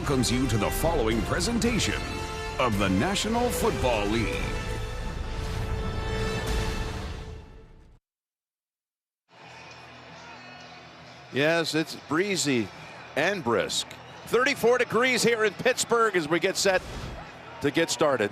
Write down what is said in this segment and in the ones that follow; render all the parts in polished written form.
welcomes you to the following presentation of the National Football League. Yes, it's breezy and brisk. 34 degrees here in Pittsburgh as we get set to get started.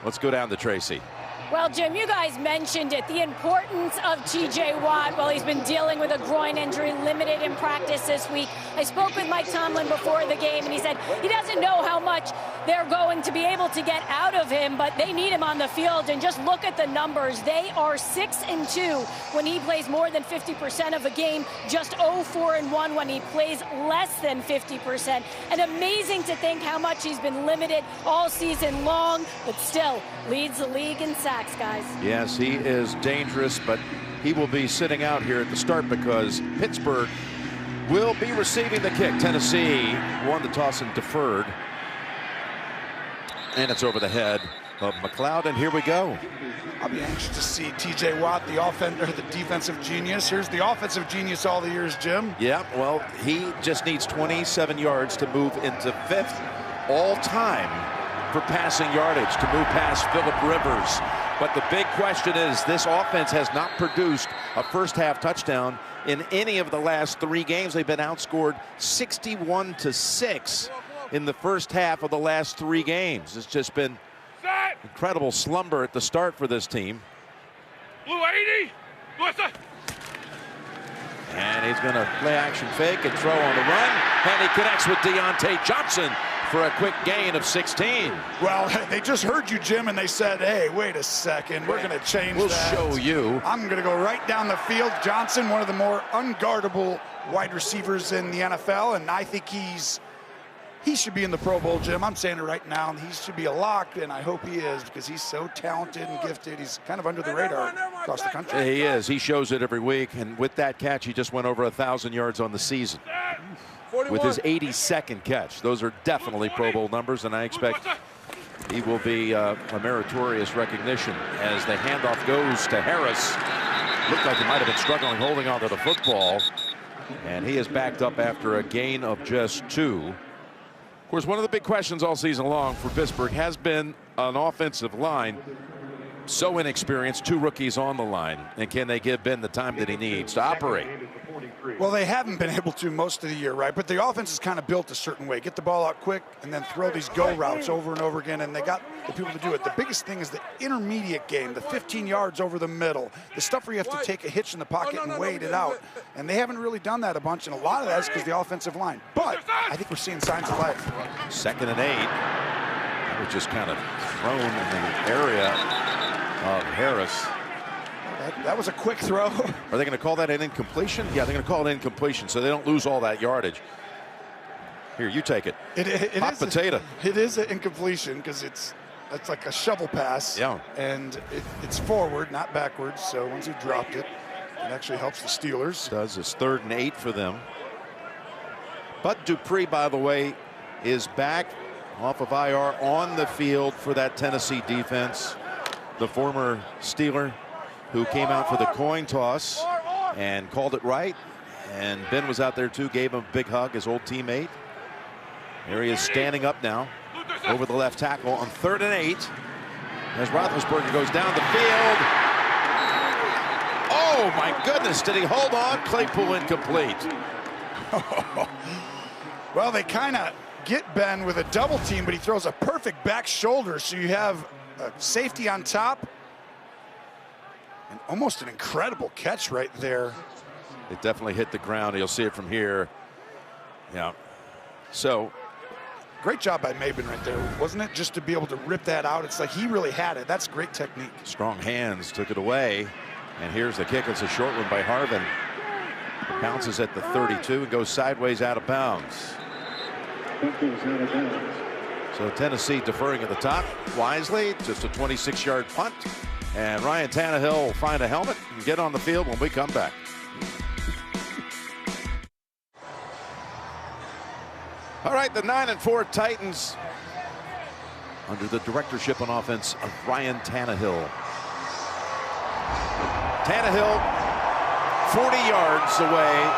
Let's go down to Tracy. Well, Jim, you guys mentioned it, the importance of T.J. Watt. Well, he's been dealing with a groin injury, limited in practice this week. I spoke with Mike Tomlin before the game, and he said he doesn't know how much they're going to be able to get out of him, but they need him on the field. And just look at the numbers. They are 6-2 when he plays more than 50% of a game, just 0-4-1 when he plays less than 50%. And amazing to think how much he's been limited all season long, but still leads the league in sacks, guys. Yes, he is dangerous, but he will be sitting out here at the start because Pittsburgh will be receiving the kick. Tennessee won the toss and deferred. And it's over the head of McLeod, and here we go. I'll be anxious to see T.J. Watt, the defensive genius. Here's the offensive genius all the years, Jim. Yeah, well, he just needs 27 yards to move into 5th all-time for passing yardage, to move past Phillip Rivers. But the big question is, this offense has not produced a first-half touchdown in any of the last 3 games. They've been outscored 61-6 in the first half of the last 3 games. It's just been incredible slumber at the start for this team. Blue 80. And he's going to play action fake and throw on the run. And he connects with Deontay Johnson for a quick gain of 16. Well, they just heard you, Jim, and they said, hey, wait a second, we're going to change we'll that. We'll show you. I'm going to go right down the field. Johnson, one of the more unguardable wide receivers in the NFL, and I think he should be in the Pro Bowl, Jim. I'm saying it right now. He should be a lock, and I hope he is, because he's so talented and gifted. He's kind of under the radar across the country. He is. He shows it every week, and with that catch, he just went over 1,000 yards on the season. 41. With his 82nd catch. Those are definitely Pro Bowl numbers, and I expect he will be a meritorious recognition as the handoff goes to Harris. Looked like he might have been struggling holding onto the football, and he is backed up after a gain of just 2. Of course, one of the big questions all season long for Pittsburgh has been an offensive line so inexperienced, 2 rookies on the line, and can they give Ben the time that he needs to operate? Well, they haven't been able to most of the year, right? But the offense is kind of built a certain way. Get the ball out quick and then throw these go routes over and over again, and they got the people to do it. The biggest thing is the intermediate game, the 15 yards over the middle, the stuff where you have to take a hitch in the pocket and wait it out. And they haven't really done that a bunch, and a lot of that is because the offensive line. But I think we're seeing signs of life. 2nd and 8. That was just kind of thrown in the area of Harris. That was a quick throw. Are they going to call that an incompletion? Yeah, they're going to call it incompletion so they don't lose all that yardage. Here, you take it. Hot potato. It is an incompletion because it's like a shovel pass. Yeah. And it's forward, not backwards. So once he dropped it, it actually helps the Steelers. It does. It's 3rd and 8 for them. But Dupree, by the way, is back off of IR on the field for that Tennessee defense. The former Steeler who came out for the coin toss and called it right. And Ben was out there too, gave him a big hug, his old teammate. There he is standing up now over the left tackle on 3rd and 8 as Roethlisberger goes down the field. Oh my goodness, did he hold on? Claypool incomplete. Well, they kind of get Ben with a double team, but he throws a perfect back shoulder, so you have a safety on top. And almost an incredible catch right there. It definitely hit the ground. You'll see it from here. Yeah. So. Great job by Maben right there, wasn't it? Just to be able to rip that out. It's like he really had it. That's great technique. Strong hands took it away. And here's the kick. It's a short one by Harvin. Bounces at the 32 and goes sideways out of bounds. So Tennessee deferring at the top wisely. Just a 26-yard punt. And Ryan Tannehill will find a helmet and get on the field when we come back. All right, the 9-4 Titans under the directorship on offense of Ryan Tannehill. Tannehill 40 yards away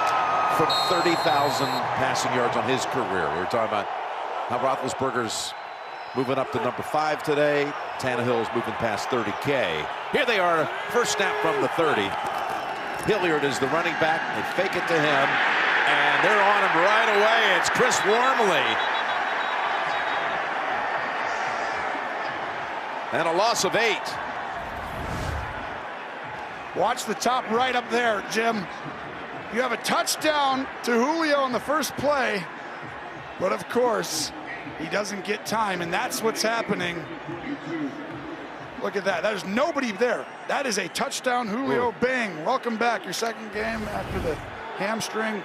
from 30,000 passing yards on his career. We were talking about how Roethlisberger's moving up to number 5 today. Tannehill's moving past 30K. Here they are, first snap from the 30. Hilliard is the running back. They fake it to him, and they're on him right away. It's Chris Wormley. And a loss of 8. Watch the top right up there, Jim. You have a touchdown to Julio on the first play, but of course, he doesn't get time, and that's what's happening. Look at that. There's nobody there. That is a touchdown, Julio. Ooh. Bang. Welcome back. Your second game after the hamstring.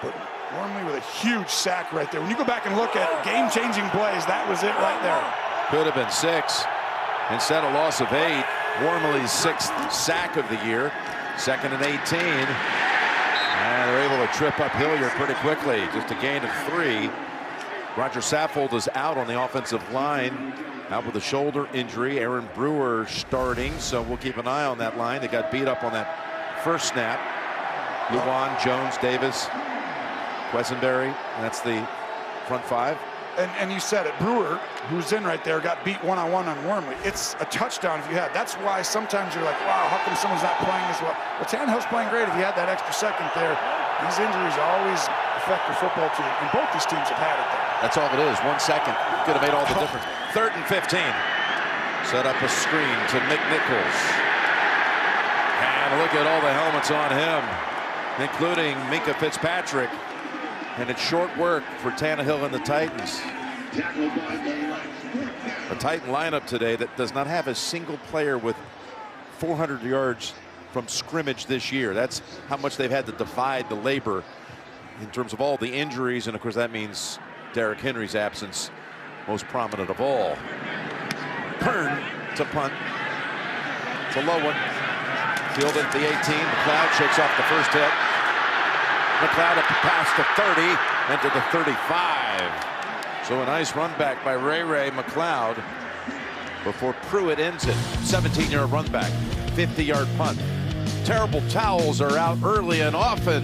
But Wormley with a huge sack right there. When you go back and look at game-changing plays, that was it right there. Could have been 6. Instead, a loss of 8. Wormley's 6th sack of the year. 2nd and 18. And they're able to trip up Hilliard pretty quickly. Just a gain of 3. Roger Saffold is out on the offensive line, out with a shoulder injury. Aaron Brewer starting, so we'll keep an eye on that line. They got beat up on that first snap. Luwan, Jones, Davis, Quesenberry. That's the front 5. And you said it, Brewer, who's in right there, got beat one-on-one on Wormley. It's a touchdown if you have. That's why sometimes you're like, wow, how come someone's not playing as well? Well, Tannehill's playing great if he had that extra second there. These injuries always affect the football team, and both these teams have had it there. That's all it is. 1 second could have made all the difference. 3rd and 15. Set up a screen to McNichols. And look at all the helmets on him, including Minkah Fitzpatrick. And it's short work for Tannehill and the Titans. A Titan lineup today that does not have a single player with 400 yards from scrimmage this year. That's how much they've had to divide the labor in terms of all the injuries. And of course, that means Derrick Henry's absence, most prominent of all. Kern to punt. It's a low one. Fielded at the 18. McLeod shakes off the first hit. McLeod past the 30 into the 35. So a nice run back by Ray McLeod before Pruitt ends it. 17-yard run back, 50-yard punt. Terrible towels are out early and often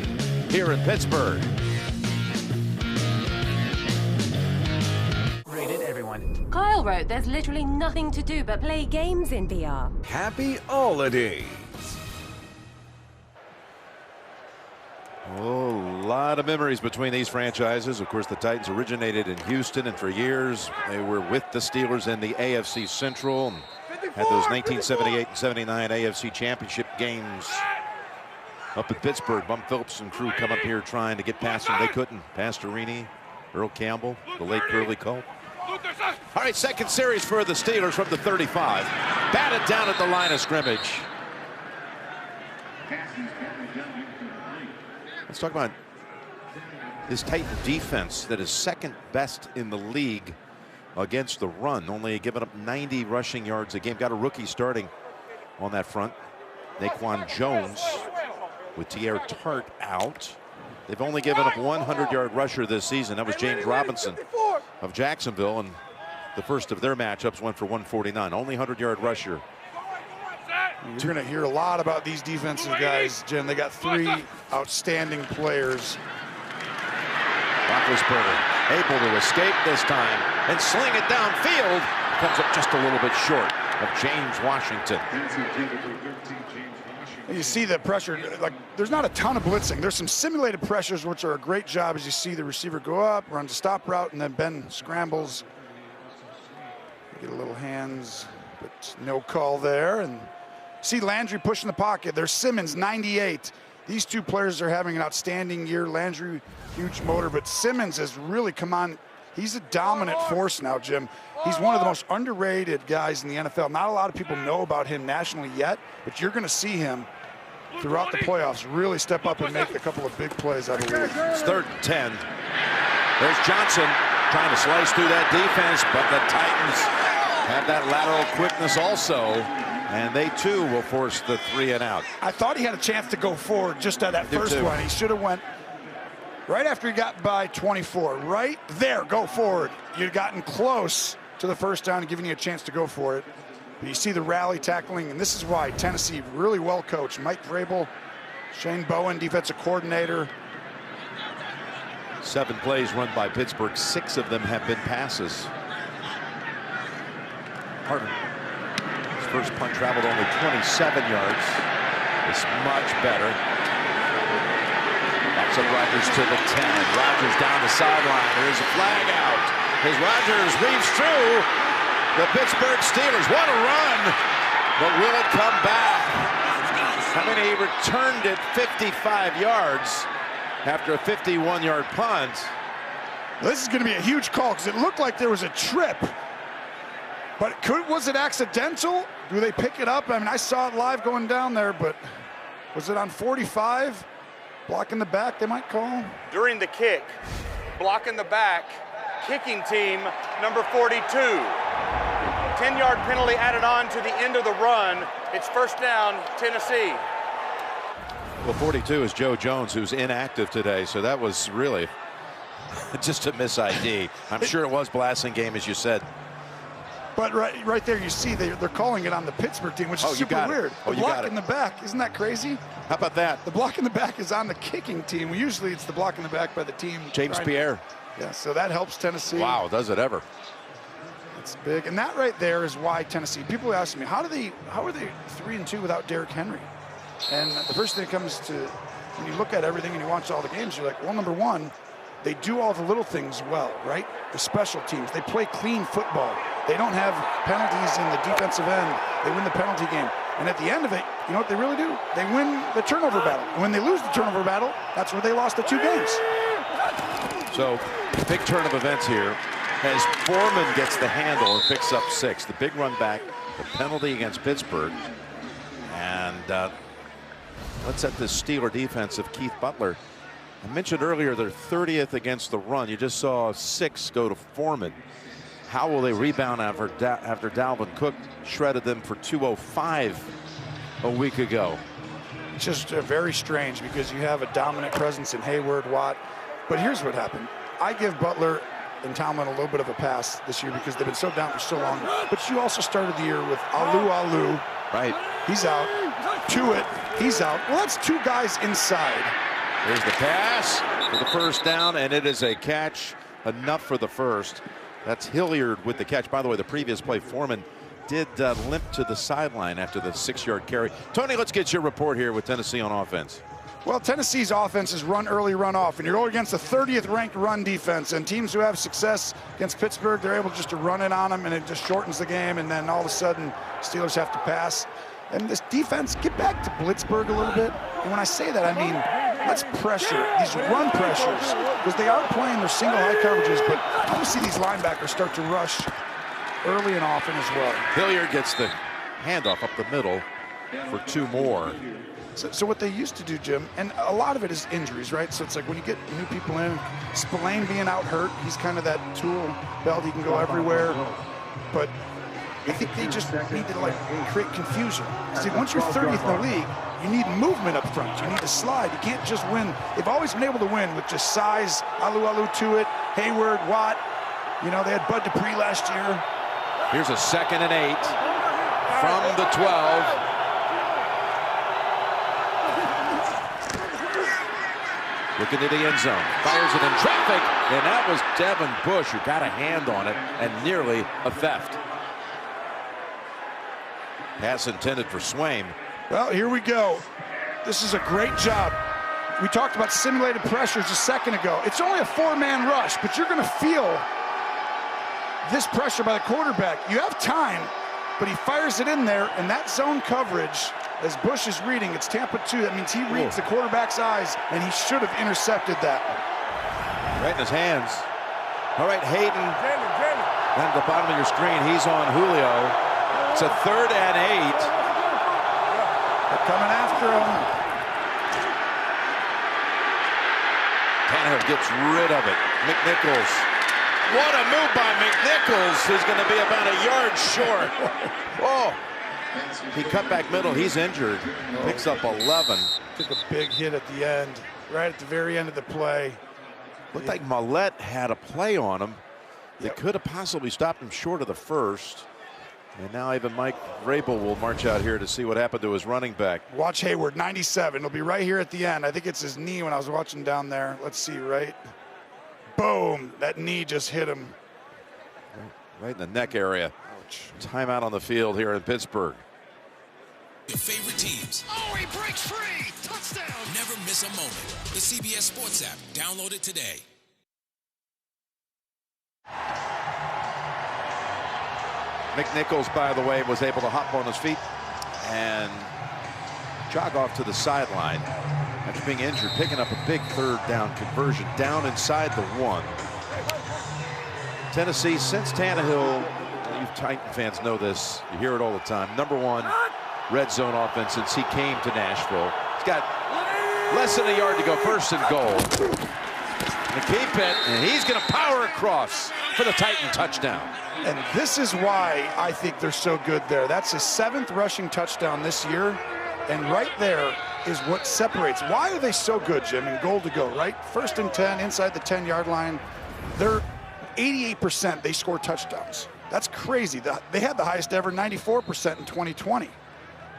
here in Pittsburgh. Rated everyone. Kyle wrote there's literally nothing to do but play games in VR. Happy holidays. Oh, a lot of memories between these franchises. Of course, the Titans originated in Houston, and for years they were with the Steelers in the AFC Central and had those 1978 and 79 AFC Championship games up in Pittsburgh. Bum Phillips and crew come up here trying to get past them. They couldn't. Pastorini, Earl Campbell, the late Curly Culp. All right, second series for the Steelers from the 35. Batted down at the line of scrimmage. Let's talk about this Titan defense that is second best in the league against the run, only giving up 90 rushing yards a game. Got a rookie starting on that front. Naquan Jones with Tierre Tart out. They've only given up 100-yard rusher this season. That was James Robinson of Jacksonville, and the first of their matchups went for 149. Only 100-yard rusher. You're going to hear a lot about these defensive guys, Jim. They got 3 outstanding players. Roethlisberger able to escape this time and sling it downfield. Comes up just a little bit short of James Washington. You see the pressure, like there's not a ton of blitzing. There's some simulated pressures, which are a great job as you see the receiver go up, runs a stop route, and then Ben scrambles. Get a little hands, but no call there. And see Landry pushing the pocket. There's Simmons, 98. These two players are having an outstanding year. Landry, huge motor, but Simmons has really come on. He's a dominant force now, Jim. He's one of the most underrated guys in the NFL. Not a lot of people know about him nationally yet, but you're going to see him throughout the playoffs really step up and make a couple of big plays, I believe. It's 3rd and 10. There's Johnson trying to slice through that defense, but the Titans have that lateral quickness also, and they too will force the 3 and out. I thought he had a chance to go forward just at that first one. He should have went right after he got by 24. Right there, go forward. You'd gotten close to the first down and giving you a chance to go for it. But you see the rally tackling, and this is why Tennessee really well coached. Mike Vrabel, Shane Bowen, defensive coordinator. 7 plays run by Pittsburgh. 6 of them have been passes. Harden. His first punt traveled only 27 yards. It's much better. Backs up Rodgers to the 10. Rodgers down the sideline. There's a flag out as Rodgers weaves through the Pittsburgh Steelers. What a run! But will it come back? I mean, he returned it 55 yards after a 51-yard punt. This is going to be a huge call because it looked like there was a trip. But was it accidental? Do they pick it up? I mean, I saw it live going down there, but was it on 45? Blocking the back, they might call? During the kick, blocking the back, kicking team, number 42. 10-yard penalty added on to the end of the run. It's first down, Tennessee. Well, 42 is Joe Jones, who's inactive today, so that was really just a miss ID. I'm sure it was Blasingame, as you said. But right there, you see they're calling it on the Pittsburgh team, which is super weird. The block in the back, isn't that crazy? How about that? The block in the back is on the kicking team. Usually it's the block in the back by the team. James Pierre. Yeah, so that helps Tennessee. Wow, does it ever? It's big, and that right there is why Tennessee. People ask me, how are they 3-2 without Derrick Henry? And the first thing that comes to when you look at everything and you watch all the games, you're like, well, number one, they do all the little things well, right? The special teams, they play clean football. They don't have penalties in the defensive end. They win the penalty game. And at the end of it, you know what they really do? They win the turnover battle. And when they lose the turnover battle, that's where they lost the 2 games. So, big turn of events here as Foreman gets the handle and picks up 6. The big run back, the penalty against Pittsburgh. And let's set this Steeler defense of Keith Butler. I mentioned earlier they're 30th against the run. You just saw 6 go to Foreman. How will they rebound after Dalvin Cook shredded them for 205 a week ago? It's just very strange because you have a dominant presence in Hayward, Watt. But here's what happened. I give Butler and Tomlin a little bit of a pass this year because they've been so down for so long. But you also started the year with Alu. Right. He's out. Tuitt, he's out. Well, that's 2 guys inside. Here's the pass for the first down, and it is a catch enough for the first. That's Hilliard with the catch. By the way, the previous play, Foreman did limp to the sideline after the 6-yard carry. Tony, let's get your report here with Tennessee on offense. Well, Tennessee's offense is run early, run off, and you're going against the 30th ranked run defense. And teams who have success against Pittsburgh, they're able just to run it on them, and it just shortens the game. And then all of a sudden, Steelers have to pass. And this defense, get back to Blitzburgh a little bit. And when I say that, I mean, let's pressure these run pressures because they are playing their single high coverages, but I want to see these linebackers start to rush early and often as well. Hilliard gets the handoff up the middle for 2 more. So what they used to do, Jim, and a lot of it is injuries, right? So it's like when you get new people in, Spillane being out hurt, he's kind of that tool belt. He can go everywhere. But I think they just need to, like, create confusion. See, once you're 30th in the league, you need movement up front. You need to slide. You can't just win. They've always been able to win with just size, Alu Tuitt, Hayward, Watt. You know, they had Bud Dupree last year. Here's a 2nd and 8 from the 12. Looking to the end zone, fires it in traffic, and that was Devin Bush who got a hand on it and nearly a theft. Pass intended for Swaim. Well, here we go. This is a great job. We talked about simulated pressures a second ago. It's only a 4-man rush, but you're going to feel this pressure by the quarterback. You have time, but he fires it in there, and that zone coverage, as Bush is reading, it's Tampa 2. That means he reads the quarterback's eyes, and he should have intercepted that. Right in his hands. All right, Hayden. Down at the bottom of your screen, he's on Julio. It's a 3rd and 8. They're coming after him. Tannehill gets rid of it. McNichols. What a move by McNichols. He's going to be about a yard short. Whoa. He cut back middle. He's injured. Picks up 11. Took a big hit at the end, right at the very end of the play. Looked like Millette had a play on him that could have possibly stopped him short of the first. And now even Mike Vrabel will march out here to see what happened to his running back. Watch Hayward, 97. It'll be right here at the end. I think it's his knee when I was watching down there. Let's see, right? boom, that knee just hit him. Right in the neck area. Ouch. Timeout on the field here in Pittsburgh. Your favorite teams. Oh, he breaks free. Touchdown. Never miss a moment. The CBS Sports app. Download it today. McNichols, by the way, was able to hop on his feet and jog off to the sideline after being injured, picking up a big third down conversion down inside the 1. Tennessee, since Tannehill, you Titan fans know this, you hear it all the time, #1 red zone offense since he came to Nashville. He's got less than a yard to go, first and goal. And keep it, and he's going to power across for the Titan touchdown. And this is why I think they're so good there. That's his 7th rushing touchdown this year. And right there is what separates. Why are they so good, Jim, in goal to go, right? 1st and 10 inside the 10-yard line. They're 88% they score touchdowns. That's crazy. They had the highest ever, 94% in 2020.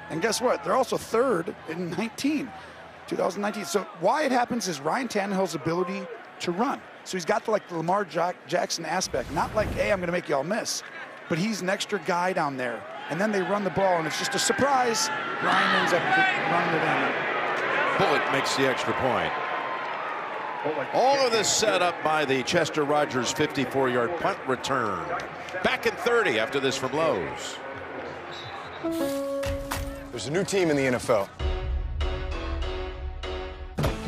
And guess what? They're also 3rd in 2019. So why it happens is Ryan Tannehill's ability to run. So he's got the Lamar Jackson aspect. Not like, hey, I'm going to make you all miss. But he's an extra guy down there. And then they run the ball, and it's just a surprise. Ryan ends up running it in. Bullock makes the extra point. All of this set up by the Chester Rogers 54-yard punt return. Back in 30 after this from Lowe's. There's a new team in the NFL.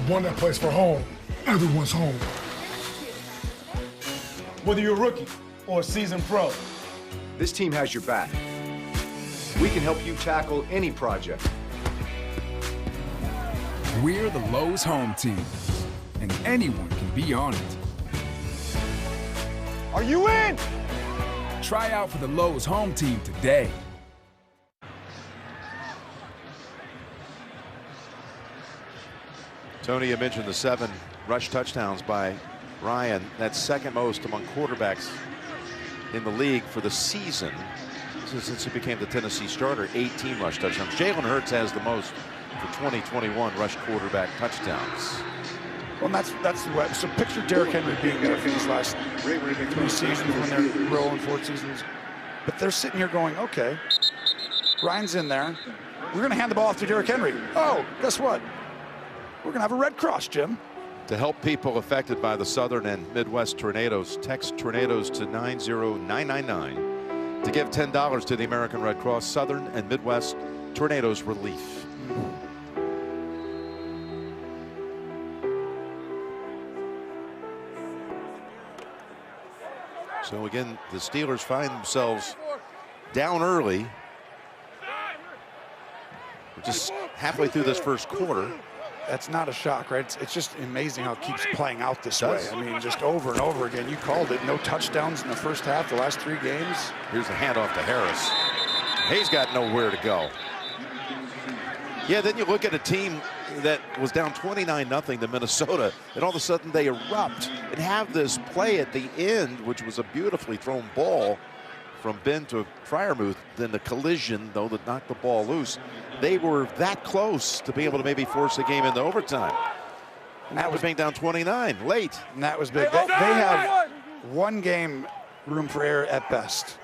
One that plays for home. Everyone's home. Whether you're a rookie or a seasoned pro, this team has your back. We can help you tackle any project. We're the Lowe's home team, and anyone can be on it. are you in? Try out for the Lowe's home team today. Tony, you mentioned the 7 rush touchdowns by Ryan. That's 2nd most among quarterbacks in the league for the season since he became the Tennessee starter. 18 rush touchdowns. Jalen Hurts has the most for 2021 rush quarterback touchdowns. Well, that's the way. So picture Derrick Henry being there for these last 3 seasons when they're rolling 4 seasons. But they're sitting here going, okay, Ryan's in there. We're going to hand the ball off to Derrick Henry. Oh, guess what? We're going to have a red cross, Jim. To help people affected by the southern and Midwest tornadoes, text tornadoes to 90999 to give $10 to the American Red Cross Southern and Midwest Tornadoes Relief. So again, the Steelers find themselves down early. We're just halfway through this first quarter. That's not a shock, right? It's just amazing how it keeps playing out this way. I mean, just over and over again. You called it. No touchdowns in the first half, the last 3 games. Here's the handoff to Harris. He's got nowhere to go. Yeah, then you look at a team that was down 29-0 to Minnesota, and all of a sudden they erupt and have this play at the end, which was a beautifully thrown ball from Ben to Freiermuth. Then the collision, though, that knocked the ball loose. They were that close to be able to maybe force the game into overtime. And that was being down 29 late. And that was big. They had 1 game room for error at best.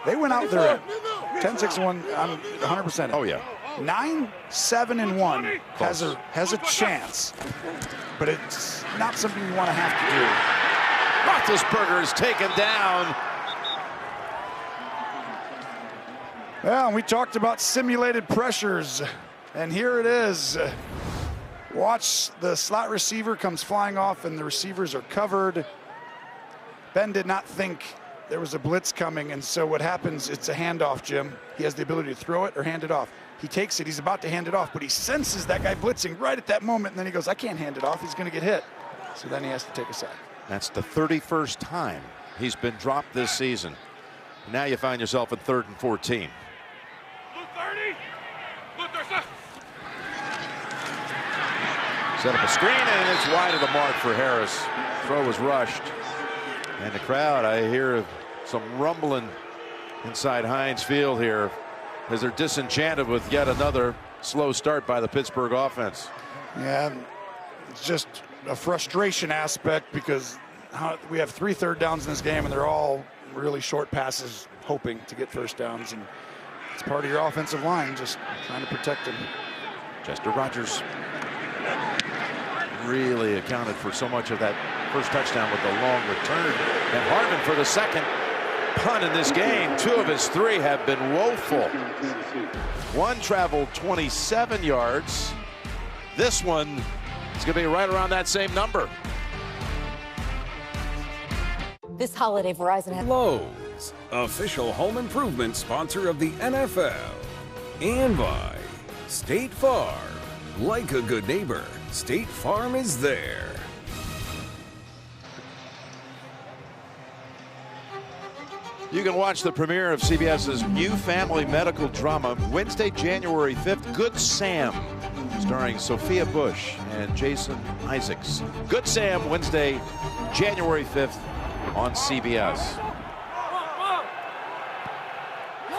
They went out there 10-6-1. I'm 100%. Oh yeah. 9-7-1 has a chance, but it's not something you want to have to do. Roethlisberger is taken down. Well, we talked about simulated pressures, and here it is. Watch, the slot receiver comes flying off, and the receivers are covered. Ben did not think there was a blitz coming, and so what happens, it's a handoff, Jim. He has the ability to throw it or hand it off. He takes it, he's about to hand it off, but he senses that guy blitzing right at that moment, and then he goes, I can't hand it off, he's going to get hit. So then he has to take a sack. That's the 31st time he's been dropped this season. Now you find yourself in 3rd and 14. Set up a screen, and it's wide of the mark for Harris. Throw was rushed. And the crowd, I hear some rumbling inside Heinz Field here as they're disenchanted with yet another slow start by the Pittsburgh offense. Yeah, it's just a frustration aspect because we have 3 third downs in this game, and they're all really short passes, hoping to get first downs. And it's part of your offensive line, just trying to protect them. Chester Rogers really accounted for so much of that first touchdown with the long return. And Hartman for the second punt in this game. 2 of his 3 have been woeful. One traveled 27 yards. This one is going to be right around that same number. This holiday, Verizon has Lowe's, official home improvement sponsor of the NFL. And by State Farm. Like a good neighbor, State Farm is there. You can watch the premiere of CBS's new family medical drama Wednesday, January 5th, Good Sam, starring Sophia Bush and Jason Isaacs. Good Sam, Wednesday, January 5th on CBS.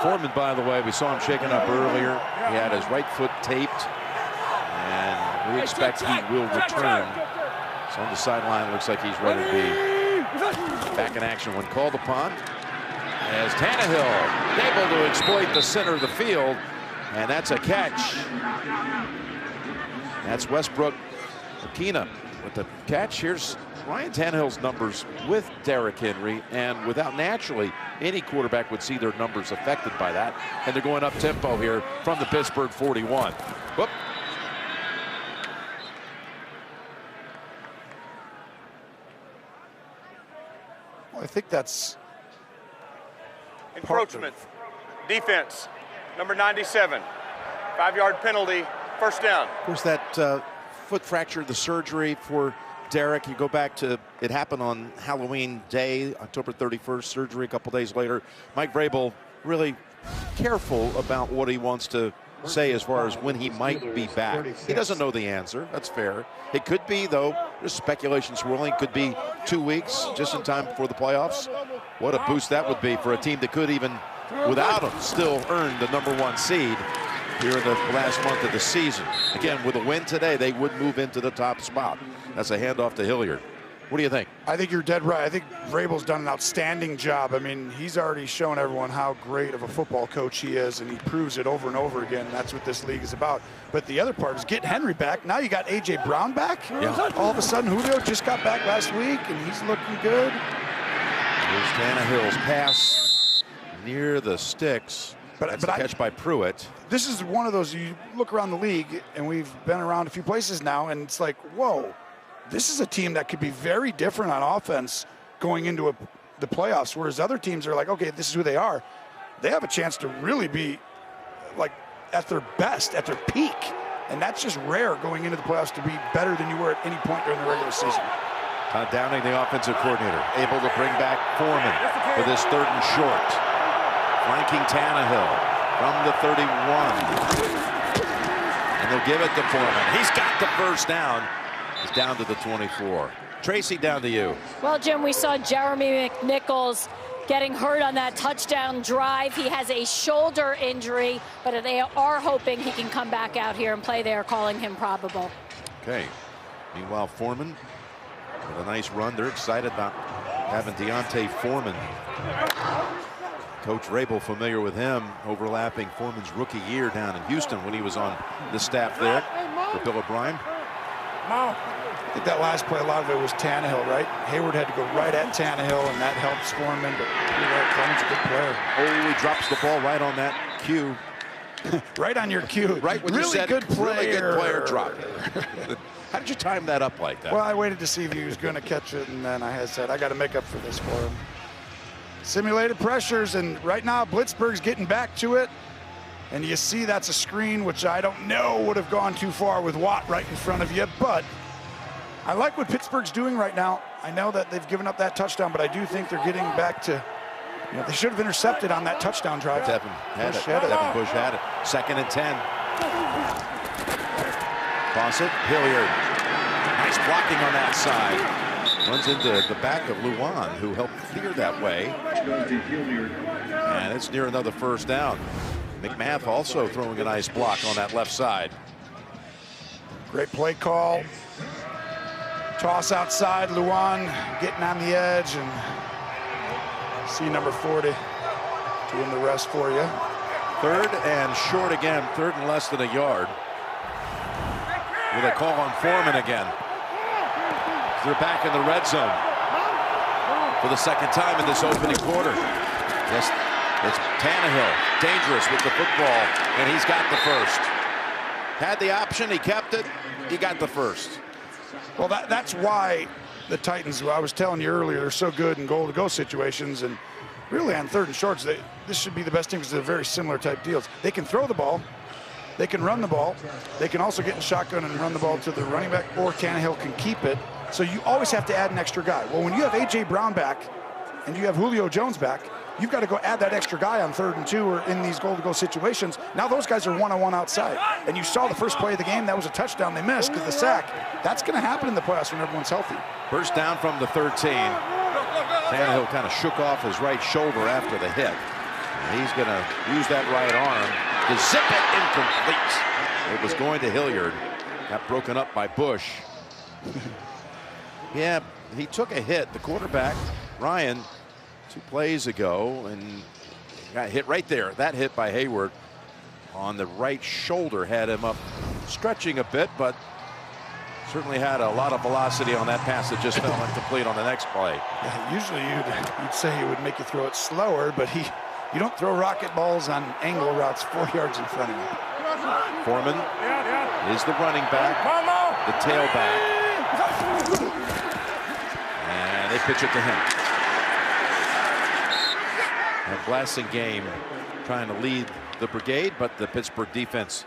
Foreman, by the way, we saw him shaken up earlier. He had his right foot taped, and we expect he will return. So on the sideline, looks like he's ready to be back in action when called upon. As Tannehill able to exploit the center of the field, and that's a catch. That's Westbrook Akina with the catch. Here's Ryan Tannehill's numbers with Derrick Henry, and without naturally any quarterback would see their numbers affected by that. And they're going up tempo here from the Pittsburgh 41. Whoop. Well, I think that's encroachment. Defense, number 97. 5-yard penalty, first down. Of course, that foot fracture, the surgery for Derrick, you go back to, it happened on Halloween Day, October 31st, surgery a couple days later. Mike Vrabel really careful about what he wants to say as far as when he might be back. He doesn't know the answer. That's fair. It could be, though, there's speculation swirling, could be 2 weeks just in time before the playoffs. What a boost that would be for a team that could even, without him, still earn the #1 seed here in the last month of the season. Again, with a win today, they would move into the top spot. That's a handoff to Hilliard. What do you think? I think you're dead right. I think Vrabel's done an outstanding job. I mean, he's already shown everyone how great of a football coach he is, and he proves it over and over again. That's what this league is about. But the other part is get Henry back. Now you got A.J. Brown back. Yeah. All of a sudden, Julio just got back last week, and he's looking good. Here's Tannehill's pass near the sticks. That's a catch by Pruitt. This is one of those, you look around the league, and we've been around a few places now, and it's like, whoa, this is a team that could be very different on offense going into the playoffs, whereas other teams are like, okay, this is who they are. They have a chance to really be like at their best, at their peak, and that's just rare going into the playoffs to be better than you were at any point during the regular season. Todd Downing, the offensive coordinator, able to bring back Foreman for this 3rd and short. Flanking Tannehill from the 31. And they'll give it to Foreman. He's got the first down. He's down to the 24. Tracy, down to you. Well, Jim, we saw Jeremy McNichols getting hurt on that touchdown drive. He has a shoulder injury, but they are hoping he can come back out here and play. They are calling him probable. Okay. Meanwhile, Foreman with a nice run. They're excited about having Deontay Foreman. Coach Vrabel familiar with him, overlapping Foreman's rookie year down in Houston when he was on the staff there for Bill O'Brien. I think that last play, a lot of it was Tannehill, right? Hayward had to go right at Tannehill, and that helps Foreman, but Foreman's a good player. Oh, he drops the ball right on that cue. Right on your cue. Right when really you said good player. Really good player drop. How did you time that up like that? Well, I waited to see if he was going to catch it, and then I had said, I got to make up for this for him. Simulated pressures, and right now Blitzburgh's getting back to it. And you see that's a screen, which I don't know would have gone too far with Watt right in front of you, but I like what Pittsburgh's doing right now. I know that they've given up that touchdown, but I do think they're getting back to, you know, they should have intercepted on that touchdown drive. Devin had it. Devin Bush had it. 2nd and 10. Fawcett, Hilliard. Nice blocking on that side. Runs into the back of Luan, who helped clear that way. And it's near another first down. McMath also throwing a nice block on that left side. Great play call. Toss outside, Luan getting on the edge, and see number 40 doing the rest for you. 3rd and short again, 3rd and less than a yard. With a call on Foreman again. They're back in the red zone for the 2nd time in this opening quarter. Yes, it's Tannehill, dangerous with the football, and he's got the first. Had the option, he kept it, he got the first. Well, that's why the Titans, I was telling you earlier, they're so good in goal-to-go situations, and really on 3rd and shorts, this should be the best team because they're very similar type deals. They can throw the ball, they can run the ball, they can also get in shotgun and run the ball to the running back, or Tannehill can keep it. So you always have to add an extra guy. Well, when you have A.J. Brown back and you have Julio Jones back, you've got to go add that extra guy on 3rd and 2 or in these goal-to-go situations. Now those guys are one-on-one outside. And you saw the first play of the game, that was a touchdown they missed because the sack. That's going to happen in the playoffs when everyone's healthy. First down from the 13. Tannehill kind of shook off his right shoulder after the hit. And he's going to use that right arm to zip it incomplete. It was going to Hilliard. Got broken up by Bush. Yeah, he took a hit. The quarterback, Ryan, 2 plays ago, and got hit right there. That hit by Hayward on the right shoulder had him up stretching a bit, but certainly had a lot of velocity on that pass that just fell incomplete on the next play. Yeah, usually you'd say he would make you throw it slower, but you don't throw rocket balls on angle routes 4 yards in front of you. Foreman is the running back, the tailback. And they pitch it to him. A blasting game trying to lead the brigade, but the Pittsburgh defense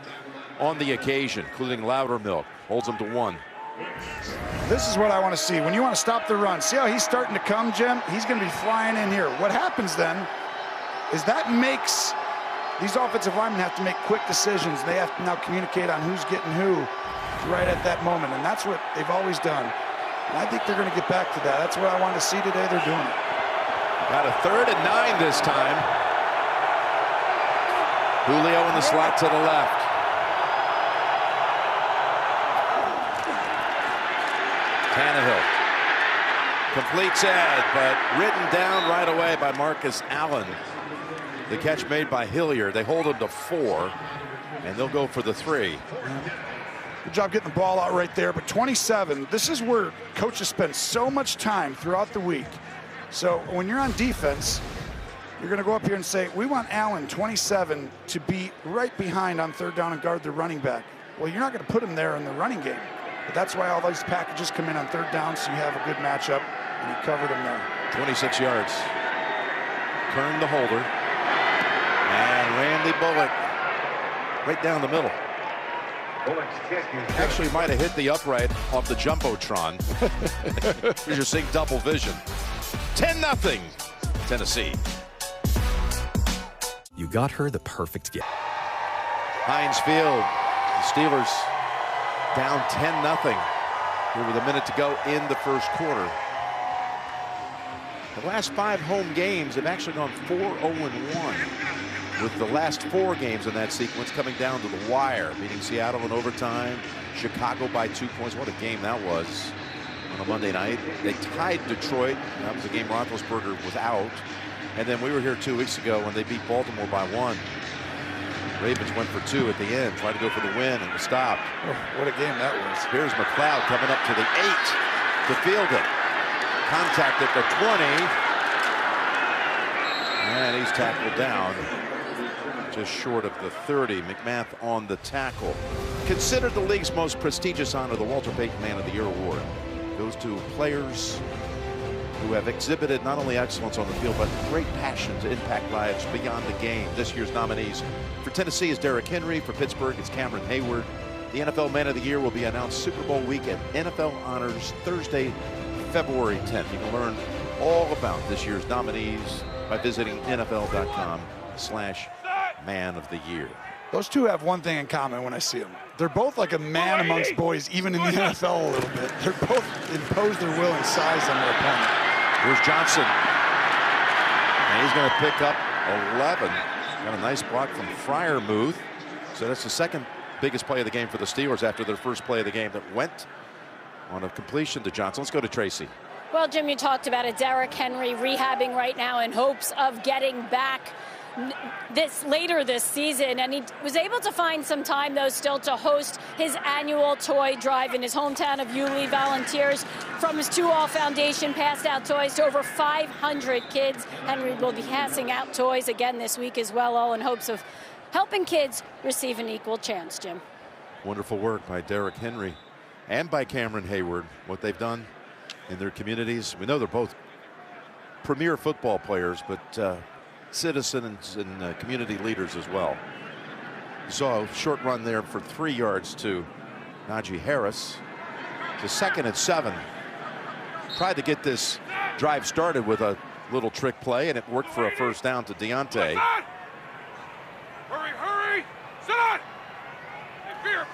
on the occasion, including Loudermilk, holds them to 1. This is what I want to see. When you want to stop the run, see how he's starting to come, Jim? He's going to be flying in here. What happens then is that makes these offensive linemen have to make quick decisions. They have to now communicate on who's getting who right at that moment, and that's what they've always done. And I think they're going to get back to that. That's what I wanted to see today. They're doing it. Got a 3rd and 9 this time. Julio in the slot to the left. Tannehill completes it, but written down right away by Marcus Allen. The catch made by Hilliard. They hold him to 4, and they'll go for the 3. Good job getting the ball out right there. But 27, this is where coaches spend so much time throughout the week. So when you're on defense, you're going to go up here and say, we want Allen, 27, to be right behind on 3rd down and guard the running back. Well, you're not going to put him there in the running game. But that's why all these packages come in on 3rd down, so you have a good matchup, and you covered him there. 26 yards. Kern the holder. And Randy Bullock right down the middle. Actually might have hit the upright off the Jumbotron. You're just seeing double vision. 10-0 Tennessee. You got her the perfect gift. Heinz Field. The Steelers down 10-0 here with a minute to go in the first quarter. The last 5 home games have actually gone 4-0-1, with the last 4 games in that sequence coming down to the wire, beating Seattle in overtime, Chicago by 2 points. What a game that was on a Monday night. They tied Detroit. That was a game Roethlisberger was out. And then we were here 2 weeks ago when they beat Baltimore by 1. Ravens went for 2 at the end, tried to go for the win, and was stopped. Oh, what a game that was. Here's McLeod coming up to the 8 to field it. Contact at the 20. And he's tackled down just short of the 30. McMath on the tackle. Considered the league's most prestigious honor, the Walter Payton Man of the Year Award goes to players who have exhibited not only excellence on the field, but great passion to impact lives beyond the game. This year's nominees for Tennessee is Derrick Henry. For Pittsburgh, it's Cameron Hayward. The NFL Man of the Year will be announced Super Bowl week at NFL Honors Thursday, February 10th. You can learn all about this year's nominees by visiting NFL.com/Man of the Year. Those two have one thing in common when I see them. They're both like a man amongst boys, even in the NFL a little bit. They're both impose their will and size on their opponent. Here's Johnson. And he's going to pick up 11. Got a nice block from Freiermuth. So that's the second biggest play of the game for the Steelers after their first play of the game that went on a completion to Johnson. Let's go to Tracy. Well, Jim, you talked about it. Derrick Henry rehabbing right now in hopes of getting back later this season, and he was able to find some time, though, still to host his annual toy drive in his hometown of Yulee. Volunteers from his 2 All Foundation passed out toys to over 500 kids. Henry will be passing out toys again this week as well, all in hopes of helping kids receive an equal chance, Jim. Wonderful work by Derrick Henry and by Cameron Hayward, what they've done in their communities. We know they're both premier football players, but citizens and community leaders as well. You saw a short run there for 3 yards to Najee Harris. To 2nd and 7. Tried to get this drive started with a little trick play, and it worked for a first down to Deontay. Hurry! Sit on! Fear!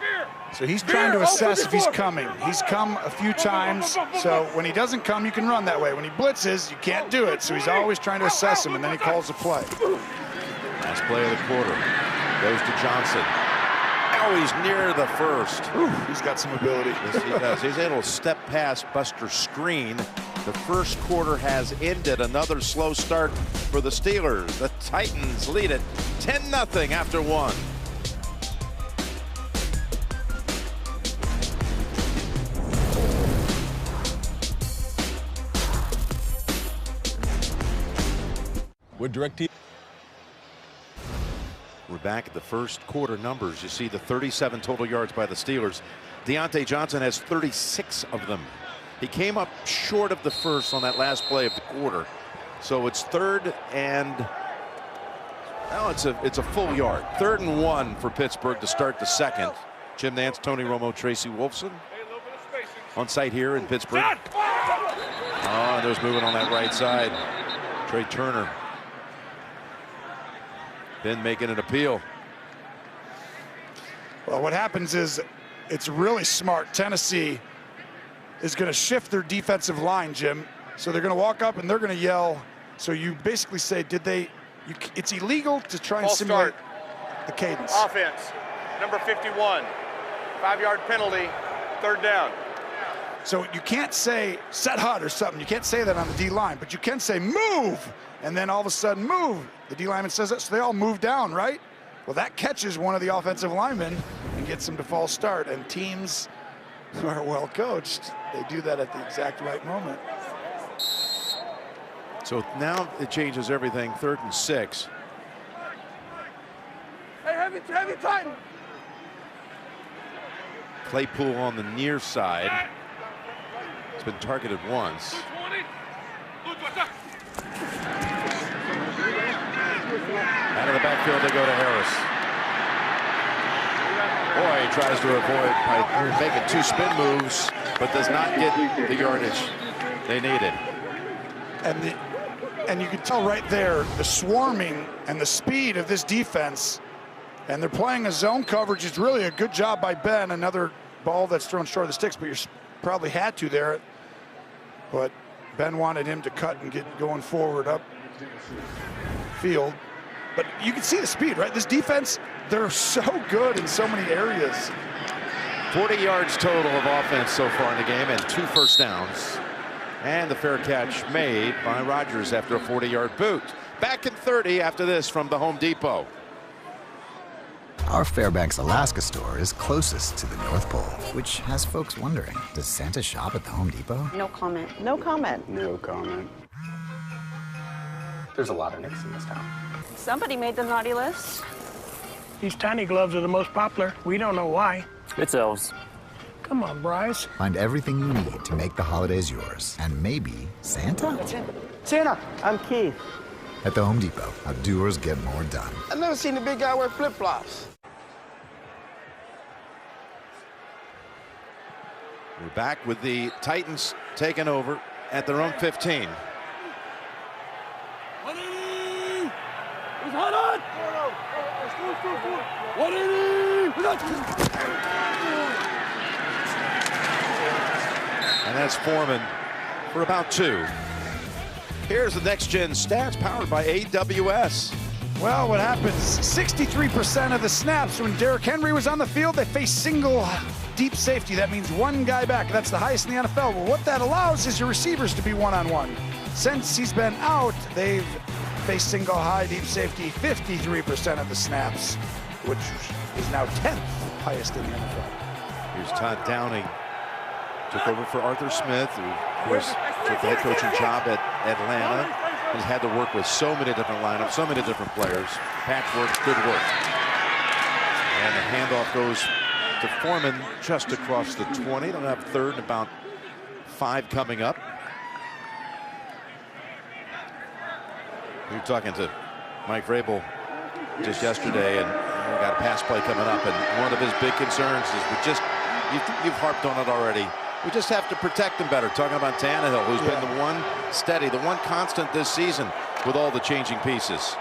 So he's trying to assess if he's coming. He's come a few times, so when he doesn't come, you can run that way. When he blitzes, you can't do it, so he's always trying to assess him, and then he calls the play. Last play of the quarter goes to Johnson. Now he's near the first. Ooh, he's got some ability. Yes, he does. He's able to step past Buster Screen. The first quarter has ended. Another slow start for the Steelers. The Titans lead it 10-0 after 1. With DirecTV. We're back at the first quarter numbers. You see the 37 total yards by the Steelers. Deontay Johnson has 36 of them. He came up short of the first on that last play of the quarter. So it's 3rd and now it's a full yard. 3rd and 1 for Pittsburgh to start the second. Jim Nance, Tony Romo, Tracy Wolfson on site here in Pittsburgh. Oh, and there's moving on that right side. Trey Turner. Ben making an appeal. Well, what happens is it's really smart. Tennessee is going to shift their defensive line, Jim. So they're going to walk up and they're going to yell. So you basically say, it's illegal to try and simulate the cadence. Offense, number 51, 5-yard penalty, 3rd down. So you can't say set hut or something. You can't say that on the D-line, but you can say move. And then all of a sudden move. The D lineman says that, so they all move down, right? Well, that catches one of the offensive linemen and gets them to false start. And teams who are well coached, they do that at the exact right moment. So now it changes everything. 3rd and 6. Hey, heavy Titan. Claypool on the near side. It's been targeted once. Out of the backfield they go to Harris. Boy, he tries to avoid by making 2 spin moves, but does not get the yardage they needed. And you can tell right there the swarming and the speed of this defense, and they're playing a zone coverage. It's really a good job by Ben. Another ball that's thrown short of the sticks, but you probably had to there. But Ben wanted him to cut and get going forward up field. But you can see the speed, right? This defense, they're so good in so many areas. 40 yards total of offense so far in the game and 2 first downs. And the fair catch made by Rodgers after a 40-yard boot. Back in 30 after this from the Home Depot. Our Fairbanks, Alaska store is closest to the North Pole, which has folks wondering, does Santa shop at the Home Depot? No comment. No comment. No comment. There's a lot of Nicks in this town. Somebody made the naughty list. These tiny gloves are the most popular. We don't know why. It's elves. Come on, Bryce. Find everything you need to make the holidays yours. And maybe Santa? Santa, I'm Keith. At the Home Depot, how doers get more done. I've never seen a big guy wear flip-flops. We're back with the Titans taking over at their own 15. And that's Foreman for about 2. Here's the next gen stats powered by AWS. Well, what happens, 63% of the snaps when Derrick Henry was on the field, they faced single deep safety. That means one guy back. That's the highest in the NFL. Well, what that allows is your receivers to be one-on-one. Since he's been out, they've faced single high deep safety 53% of the snaps, which is now 10th highest in the NFL. Here's Todd Downing. Took over for Arthur Smith, who of course took the head coaching job at Atlanta. He's had to work with so many different lineups, so many different players. Patchwork, good work. And the handoff goes to Foreman just across the 20. They'll have third and about 5 coming up. We were talking to Mike Vrabel just yesterday, and we got a pass play coming up, and one of his big concerns is you've harped on it already. We just have to protect them better. Talking about Tannehill, who's been the one steady, the one constant this season with all the changing pieces.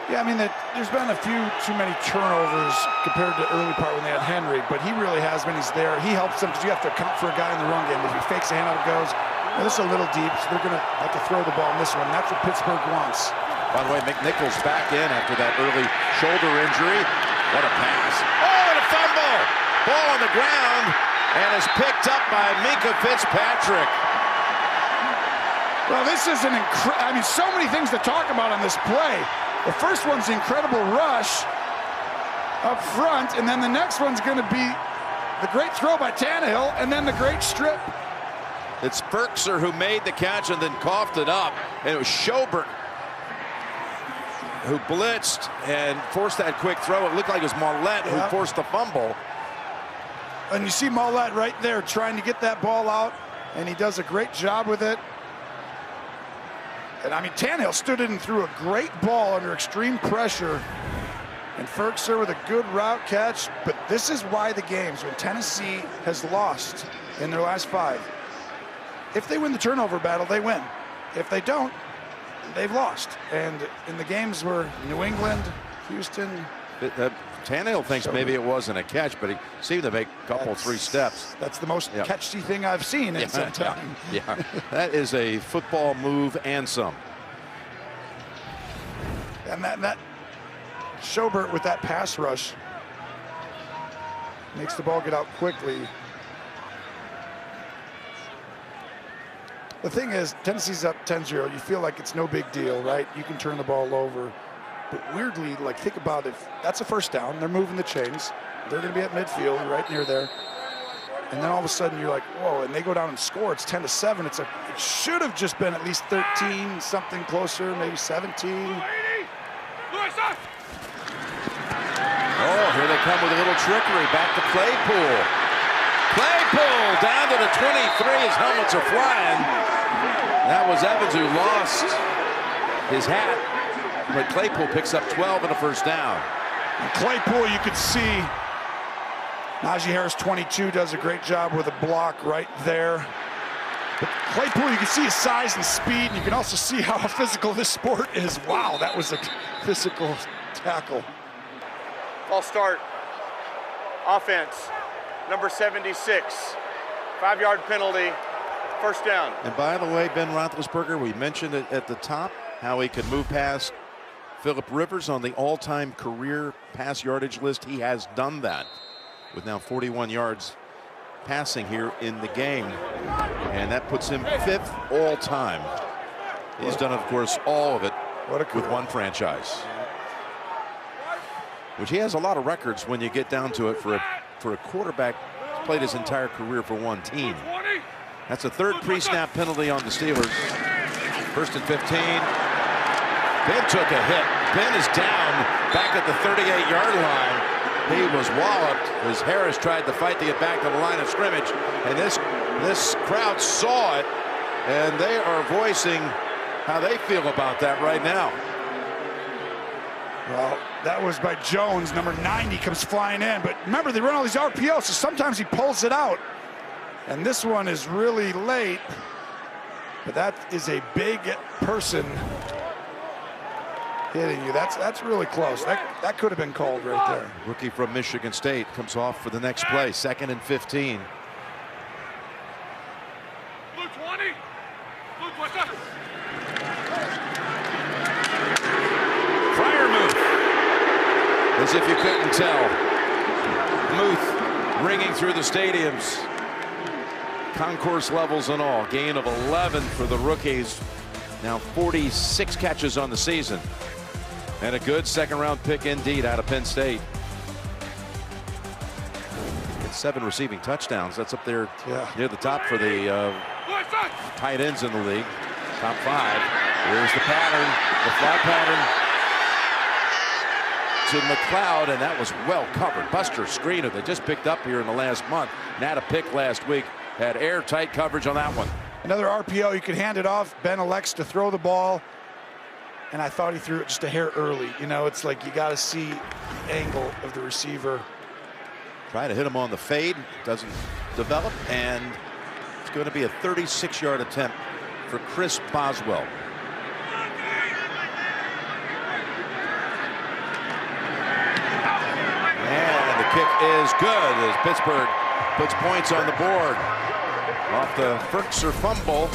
Yeah, I mean, there's been a few too many turnovers compared to the early part when they had Henry, but he really has when he's there. He helps them because you have to account for a guy in the run game. If he fakes a handout, it goes. Well, this is a little deep, so they're going to have to throw the ball in this one. That's what Pittsburgh wants. By the way, McNichols back in after that early shoulder injury. What a pass. Oh, and a fumble. Ball on the ground. And is picked up by Minkah Fitzpatrick. Well, this is I mean, so many things to talk about on this play. The first one's the incredible rush up front, and then the next one's going to be the great throw by Tannehill, and then the great strip. It's Ferkser who made the catch and then coughed it up, and it was Schobert who blitzed and forced that quick throw. It looked like it was Marlette who forced the fumble. And you see Marlette right there trying to get that ball out, and he does a great job with it. And I mean, Tannehill stood in and threw a great ball under extreme pressure. And Ferkser with a good route catch. But this is why the games, when Tennessee has lost in their last 5, if they win the turnover battle, they win. If they don't, they've lost. And in the games where New England, Houston, Tannehill thinks maybe it wasn't a catch, but he seemed to make a couple, 3 steps. That's the most catchy thing I've seen in some time. Yeah, that is a football move and some. And that Schobert with that pass rush makes the ball get out quickly. The thing is, Tennessee's up 10-0. You feel like it's no big deal, right? You can turn the ball over. But weirdly, like, think about if that's a first down, they're moving the chains, they're going to be at midfield, right near there. And then all of a sudden you're like, whoa, and they go down and score. It's 10-7. It should have just been at least 13, something closer, maybe 17. Oh, here they come with a little trickery. Back to Claypool. Claypool down to the 23. His helmets are flying. That was Evans who lost his hat. But Claypool picks up 12 and a first down. And Claypool, you could see Najee Harris, 22, does a great job with a block right there. But Claypool, you can see his size and speed, and you can also see how physical this sport is. Wow, that was a physical tackle. False start. Offense, number 76. 5-yard penalty, first down. And by the way, Ben Roethlisberger, we mentioned it at the top, how he could move past Phillip Rivers on the all-time career pass yardage list. He has done that with now 41 yards passing here in the game. And that puts him 5th all-time. He's done, of course, all of it with one franchise. Which he has a lot of records when you get down to it for a quarterback who's played his entire career for one team. That's a 3rd pre-snap penalty on the Steelers. 1st and 15. Ben took a hit. Ben is down back at the 38-yard line. He was walloped as Harris tried to fight to get back to the line of scrimmage. And this crowd saw it, and they are voicing how they feel about that right now. Well, that was by Jones. Number 90 comes flying in. But remember, they run all these RPOs, so sometimes he pulls it out. And this one is really late. But that is a big person hitting you. That's really close. That could have been called right there. Rookie from Michigan State comes off for the next play. 2nd and 15. Blue 20. Blue 20. Fryer move. As if you couldn't tell. Muth ringing through the stadiums. Concourse levels and all. Gain of 11 for the rookies. Now 46 catches on the season. And a good second-round pick indeed out of Penn State. It's 7 receiving touchdowns. That's up there near the top for the tight ends in the league. Top 5. Here's the pattern, the fly pattern to McLeod, and that was well covered. Buster Screener they just picked up here in the last month. Not a pick last week. Had airtight coverage on that one. Another RPO. You could hand it off. Ben elects to throw the ball. And I thought he threw it just a hair early. You know, it's like you got to see the angle of the receiver. Try to hit him on the fade. Doesn't develop. And it's going to be a 36-yard attempt for Chris Boswell. And the kick is good as Pittsburgh puts points on the board. Off the Ferkser fumble.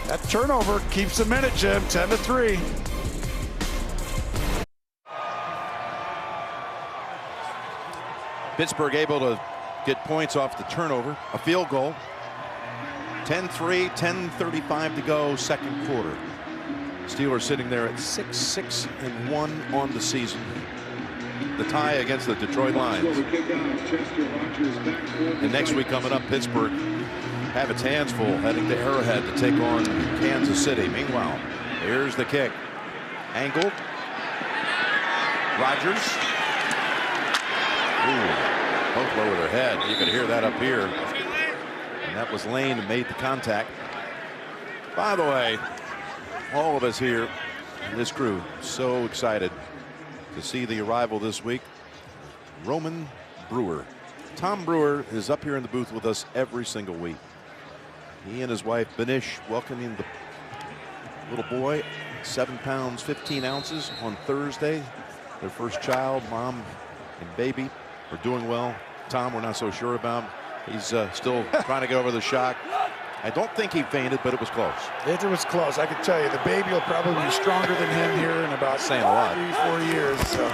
That turnover keeps them in it, Jim. 10-3. Pittsburgh able to get points off the turnover. A field goal. 10-3, 10:35 to go, second quarter. Steelers sitting there at 6-6-1 on the season. The tie against the Detroit Lions. And next week coming up, Pittsburgh have its hands full heading to Arrowhead to take on Kansas City. Meanwhile, here's the kick. Angled. Rodgers. Ooh, both lower their head. You can hear that up here. And that was Lane who made the contact. By the way, all of us here, this crew, so excited to see the arrival this week. Roman Brewer. Tom Brewer is up here in the booth with us every single week. He and his wife Benish welcoming the little boy, 7 pounds 15 ounces on Thursday. Their first child, mom and baby, are doing well. Tom, we're not so sure about. He's still trying to get over the shock. I don't think he fainted, but it was close. It was close. I can tell you, the baby will probably be stronger than him here in about saying a lot. 3-4 years. So.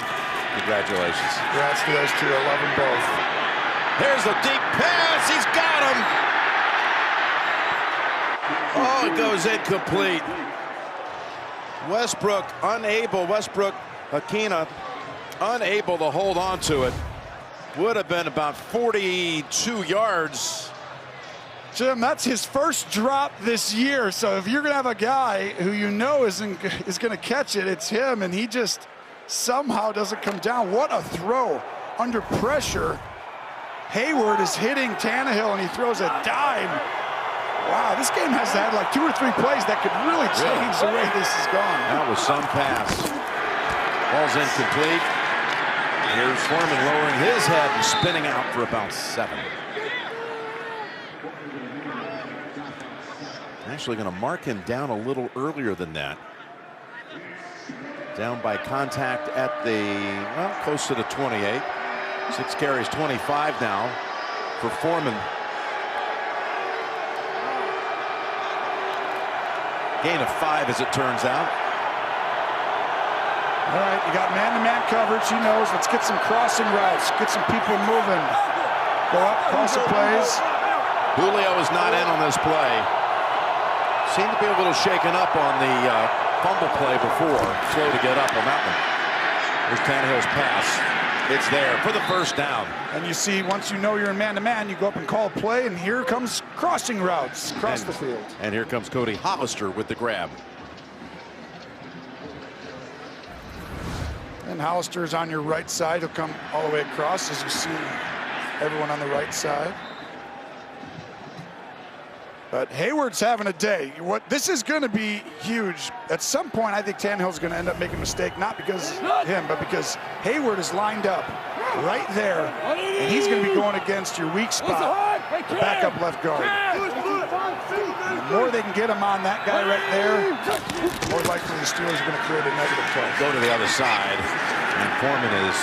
Congratulations. Congrats to those two. I love them both. There's a deep pass. He's got him. Oh, it goes incomplete. Westbrook Akina unable to hold on to it. Would have been about 42 yards. Jim, that's his first drop this year. So if you're going to have a guy who you know is going to catch it, it's him. And he just somehow doesn't come down. What a throw under pressure. Hayward is hitting Tannehill, and he throws a dime. Wow, this game has had like 2 or 3 plays that could really change the way this has gone. That was some pass. Ball's incomplete. Here's Foreman lowering his head and spinning out for about 7. Actually going to mark him down a little earlier than that. Down by contact at the, well, close to the 28. 6 carries, 25 now for Foreman. Gain of 5 as it turns out. All right, you got man-to-man coverage. He knows. Let's get some crossing routes. Get some people moving. Go up, cross the plays. Julio is not in on this play. Seemed to be a little shaken up on the fumble play before. Slow to get up on that one. There's Tannehill's pass. It's there for the first down. And you see, once you know you're in man-to-man, you go up and call a play, and here comes crossing routes across the field. And here comes Cody Hollister with the grab. And Hollister's on your right side. He'll come all the way across, as you see everyone on the right side. But Hayward's having a day. This is going to be huge. At some point, I think Tannehill's going to end up making a mistake, not because of him, but because Hayward is lined up right there, and he's going to be going against your weak spot, the backup left guard. The more they can get him on that guy right there, the more likely the Steelers are going to create a negative play. Go to the other side, and Foreman is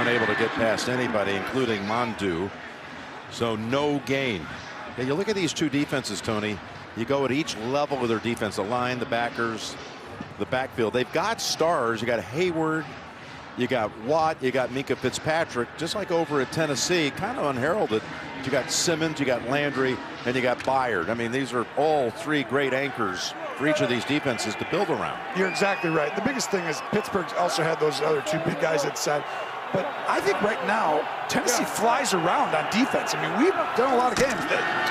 unable to get past anybody, including Mondu. So no gain. Yeah, you look at these two defenses, Tony. You go at each level of their defense, the line, the backers, the backfield. They've got stars. You got Hayward, You got Watt, you got Minka Fitzpatrick, just like over at Tennessee, kind of unheralded. You got Simmons, you got Landry, and you got Byard. I mean, these are all three great anchors for each of these defenses to build around. You're exactly right. The biggest thing is Pittsburgh also had those other two big guys inside. But I think right now, Tennessee flies around on defense. I mean, we've done a lot of games.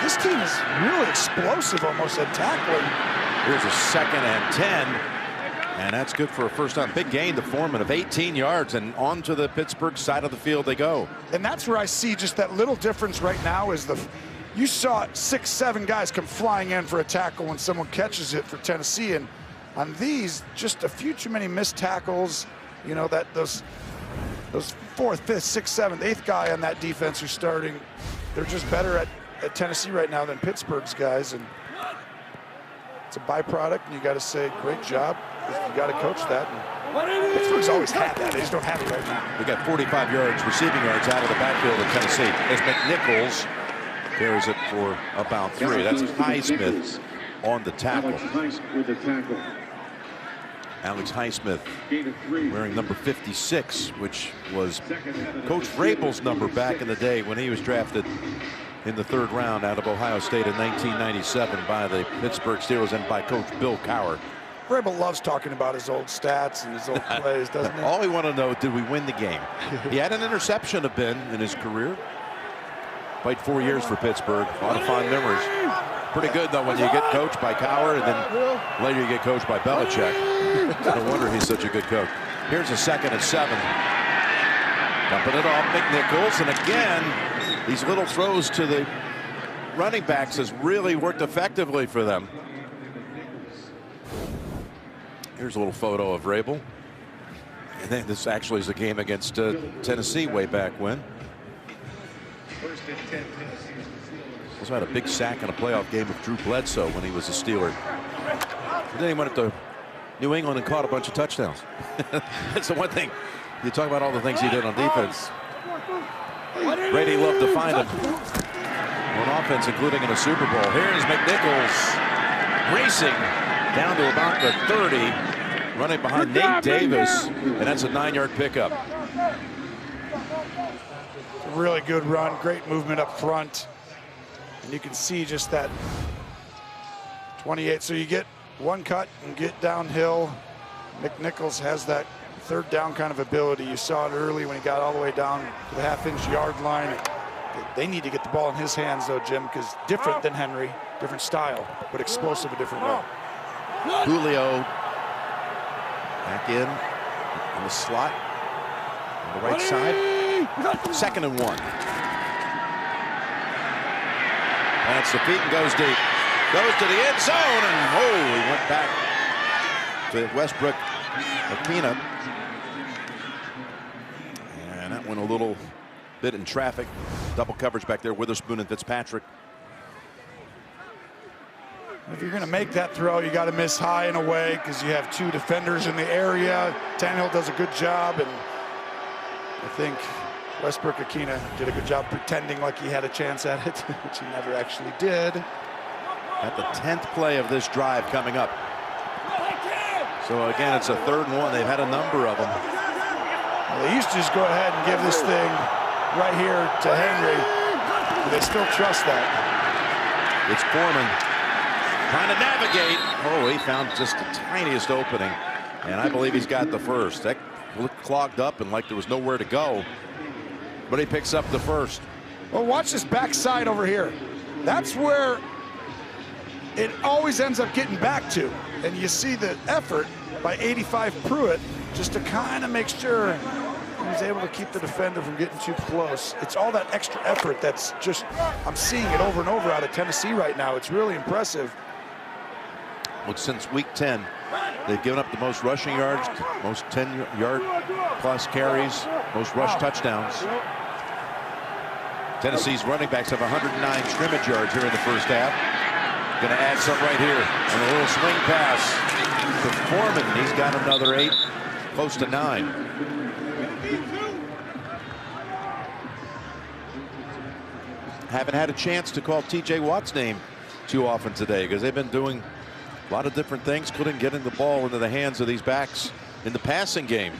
This team is really explosive almost at tackling. Here's a 2nd and 10. And that's good for a first down. Big gain to Foreman of 18 yards, and onto the Pittsburgh side of the field they go. And that's where I see just that little difference right now is you saw 6, 7 guys come flying in for a tackle when someone catches it for Tennessee. And on these, just a few too many missed tackles. You know, that those 4th, 5th, 6th, 7th, 8th guy on that defense who's starting, they're just better at Tennessee right now than Pittsburgh's guys. And it's a byproduct, and you got to say, great job. You got to coach that. And Pittsburgh's always had that. They just don't have it right now. We got 45 yards, receiving yards out of the backfield of Tennessee as McNichols carries it for about 3. That's Highsmith on the tackle. Alex Highsmith wearing number 56, which was Coach Vrabel's number back in the day when he was drafted in the 3rd round out of Ohio State in 1997 by the Pittsburgh Steelers and by Coach Bill Cowher. Vrabel loves talking about his old stats and his old plays, doesn't he? All we want to know, did we win the game? He had an interception of Ben in his career. Played 4 years for Pittsburgh. A lot of fond memories. Pretty good, though, when you get coached by Cowher and then later you get coached by Belichick. No wonder he's such a good coach. Here's a 2nd and 7. Dumping it off McNichols, and again, these little throws to the running backs has really worked effectively for them. Here's a little photo of Vrabel. And then this actually is a game against Tennessee way back when. Also had a big sack in a playoff game with Drew Bledsoe when he was a Steeler. And then he went to New England and caught a bunch of touchdowns. That's the one thing. You talk about all the things he did on defense. Brady loved to find him on offense, including in a Super Bowl. Here's McNichols racing down to about the 30, running behind Nate Davis, and that's a 9-yard pickup. Really good run, great movement up front, and you can see just that 28. So you get one cut and get downhill. McNichols has that 3rd down kind of ability. You saw it early when he got all the way down to the half-inch yard line. They need to get the ball in his hands, though, Jim, because different than Henry, different style, but explosive a different way. Julio back in the slot on the right side. 2nd and 1. Plants the feet and goes deep. Goes to the end zone, and he went back to Westbrook Akina. And that went a little bit in traffic. Double coverage back there, Witherspoon and Fitzpatrick. If you're going to make that throw, you got to miss high and away because you have 2 defenders in the area. Tannehill does a good job, and I think Westbrook Akina did a good job pretending like he had a chance at it, which he never actually did. At the 10th play of this drive coming up. So again, it's a 3rd and 1. They've had a number of them. Well, they used to just go ahead and give this thing right here to Henry. But they still trust that. It's Foreman trying to navigate. He found just the tiniest opening. And I believe he's got the first. That looked clogged up and like there was nowhere to go. But he picks up the first. Well, watch this backside over here. That's where it always ends up getting back to. And you see the effort by 85 Pruitt just to kind of make sure he's able to keep the defender from getting too close. It's all that extra effort that's just, I'm seeing it over and over out of Tennessee right now. It's really impressive. Well, since week 10, they've given up the most rushing yards, most 10-yard plus carries, most rush touchdowns. Tennessee's running backs have 109 scrimmage yards here in the first half. Going to add some right here on a little swing pass to Foreman. He's got another 8, close to 9. Haven't had a chance to call T.J. Watt's name too often today because they've been doing a lot of different things, couldn't get the ball into the hands of these backs in the passing game.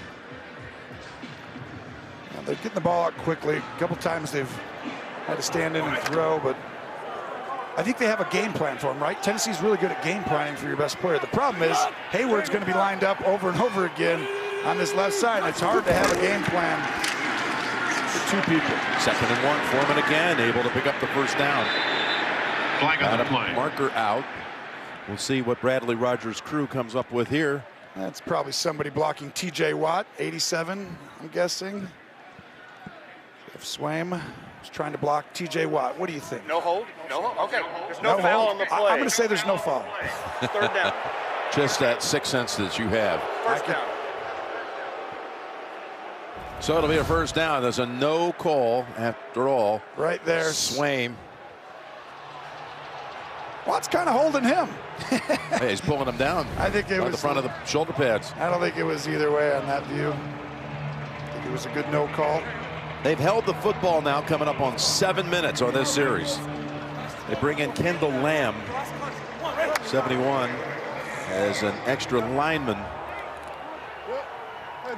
They're getting the ball out quickly. A couple times they've had to stand in and throw, but I think they have a game plan for him, right? Tennessee's really good at game planning for your best player. The problem is Hayward's going to be lined up over and over again on this left side, and it's hard to have a game plan for two people. 2nd and 1. Foreman again able to pick up the first down. Flag on the play. Marker out. We'll see what Bradley Rogers' crew comes up with here. That's probably somebody blocking T.J. Watt, 87, I'm guessing. If Swaim is trying to block T.J. Watt, what do you think? No hold? No hold? Okay. There's no foul on the play. I'm going to say there's no foul. 3rd down. Just that 6th sense that you have. 1st down. So it'll be a 1st down. There's a no call after all. Right there. Swaim. Watt's kind of holding him. Hey, he's pulling him down. I think it on was the front of the shoulder pads. I don't think it was either way on that view. I think it was a good no call. They've held the football now coming up on 7 minutes on this series. They bring in Kendall Lamb, 71, as an extra lineman.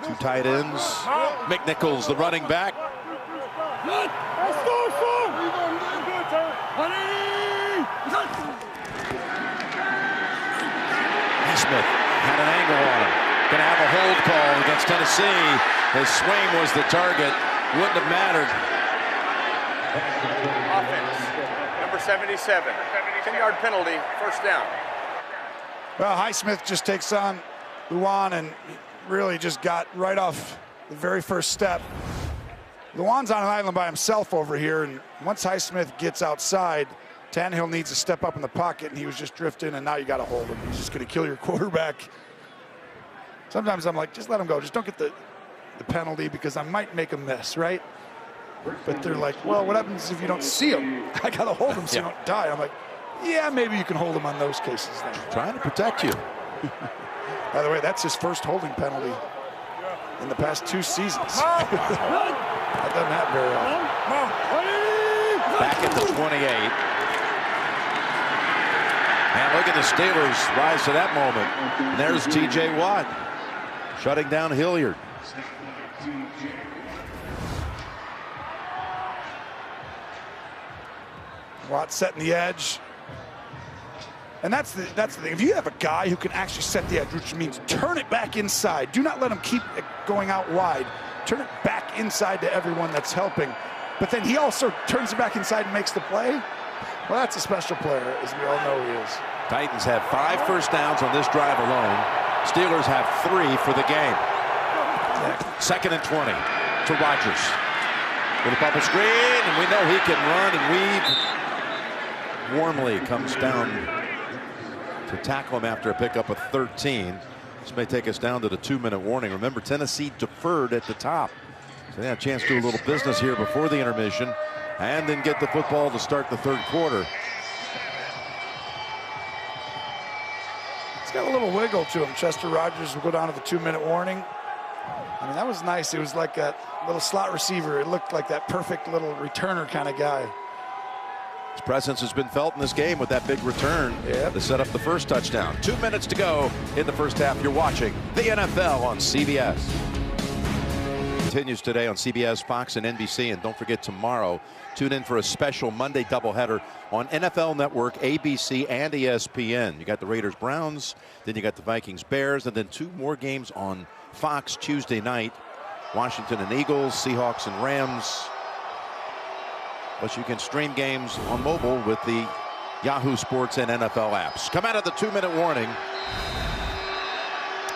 2 tight ends. McNichols, the running back. Smith had an angle on him. Going to have a hold call against Tennessee. His swing was the target. Wouldn't have mattered. Offense, number 77. 10-yard penalty, 1st down. Well, Highsmith just takes on Luan and really just got right off the very first step. Luan's on an island by himself over here, and once Highsmith gets outside, Tannehill needs to step up in the pocket, and he was just drifting, and now you got to hold him. He's just going to kill your quarterback. Sometimes I'm like, just let him go. Just don't get the penalty because I might make a mess, right? But they're like, well, what happens if you don't see him? I got to hold him so you don't die. I'm like, yeah, maybe you can hold him on those cases then. Trying to protect you. By the way, that's his first holding penalty in the past 2 seasons. That doesn't happen very often. Back at the 28. And look at the Steelers rise to that moment. And there's T.J. Watt shutting down Hilliard. Watt setting the edge. And that's the thing. If you have a guy who can actually set the edge, which means turn it back inside. Do not let him keep it going out wide. Turn it back inside to everyone that's helping. But then he also turns it back inside and makes the play. Well, that's a special player, as we all know he is. Titans have 5 first downs on this drive alone. Steelers have 3 for the game. 2nd and 20 to Rogers. With a bubble screen, and we know he can run and weave. Warmly comes down to tackle him after a pickup of 13. This may take us down to the 2-minute warning. Remember, Tennessee deferred at the top. So they had a chance to do a little business here before the intermission and then get the football to start the 3rd quarter. It's got a little wiggle to him. Chester Rogers will go down to the 2-minute warning. I mean, that was nice. It was like a little slot receiver. It looked like that perfect little returner kind of guy. His presence has been felt in this game with that big return to set up the first touchdown. 2 minutes to go in the first half. You're watching the NFL on CBS. Continues today on CBS, Fox, and NBC. And don't forget, tomorrow, tune in for a special Monday doubleheader on NFL Network, ABC, and ESPN. You got the Raiders-Browns, then you got the Vikings-Bears, and then 2 more games on Fox Tuesday night. Washington and Eagles, Seahawks and Rams. Plus, you can stream games on mobile with the Yahoo Sports and NFL apps. Come out of the 2-minute warning.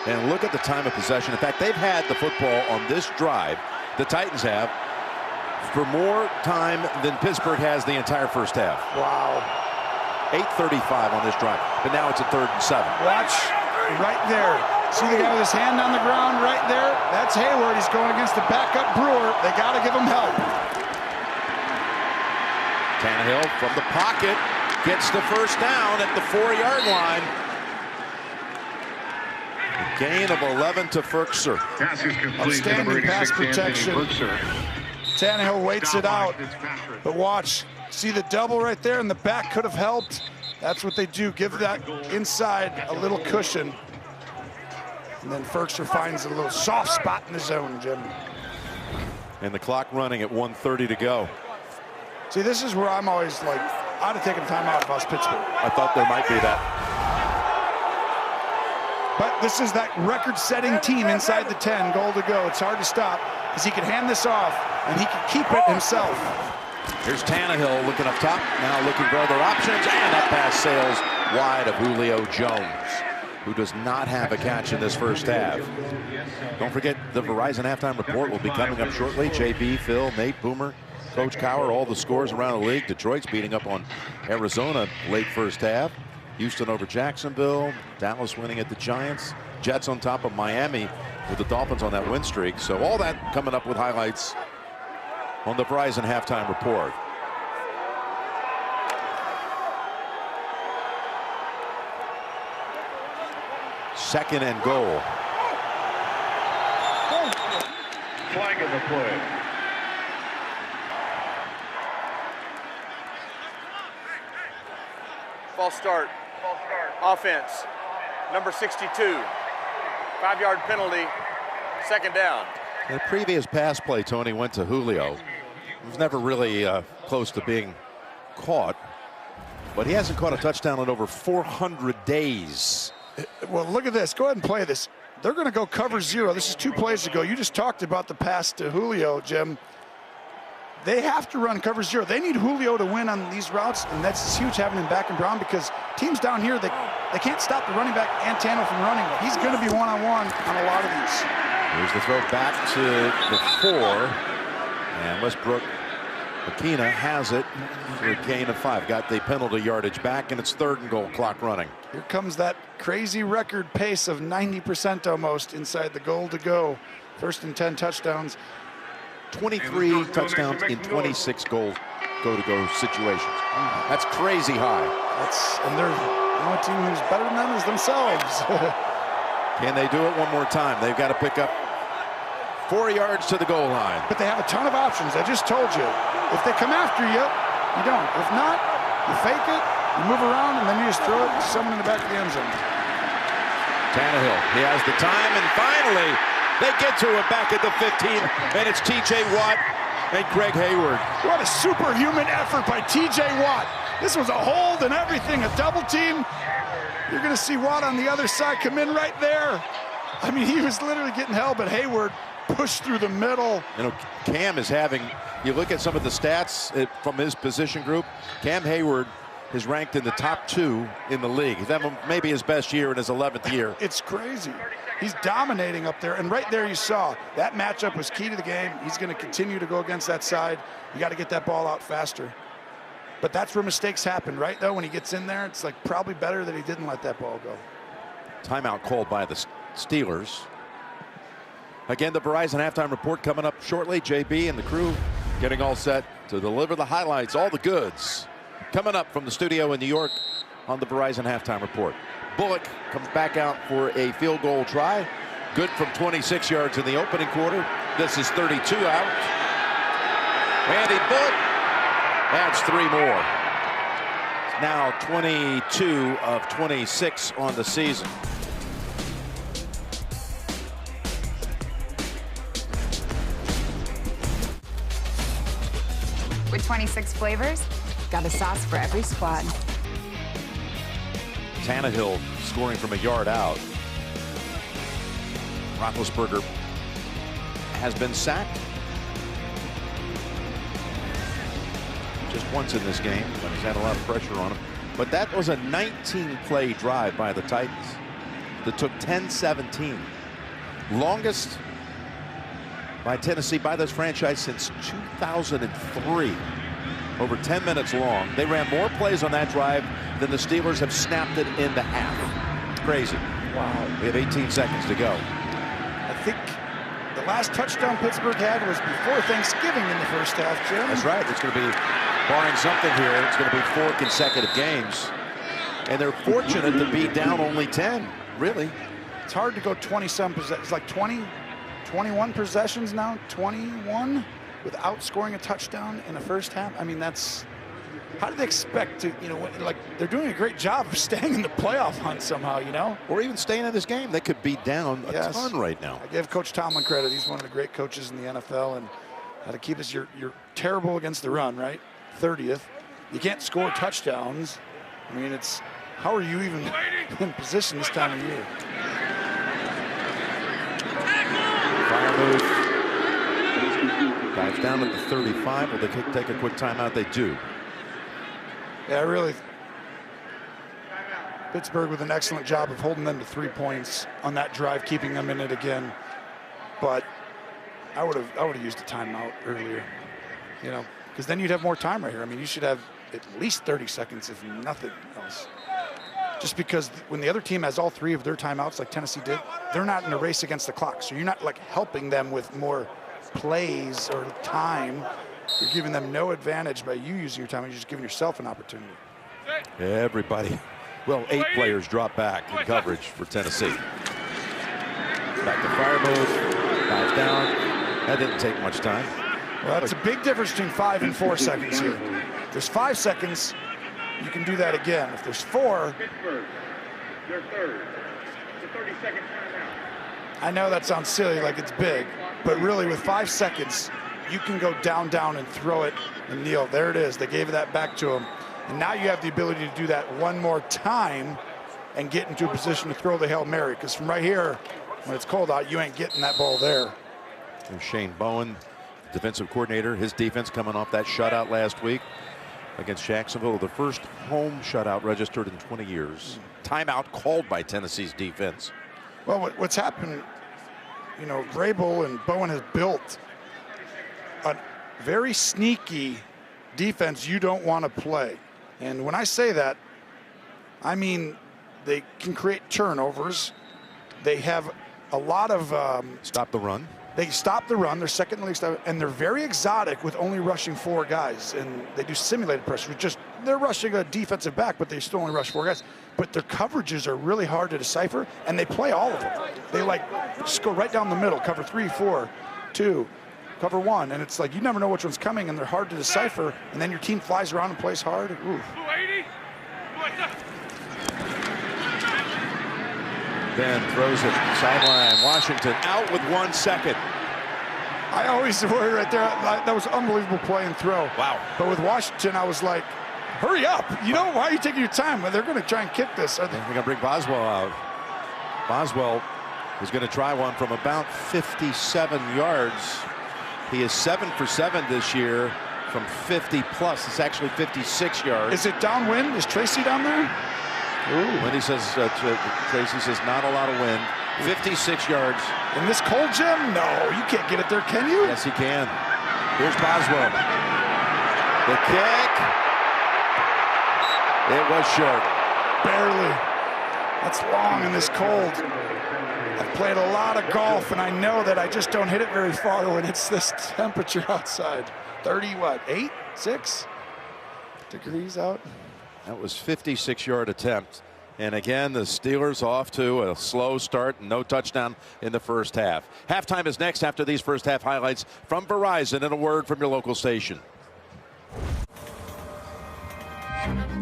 And look at the time of possession. In fact, they've had the football on this drive, the Titans have, for more time than Pittsburgh has the entire first half. Wow. 8:35 on this drive. But now it's a 3rd and 7. Watch right there. See the guy with his hand on the ground right there? That's Hayward. He's going against the backup Brewer. They got to give him help. Tannehill from the pocket gets the first down at the 4-yard line. A gain of 11 to Ferkser. Outstanding pass protection. Tannehill waits it out. But watch. See the double right there in the back could have helped. That's what they do. Give that inside a little cushion. And then Ferkser finds a little soft spot in the zone, Jim. And the clock running at 1:30 to go. See, this is where I'm always like, I'd have taken time out if I was Pittsburgh. I thought there might be that. But this is that record-setting team inside the 10, goal to go. It's hard to stop because he can hand this off and he can keep it himself. Here's Tannehill looking up top, now looking for other options, and that pass sails wide of Julio Jones, who does not have a catch in this first half. Don't forget, the Verizon halftime report will be coming up shortly. JB, Phil, Nate, Boomer, Coach Cowher, all the scores around the league. Detroit's beating up on Arizona late first half. Houston over Jacksonville. Dallas winning at the Giants. Jets on top of Miami with the Dolphins on that win streak. So all that coming up with highlights on the Verizon halftime report. Second and goal. Flag of the play. False start. Offense. Number 62. 5-yard penalty. Second down. The previous pass play, Tony, went to Julio. He was never really close to being caught, but he hasn't caught a touchdown in over 400 days. Well, look at this. Go ahead and play this. They're going to go cover 0. This is 2 plays ago. You just talked about the pass to Julio, Jim. They have to run cover 0. They need Julio to win on these routes, and that's huge having him back and Brown because teams down here, they can't stop the running back and Tannehill from running. He's going to be one-on-one on a lot of these. Here's the throw back to the 4, and Westbrook Akina has it for a gain of 5. Got the penalty yardage back, and it's 3rd and goal, clock running. Here comes that crazy record pace of 90% almost inside the goal to go. 1st and 10 touchdowns. 23 touchdowns in 26 go-to-go situations. That's crazy high. And they're the only team who's better than them is themselves. Can they do it one more time? They've got to pick up 4 yards to the goal line. But they have a ton of options. I just told you. If they come after you, you don't. If not, you fake it, you move around, and then you just throw it to someone in the back of the end zone. Tannehill, he has the time, and finally, they get to it back at the 15, and it's T.J. Watt and Greg Hayward. What a superhuman effort by T.J. Watt. This was a hold and everything, a double team. You're going to see Watt on the other side come in right there. I mean, he was literally getting held, but Hayward pushed through the middle. You know, Cam is having, you look at some of the stats from his position group, Cam Hayward is ranked in the top 2 in the league. He's having maybe his best year in his 11th year. It's crazy. He's dominating up there, and right there you saw that matchup was key to the game. He's going to continue to go against that side. You got to get that ball out faster. But that's where mistakes happen, right, though? When he gets in there, it's like probably better that he didn't let that ball go. Timeout called by the Steelers. Again, the Verizon halftime report coming up shortly. JB and the crew getting all set to deliver the highlights, all the goods. Coming up from the studio in New York on the Verizon halftime report. Bullock comes back out for a field goal try. Good from 26 yards in the opening quarter. This is 32 out. Randy Bullock adds 3 more. Now 22 of 26 on the season. With 26 flavors, got a sauce for every squad. Tannehill scoring from a yard out. Roethlisberger has been sacked just once in this game, but he's had a lot of pressure on him. But that was a 19-play drive by the Titans that took 10-17. Longest by Tennessee, by this franchise, since 2003. Over 10 minutes long. They ran more plays on that drive than the Steelers have snapped it in the half. Crazy. Wow. We have 18 seconds to go. I think the last touchdown Pittsburgh had was before Thanksgiving in the first half, Jim. That's right. It's going to be, barring something here, it's going to be 4 consecutive games. And they're fortunate to be down only 10, really. It's hard to go 20-some possessions. It's like 20, 21 possessions now, 21 without scoring a touchdown in the first half. I mean, that's, how do they expect to, you know, like they're doing a great job of staying in the playoff hunt somehow, you know? Or even staying in this game. They could be down a ton right now. I give Coach Tomlin credit. He's one of the great coaches in the NFL, and How to keep this, you're terrible against the run, right? 30th. You can't score touchdowns. I mean, it's, how are you even in position this time of year? Fire move. Dives down at the 35. Will they take a quick timeout? They do. Yeah, really. Pittsburgh with an excellent job of holding them to 3 points on that drive, keeping them in it again. But I would have used a timeout earlier, you know, because then you'd have more time right here. I mean, you should have at least 30 seconds, if nothing else. Just because when the other team has all 3 of their timeouts, like Tennessee did, they're not in a race against the clock. So you're not like helping them with more plays or time. You're giving them no advantage by you using your time. You're just giving yourself an opportunity. Everybody. Well, 8 players drop back in coverage for Tennessee. Back to fire move. Dives down. That didn't take much time. Well, that's a big difference between 5 and 4 seconds here. If there's 5 seconds, you can do that again. If there's 4, Pittsburgh, their third. It's a 30-second timeout. I know that sounds silly, like it's big, but really with 5 seconds, you can go down, and throw it and kneel. There it is. They gave that back to him. And now you have the ability to do that one more time and get into a position to throw the Hail Mary. Because from right here, when it's cold out, you ain't getting that ball there. There's Shane Bowen, defensive coordinator. His defense coming off that shutout last week against Jacksonville. The first home shutout registered in 20 years. Timeout called by Tennessee's defense. Well, what's happened, you know, Vrabel and Bowen has built a very sneaky defense you don't want to play. And when I say that, I mean they can create turnovers. They have a lot of stop the run. They stop the run. They're second in the league stop, and they're very exotic with only rushing 4 guys. And they do simulated pressure. They're rushing a defensive back, but they still only rush 4 guys. But their coverages are really hard to decipher, and they play all of them. They like just go right down the middle, cover 3, 4, 2. Cover 1, and it's like you never know which one's coming, and they're hard to decipher, and then your team flies around and plays hard. Oof. Ben throws it sideline. Washington out with 1 second. I always worry right there. That was an unbelievable play and throw. Wow. But with Washington, I was like, hurry up. You know, why are you taking your time? Well, they're going to try and kick this. They're going to bring Boswell out. Boswell is going to try one from about 57 yards. He is 7 for 7 this year from 50 plus. It's actually 56 yards. Is it downwind? Is Tracy down there? Ooh. Wendy says, Tracy says not a lot of wind. 56 yards. In this cold gym? No, you can't get it there, can you? Yes, he can. Here's Boswell. The kick. It was short. Barely. That's long in this cold. I've played a lot of golf, and I know that I just don't hit it very far when it's this temperature outside. 8, 6 degrees out. That was 56-yard attempt. And again, the Steelers off to a slow start and no touchdown in the first half. Halftime is next after these first half highlights from Verizon and a word from your local station.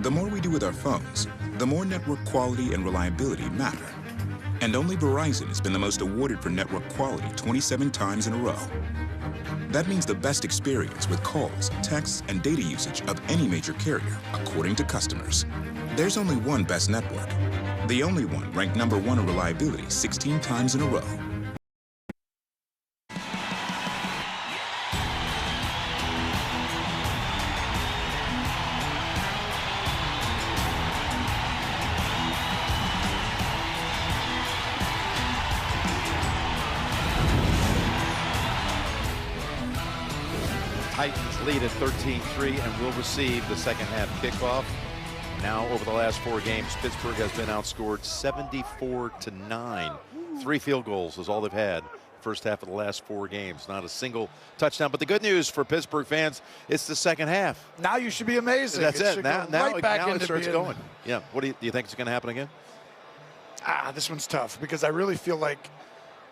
The more we do with our phones, the more network quality and reliability matter. And only Verizon has been the most awarded for network quality 27 times in a row. That means the best experience with calls, texts, and data usage of any major carrier, according to customers. There's only one best network. The only one ranked #1 in reliability 16 times in a row. Titans lead at 13-3 and will receive the second half kickoff. Now, over the last 4 games, Pittsburgh has been outscored 74-9. 3 field goals is all they've had first half of the last 4 games. Not a single touchdown. But the good news for Pittsburgh fans, it's the second half. Now you should be amazing. That's it. Now It starts going. Yeah. What do you think is going to happen again? This one's tough because I really feel like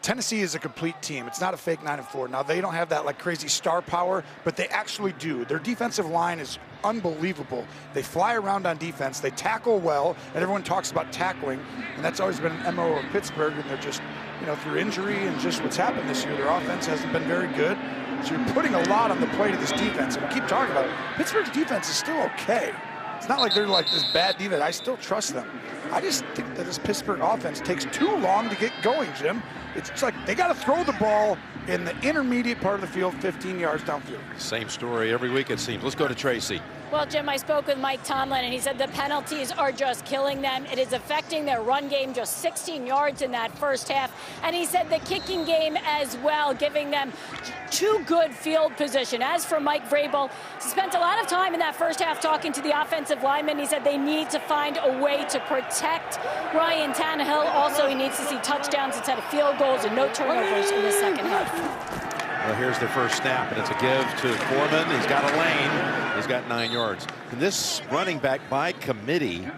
Tennessee is a complete team. It's not a fake 9-4. Now, they don't have that like crazy star power, but they actually do. Their defensive line is unbelievable. They fly around on defense. They tackle well, and everyone talks about tackling, and that's always been an MO of Pittsburgh, and they're just through injury and just what's happened this year, their offense hasn't been very good. So you're putting a lot on the plate of this defense. And we keep talking about it. Pittsburgh's defense is still okay. It's not like they're like this bad defense. I still trust them. I just think that this Pittsburgh offense takes too long to get going, Jim. It's like they got to throw the ball in the intermediate part of the field, 15 yards downfield. Same story every week, it seems. Let's go to Tracy. Well, Jim, I spoke with Mike Tomlin, and he said the penalties are just killing them. It is affecting their run game, just 16 yards in that first half. And he said the kicking game as well, giving them too good field position. As for Mike Vrabel, he spent a lot of time in that first half talking to the offensive linemen. He said they need to find a way to protect Ryan Tannehill. Also, he needs to see touchdowns instead of field goals and no turnovers in the second half. Well, here's the first snap, and it's a give to Foreman. He's got a lane. He's got 9 yards. And this running back by committee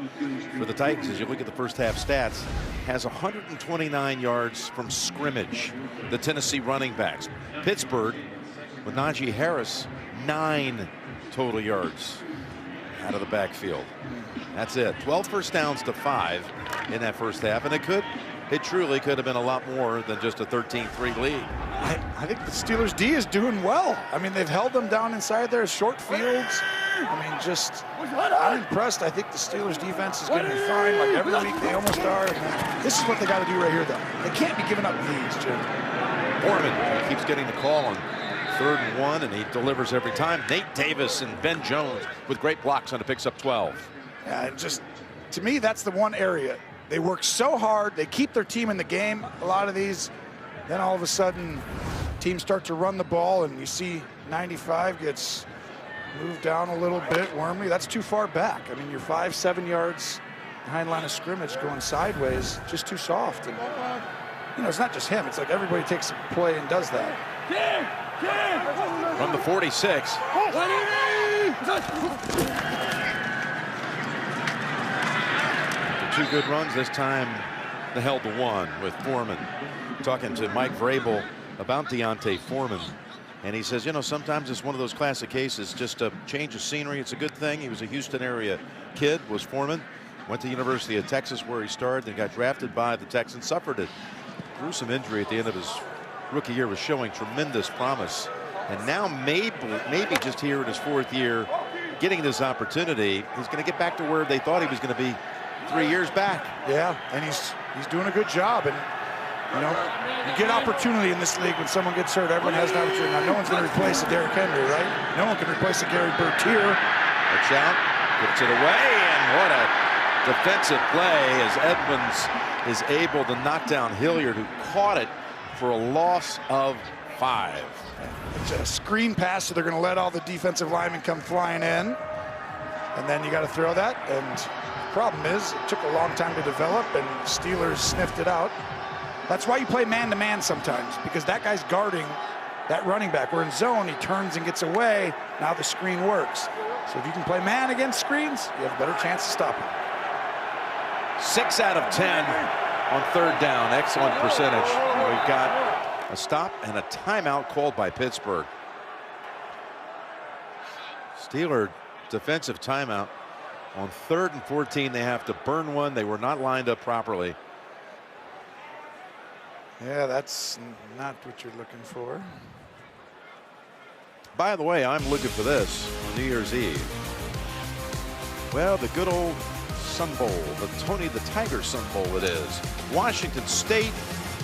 for the Titans, as you look at the first half stats, has 129 yards from scrimmage. The Tennessee running backs. Pittsburgh, with Najee Harris, 9 total yards out of the backfield. That's it. 12 first downs to 5 in that first half, and it truly could have been a lot more than just a 13-3 lead. I think the Steelers D is doing well. I mean, they've held them down inside their short fields. I mean, I'm impressed. I think the Steelers defense is going to be fine. Like every week they almost are. And this is what they got to do right here, though. They can't be giving up leads, Jim. Foreman keeps getting the call on 3rd and 1, and he delivers every time. Nate Davis and Ben Jones with great blocks on it, picks up 12. Yeah, to me, that's the one area. They work so hard. They keep their team in the game. A lot of these. Then all of a sudden, teams start to run the ball, and you see 95 gets moved down a little bit. Wormley, that's too far back. I mean, you're 5-7 yards behind line of scrimmage going sideways, just too soft. And, it's not just him. It's like everybody takes a play and does that. From the 46. Two good runs this time. They held the one with Foreman. Talking to Mike Vrabel about Deontay Foreman, and he says, sometimes it's one of those classic cases, just a change of scenery. It's a good thing. He was a Houston area kid, was Foreman, went to the University of Texas where he started, and got drafted by the Texans, suffered a gruesome injury at the end of his rookie year, was showing tremendous promise, and now maybe just here in his 4th year getting this opportunity, he's going to get back to where they thought he was going to be 3 years back. Yeah, and he's doing a good job. And you get opportunity in this league when someone gets hurt. Everyone has an opportunity. Now, no one's going to replace a Derrick Henry, right? No one can replace a Gary Bertier. Watch out, gets it away, and what a defensive play as Edmonds is able to knock down Hilliard, who caught it for a loss of 5. It's a screen pass, so they're going to let all the defensive linemen come flying in. And then you got to throw that. And the problem is, it took a long time to develop, and Steelers sniffed it out. That's why you play man-to-man sometimes, because that guy's guarding that running back. We're in zone, he turns and gets away. Now the screen works. So if you can play man against screens, you have a better chance to stop him. 6 out of 10 on 3rd down. Excellent percentage. We've got a stop and a timeout called by Pittsburgh. Steeler defensive timeout. On 3rd and 14, they have to burn one. They were not lined up properly. Yeah, that's not what you're looking for. By the way, I'm looking for this on New Year's Eve. Well, the good old Sun Bowl, the Tony the Tiger Sun Bowl it is. Washington State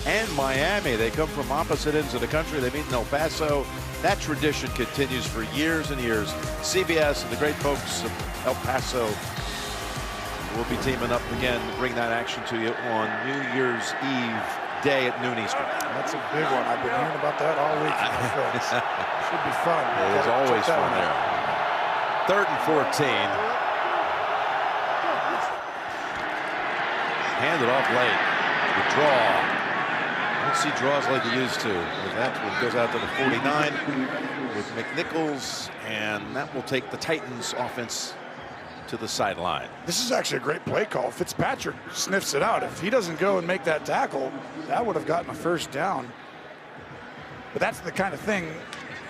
and Miami. They come from opposite ends of the country. They meet in El Paso. That tradition continues for years and years. CBS and the great folks of El Paso will be teaming up again to bring that action to you on New Year's Eve day at noon Eastern. That's a big one. I've been hearing about that all week from my friends. Should be fun. It is always fun there. 3rd and 14. Handed off late. The draw. Don't see draws like he used to. That one goes out to the 49 with McNichols, and that will take the Titans offense to the sideline. This is actually a great play call. Fitzpatrick sniffs it out. If he doesn't go and make that tackle, that would have gotten a 1st down. But that's the kind of thing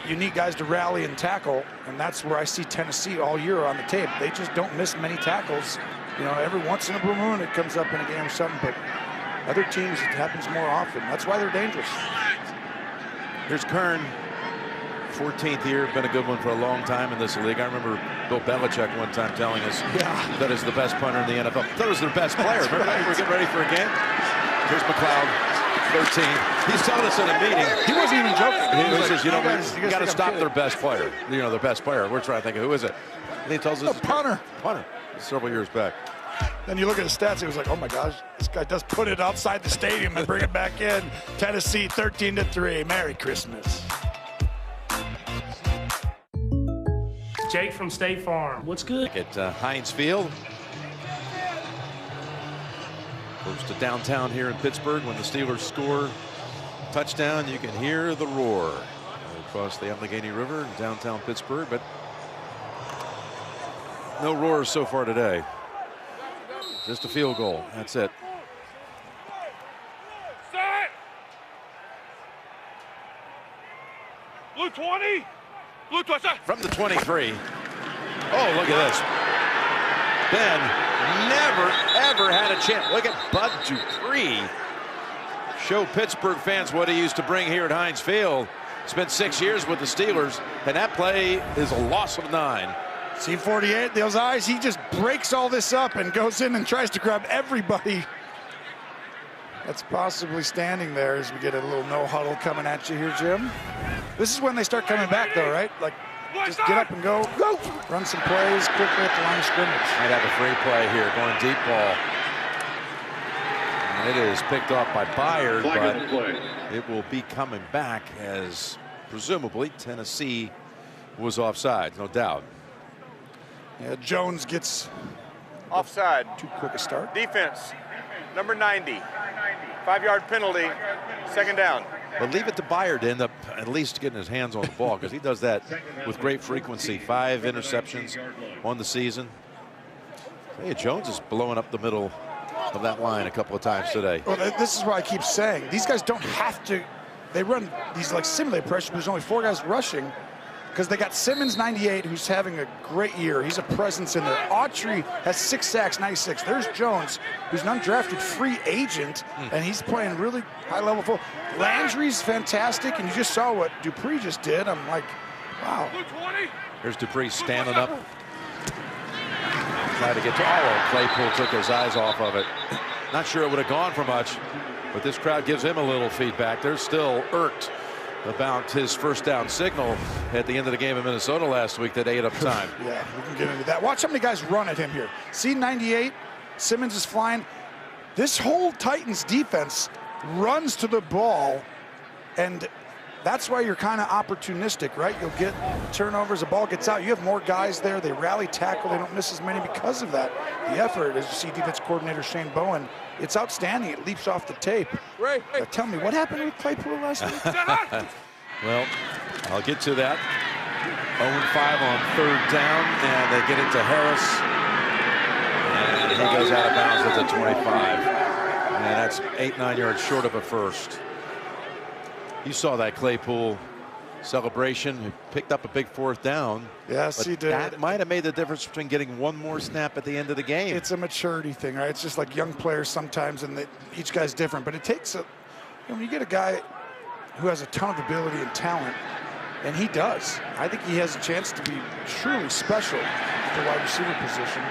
you need guys to rally and tackle, and that's where I see Tennessee all year on the tape. They just don't miss many tackles. Every once in a blue moon it comes up in a game or something, but Other teams, it happens more often. That's why they're dangerous. Here's Kern, 14th year, been a good one for a long time in this league. I remember Bill Belichick one time telling us that he's the best punter in the NFL. Thought he was the best player. Remember that? We're getting ready for a game. Here's McLeod, 13. He's telling us in a meeting. He wasn't even joking. He says, you got to stop their best player. You know, their best player. We're trying to think of who is it. And he tells us a punter. Punter. Several years back. Then you look at the stats, it was like, oh my gosh, this guy does put it outside the stadium and bring it back in. Tennessee 13-3. Merry Christmas. Jake from State Farm. What's good? At Heinz Field. Close to downtown here in Pittsburgh. When the Steelers score touchdown, you can hear the roar across the Allegheny River in downtown Pittsburgh, but no roars so far today. Just a field goal. That's it. Set. Blue 20. Blue 20. From the 23. Oh, look at this. Ben never, ever had a chance. Look at Bud Dupree. Show Pittsburgh fans what he used to bring here at Heinz Field. Spent 6 years with the Steelers, and that play is a loss of 9. See 48, those eyes, he just breaks all this up and goes in and tries to grab everybody that's possibly standing there as we get a little no huddle coming at you here, Jim. This is when they start coming back, though, right? Like, just get up and go, run some plays quickly at the line of scrimmage. Might have a free play here, going deep ball. And it is picked off by Byard, but it will be coming back as presumably Tennessee was offside, no doubt. Yeah, Jones gets offside. Too quick a start. Defense, number 90. 5-yard penalty, second down. But leave it to Byard to end up at least getting his hands on the ball, because he does that with great frequency. 5 interceptions on the season. Hey, Jones is blowing up the middle of that line a couple of times today. Well, this is what I keep saying. These guys don't have to. They run these like simulated pressure, but there's only 4 guys rushing, because they got Simmons, 98, who's having a great year. He's a presence in there. Autry has 6 sacks, 96. There's Jones, who's an undrafted free agent, and he's playing really high-level football. Landry's fantastic, and you just saw what Dupree just did. I'm like, wow. Here's Dupree standing up. Try to get to, oh, Claypool took his eyes off of it. Not sure it would have gone for much, but this crowd gives him a little feedback. They're still irked about his first down signal at the end of the game in Minnesota last week that ate up time. Yeah, we can get into that. Watch how many guys run at him here. See 98, Simmons is flying. This whole Titans defense runs to the ball, and that's why you're kind of opportunistic, right? You'll get turnovers, the ball gets out. You have more guys there. They rally tackle. They don't miss as many because of that. The effort, as you see defense coordinator Shane Bowen, it's outstanding. It leaps off the tape. Now, tell me, what happened with Claypool last week? Well, I'll get to that. 0-5 on 3rd down, and they get it to Harris. And he goes out of bounds at the 25. And that's 8-9 yards short of a first. You saw that Claypool celebration. He picked up a big 4th down. Yes, he did. That might have made the difference between getting one more snap at the end of the game. It's a maturity thing, right? It's just like young players sometimes, and each guy's different. But it takes a, when you get a guy who has a ton of ability and talent, and he does. I think he has a chance to be truly special at the wide receiver position.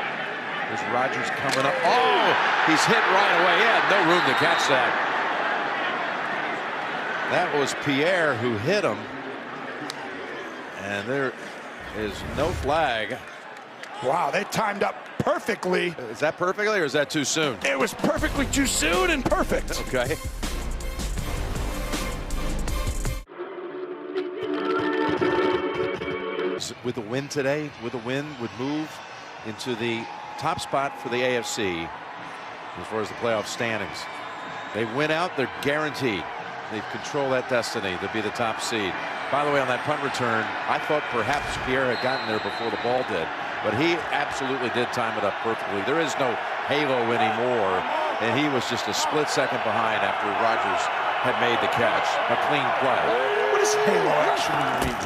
There's Rodgers coming up. Oh, he's hit right away. He had no room to catch that. That was Pierre who hit him. And there is no flag. Wow, they timed up perfectly. Is that perfectly or is that too soon? It was perfectly too soon and perfect. Okay. With a win today, would move into the top spot for the AFC as far as the playoff standings. They win out, they're guaranteed. They control that destiny to be the top seed. By the way, on that punt return, I thought perhaps Pierre had gotten there before the ball did, but he absolutely did time it up perfectly. There is no halo anymore, and he was just a split second behind after Rodgers had made the catch. A clean play. What does halo actually mean?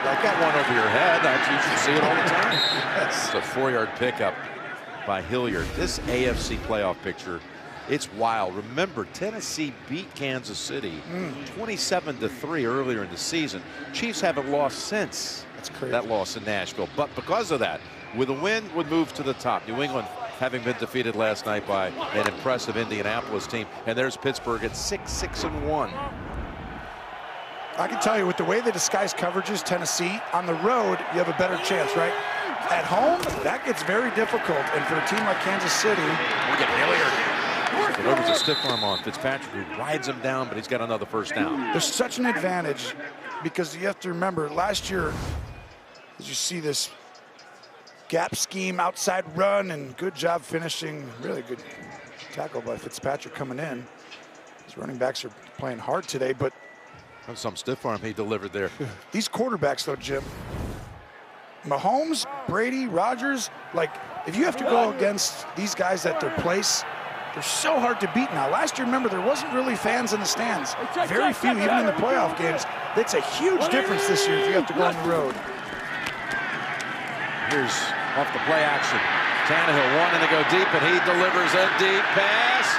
Like that one over your head. You should see it all the time. It's a 4-yard pickup by Hilliard. This AFC playoff picture It's wild. Remember, Tennessee beat Kansas City 27-3 earlier in the season. Chiefs haven't lost since that loss in Nashville. But because of that, with a win, would move to the top. New England having been defeated last night by an impressive Indianapolis team. And there's Pittsburgh at 6-6-1. I can tell you, with the way they disguise coverages, Tennessee, on the road, you have a better chance, right? At home, that gets very difficult. And for a team like Kansas City, look at Hilliard. It opens a stiff arm on Fitzpatrick, who rides him down, but he's got another first down. There's such an advantage because you have to remember, last year, as you see this gap scheme, outside run, and good job finishing. Really good tackle by Fitzpatrick coming in. His running backs are playing hard today, but some stiff arm he delivered there. These quarterbacks, though, Jim, Mahomes, Brady, Rodgers, like, if you have to go against these guys at their place, they're so hard to beat now. Last year, remember, there wasn't really fans in the stands. Very few, even in the playoff games. It's a huge difference this year if you have to go on the road. Here's off the play action. Tannehill wanting to go deep, and he delivers a deep pass.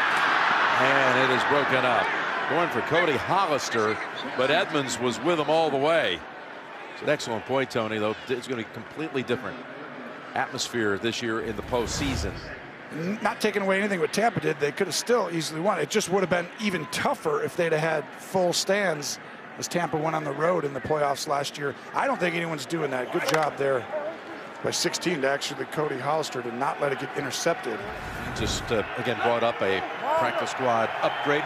And it is broken up. Going for Cody Hollister, but Edmonds was with him all the way. It's an excellent point, Tony, though. It's going to be a completely different atmosphere this year in the postseason. Not taking away anything what Tampa did, they could have still easily won. It just would have been even tougher if they'd have had full stands as Tampa went on the road in the playoffs last year. I don't think anyone's doing that. Good job there by 16 to actually Cody Hollister to not let it get intercepted. Just, again, brought up a practice squad upgrade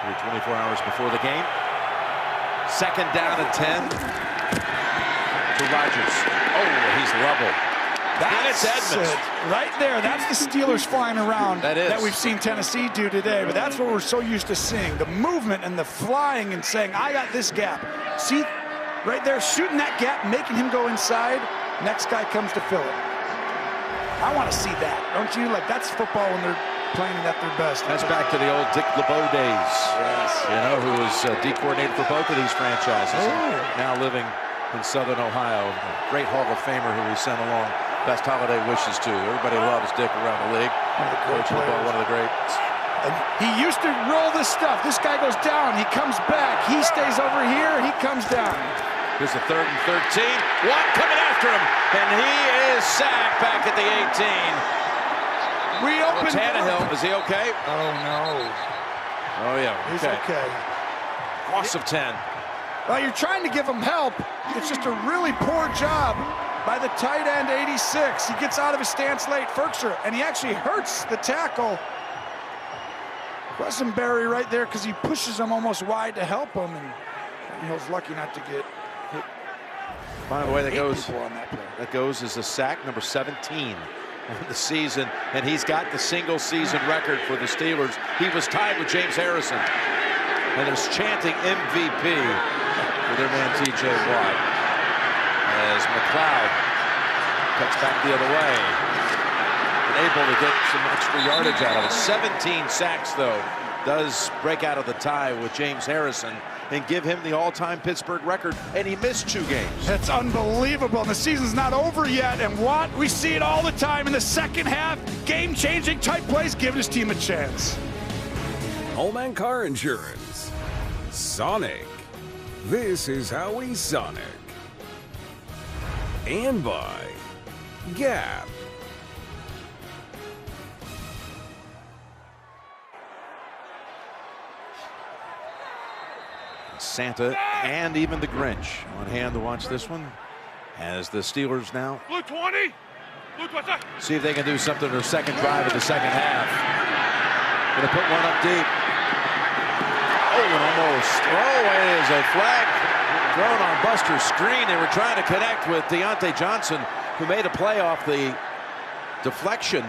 24 hours before the game. Second down and 10 to Rodgers. Oh, he's level. That's Edmonds. Right there. That's the Steelers flying around that we've seen Tennessee do today. But that's what we're so used to seeing. The movement and the flying and saying, I got this gap. See, right there, shooting that gap, making him go inside. Next guy comes to fill it. I want to see that, don't you? Like, that's football when they're playing at their best. That's back to the old Dick LeBeau days. Yes. You know, who was D coordinator for both of these franchises. Now living in Southern Ohio. Great Hall of Famer who we sent along best holiday wishes to. Everybody loves Dick around the league. Coach LeBeau, one of the greats. And he used to roll this stuff. This guy goes down, he comes back. He stays over here, he comes down. Here's a 3rd and 13. Watt coming after him, and he is sacked back at the 18. Reopen. Tannehill, is he okay? Oh, no. Oh, yeah. He's okay. Loss of 10. Well, you're trying to give him help. It's just a really poor job by the tight end, 86. He gets out of his stance late, Ferkser, and he actually hurts the tackle. Quessenberry right there because he pushes him almost wide to help him, and he was lucky not to get hit. By the way, that goes as a sack number 17 of the season, and he's got the single season record for the Steelers. He was tied with James Harrison, and there's chanting MVP for their man T.J. Watt as McLeod cuts back the other way, and able to get some extra yardage out of it. 17 sacks, though, does break out of the tie with James Harrison and give him the all-time Pittsburgh record, and he missed 2 games. That's unbelievable, and the season's not over yet, and Watt, we see it all the time in the second half, game-changing type plays, giving his team a chance. Home and Car Insurance. Sonic. This is how we Sonic. And by Gap. Santa and even the Grinch on hand to watch this one as the Steelers now Blue 20. Blue 20. See if they can do something in their second drive of the second half. Gonna put one up deep. Oh, and almost. Oh, it is a flag thrown on Buster's screen. They were trying to connect with Deontay Johnson, who made a play off the deflection.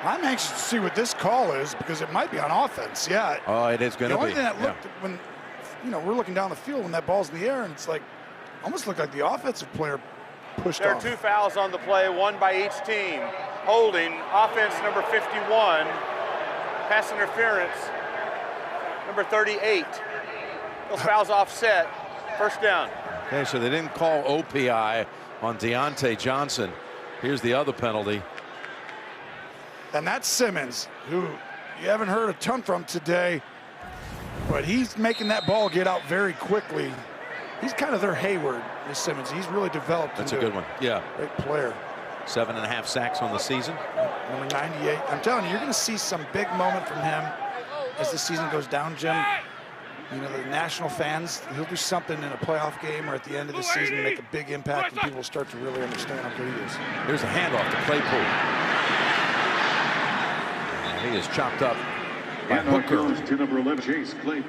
I'm anxious to see what this call is because it might be on offense. Yeah. Oh, it is going to be. The only thing that looked when, you know, we're looking down the field when that ball's in the air, and it's like almost looked like the offensive player pushed off. There are 2 fouls on the play, 1 by each team. Holding, offense number 51. Pass interference, number 38. Those fouls offset. First down. Okay, so they didn't call OPI on Deontay Johnson. Here's the other penalty. And that's Simmons, who you haven't heard a ton from today, but he's making that ball get out very quickly. He's kind of their Hayward, Miss Simmons. He's really developed. That's a good one. Yeah. Great player. 7.5 sacks on the season. Number 98. I'm telling you, you're going to see some big moment from him as the season goes down, Jim. You know, the national fans, he'll do something in a playoff game or at the end of the season to make a big impact, and people will start to really understand how good he is. Here's a handoff to Claypool. And he is chopped up by Hooker.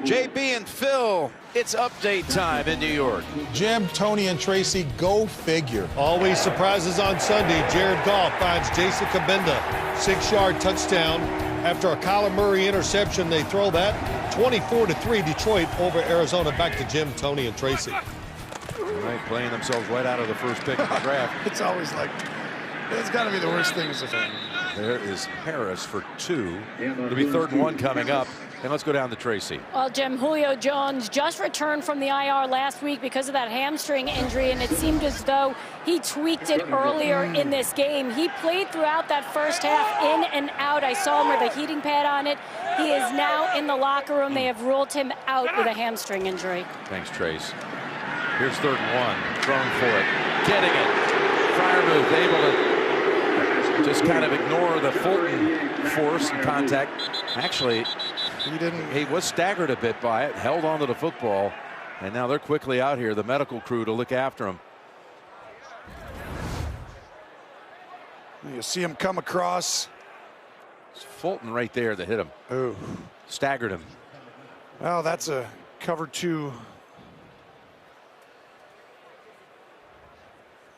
JB and Phil, it's update time in New York. Jim, Tony, and Tracy, go figure. Always surprises on Sunday. Jared Goff finds Jason Kabinda, 6-yard touchdown. After a Kyler Murray interception, they throw that 24-3 Detroit over Arizona. Back to Jim, Tony, and Tracy. All right, playing themselves right out of the first pick of the draft. It's always like, it's got to be the worst thing as a fan. There is Harris for 2. It'll be 3rd and 1 coming up. And let's go down to Tracy. Well, Jim, Julio Jones just returned from the IR last week because of that hamstring injury, and it seemed as though he tweaked it earlier in this game. He played throughout that first half, in and out. I saw him with a heating pad on it. He is now in the locker room. They have ruled him out with a hamstring injury. Thanks, Trace. Here's 3rd and 1. Throwing for it. Getting it. Freiermuth able to just kind of ignore the Fulton force and contact. Actually, he was staggered a bit by it, held onto the football, and now they're quickly out here, the medical crew, to look after him. You see him come across. It's Fulton right there that hit him. Ooh. Staggered him. Well, that's a cover 2.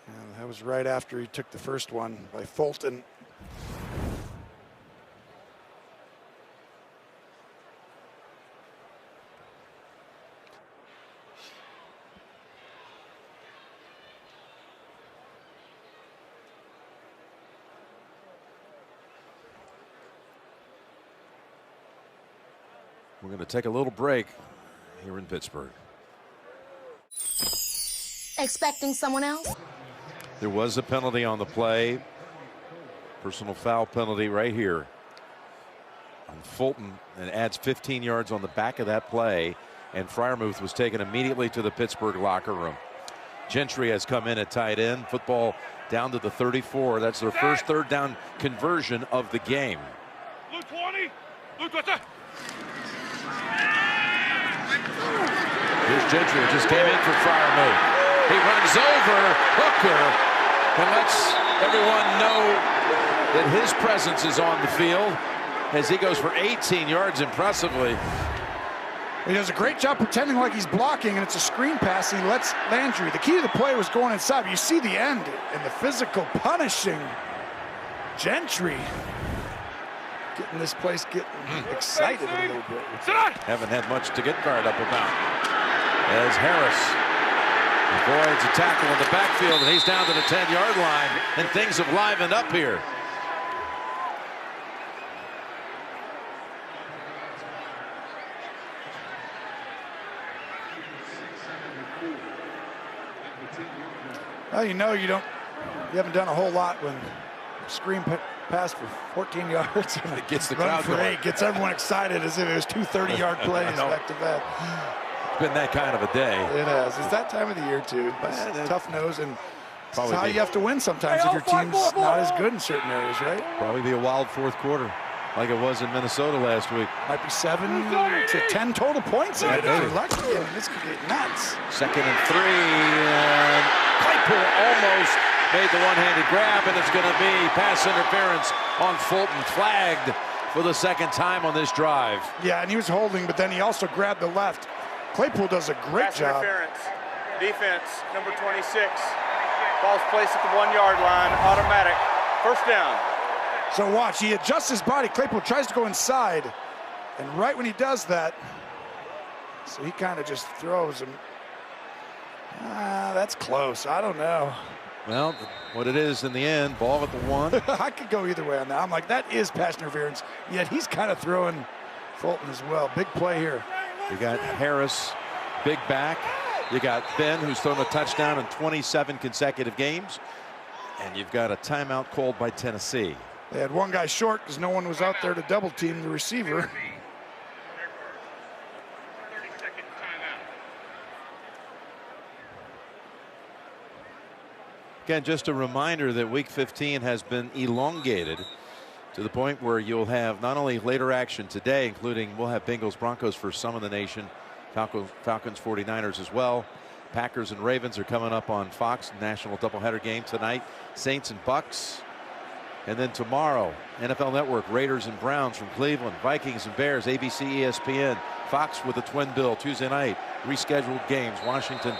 And that was right after he took the first one by Fulton. We're going to take a little break here in Pittsburgh. Expecting someone else? There was a penalty on the play. Personal foul penalty right here on Fulton, and adds 15 yards on the back of that play. And Freiermuth was taken immediately to the Pittsburgh locker room. Gentry has come in at tight end. Football down to the 34. That's their first 3rd down conversion of the game. Luke 20. Luke, what's that? Here's Gentry, who just came in for Freiermuth. He runs over Hooker and lets everyone know that his presence is on the field as he goes for 18 yards impressively. He does a great job pretending like he's blocking, and it's a screen pass. He lets Landry. The key to the play was going inside. But you see the end and the physical punishing Gentry. Getting this place excited a little bit. Haven't had much to get fired up about. As Harris avoids a tackle in the backfield, and he's down to the 10-yard line, and things have livened up here. Well, you know you haven't done a whole lot when screen pass for 14 yards. And it gets the crowd for going. 8, gets everyone excited as if it was 2 30-yard plays back to back. It's been that kind of a day. It has. It's that time of the year too. Tough nose, and that's how you have to win sometimes if your team's not as good in certain areas, right? Probably be a wild 4th quarter, like it was in Minnesota last week. Might be 7 to 10 total points in it. If you're lucky, and this could get nuts. 2nd and 3, and Claypool almost made the one-handed grab, and it's going to be pass interference on Fulton, flagged for the 2nd time on this drive. Yeah, and he was holding, but then he also grabbed the left. Claypool does a great job. Interference. Defense, number 26. Ball's placed at the 1-yard line, automatic. 1st down. So watch, he adjusts his body. Claypool tries to go inside, and right when he does that, so he kind of just throws him. That's close. I don't know. Well, what it is in the end, ball at the 1. I could go either way on that. I'm like, that is pass interference, yet he's kind of throwing Fulton as well. Big play here. You got Harris, big back. You got Ben, who's thrown a touchdown in 27 consecutive games. And you've got a timeout called by Tennessee. They had one guy short because no one was out there to double team the receiver. Again, just a reminder that Week 15 has been elongated to the point where you'll have not only later action today, including we'll have Bengals Broncos for some of the nation, Falcons 49ers as well. Packers and Ravens are coming up on Fox, national doubleheader game tonight. Saints and Bucks. And then tomorrow, NFL Network, Raiders and Browns from Cleveland, Vikings and Bears, ABC, ESPN, Fox with a twin bill Tuesday night, rescheduled games, Washington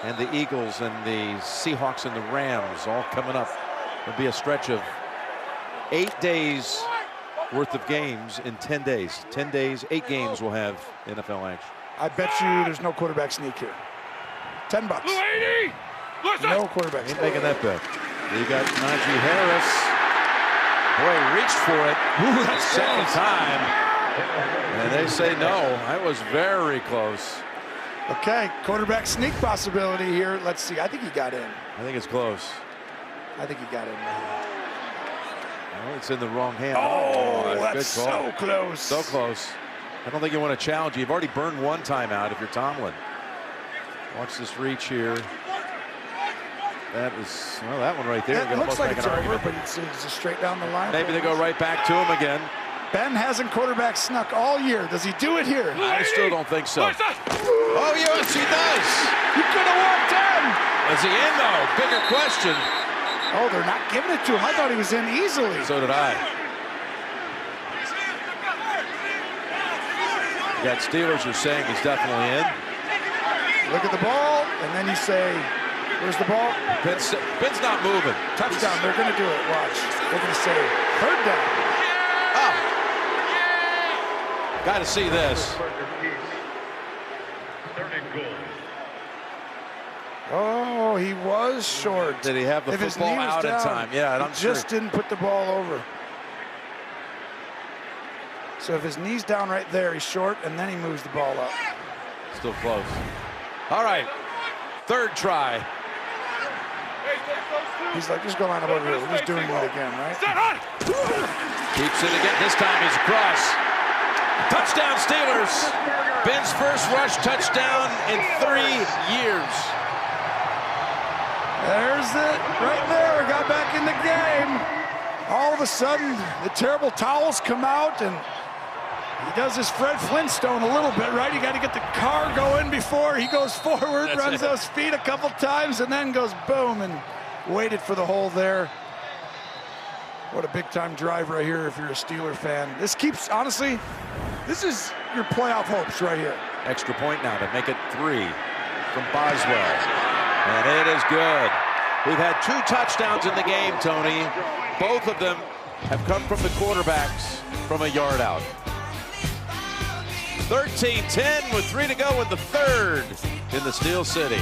and the Eagles and the Seahawks and the Rams all coming up. It'll be a stretch of 8 days worth of games in 10 days. 10 days, 8 games will have NFL action. I bet you there's no quarterback sneak here. $10. No quarterback sneak. Ain't making that bet. You got Najee Harris. Boy, reached for it. Ooh, that's second time. And they say no. That was very close. Okay, quarterback sneak possibility here. Let's see. I think he got in. I think it's close. I think he got in. Well, it's in the wrong hand. Oh, that's good call. So close. So close. I don't think you want to challenge. You've already burned one timeout if you're Tomlin. Watch this reach here. That is, well, that one right there. It looks like it's over, but it's just straight down the line. Maybe they go right back to him again. Ben hasn't quarterback snuck all year. Does he do it here? I still don't think so. Oh, yes, he does. He could have walked in. Is he in, though? Bigger question. Oh, they're not giving it to him. I thought he was in easily. So did I. You got Steelers are saying he's definitely in. Look at the ball, and then you say, where's the ball? Ben's not moving. Touchdown. They're going to do it. Watch. They're going to say, third down. Oh. Got to see this. Oh, he was short. Did he have the football out in time? Yeah, I'm sure. Just didn't put the ball over. So if his knee's down right there, he's short, and then he moves the ball up. Still close. All right, third try. He's like, just go line up over here. We're just doing it again, right? Keeps it again. This time he's across. Touchdown Steelers. Ben's first rush touchdown in 3 years. There's it right there. Got back in the game. All of a sudden, the terrible towels come out, and he does his Fred Flintstone a little bit, right? You got to get the car going before he goes forward, runs those feet a couple times, and then goes boom, and waited for the hole there. What a big-time drive right here if you're a Steeler fan. This keeps, honestly, this is your playoff hopes right here. Extra point now to make it 3 from Boswell. And it is good. We've had 2 touchdowns in the game, Tony. Both of them have come from the quarterbacks from a yard out. 13-10 with 3 to go in the third in the Steel City.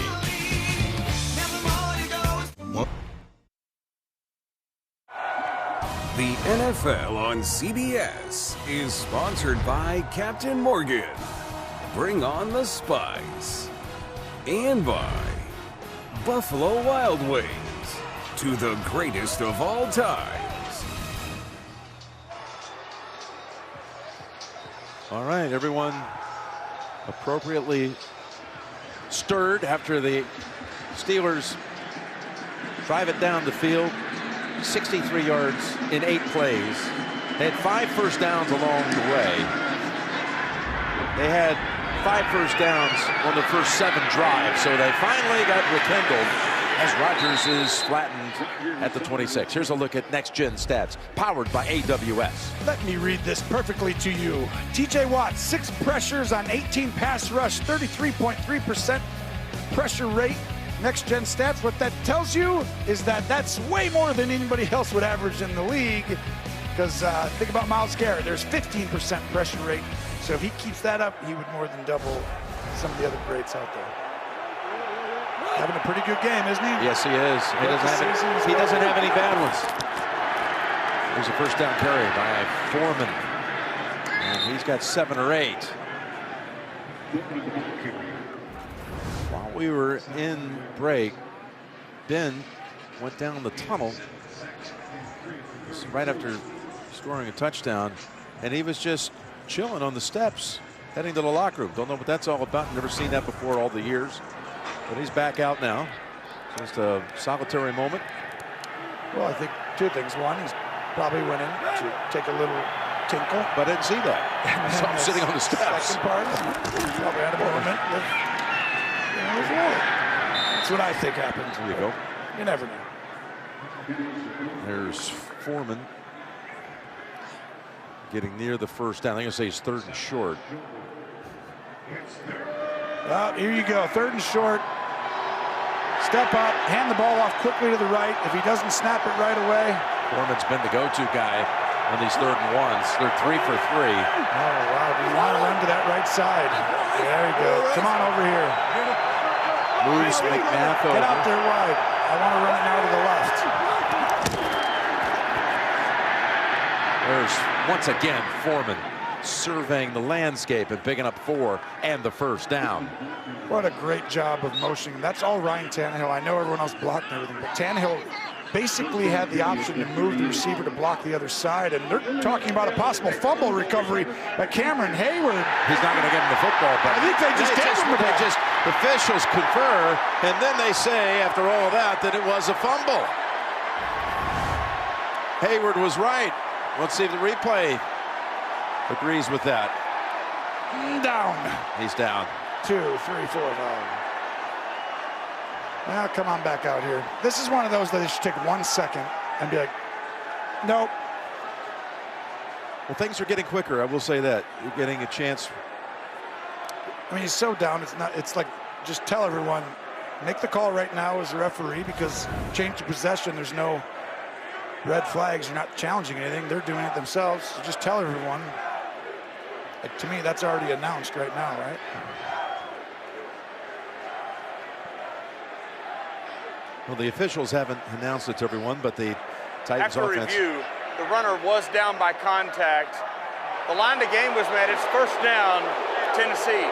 The NFL on CBS is sponsored by Captain Morgan. Bring on the spice. And by Buffalo Wild Wings. To the greatest of all times. All right, everyone appropriately stirred after the Steelers drive it down the field. 63 yards in 8 plays. They had 5 first downs along the way. They had 5 first downs on the first 7 drives, so they finally got rekindled as Rodgers is flattened at the 26. Here's a look at next-gen stats, powered by AWS. Let me read this perfectly to you. TJ Watt, 6 pressures on 18 pass rush, 33.3% pressure rate. Next-gen stats, what that tells you is that that's way more than anybody else would average in the league. Because think about Myles Garrett, there's 15% pressure rate. So if he keeps that up, he would more than double some of the other greats out there. Having a pretty good game, isn't he? Yes, he is. He doesn't have any bad ones. There's a first down carry by Foreman. And he's got 7 or 8. While we were in break, Ben went down the tunnel. Some right after scoring a touchdown, and he was just chilling on the steps, heading to the locker room. Don't know what that's all about. Never seen that before all the years. But he's back out now. Just a solitary moment. Well, I think two things. One, he's probably went in to take a little tinkle. But I didn't see that. I saw him sitting on the steps. Second part, he probably had a moment with, his wallet. That's what I think happened. There you go. You never know. There's Foreman getting near the first down. I'm going to say he's 3rd and short. Well, here you go. 3rd and short. Step up, hand the ball off quickly to the right. If he doesn't snap it right away. Foreman's been the go-to guy on these 3rd and 1s. They're 3 for 3. Oh, wow. Do you want to run to that right side? There you go. Come on over here. Moves McMath over. Get out there wide. I want to run it now to the left. There's, once again, Foreman surveying the landscape and picking up 4 and the first down. What a great job of motioning. That's all Ryan Tannehill. I know everyone else blocked and everything, but Tannehill basically had the option to move the receiver to block the other side, and they're talking about a possible fumble recovery by Cameron Hayward. He's not going to give him the football back. I think they just gave him the ball. The officials confer, and then they say, after all that it was a fumble. Hayward was right. Let's see if the replay agrees with that. Down. He's down. 2, 3, 4, 5. Now come on back out here. This is one of those that they should take 1 second and be like, nope. Well, things are getting quicker. I will say that. You're getting a chance. I mean, he's so down. It's like, just tell everyone, make the call right now as a referee, because change of possession, there's no red flags. You're not challenging anything. They're doing it themselves. So just tell everyone. Like, to me, that's already announced right now, right? Well, the officials haven't announced it to everyone, but the Titans After offense. review, the runner was down by contact. The line to gain was met. It's first down, Tennessee.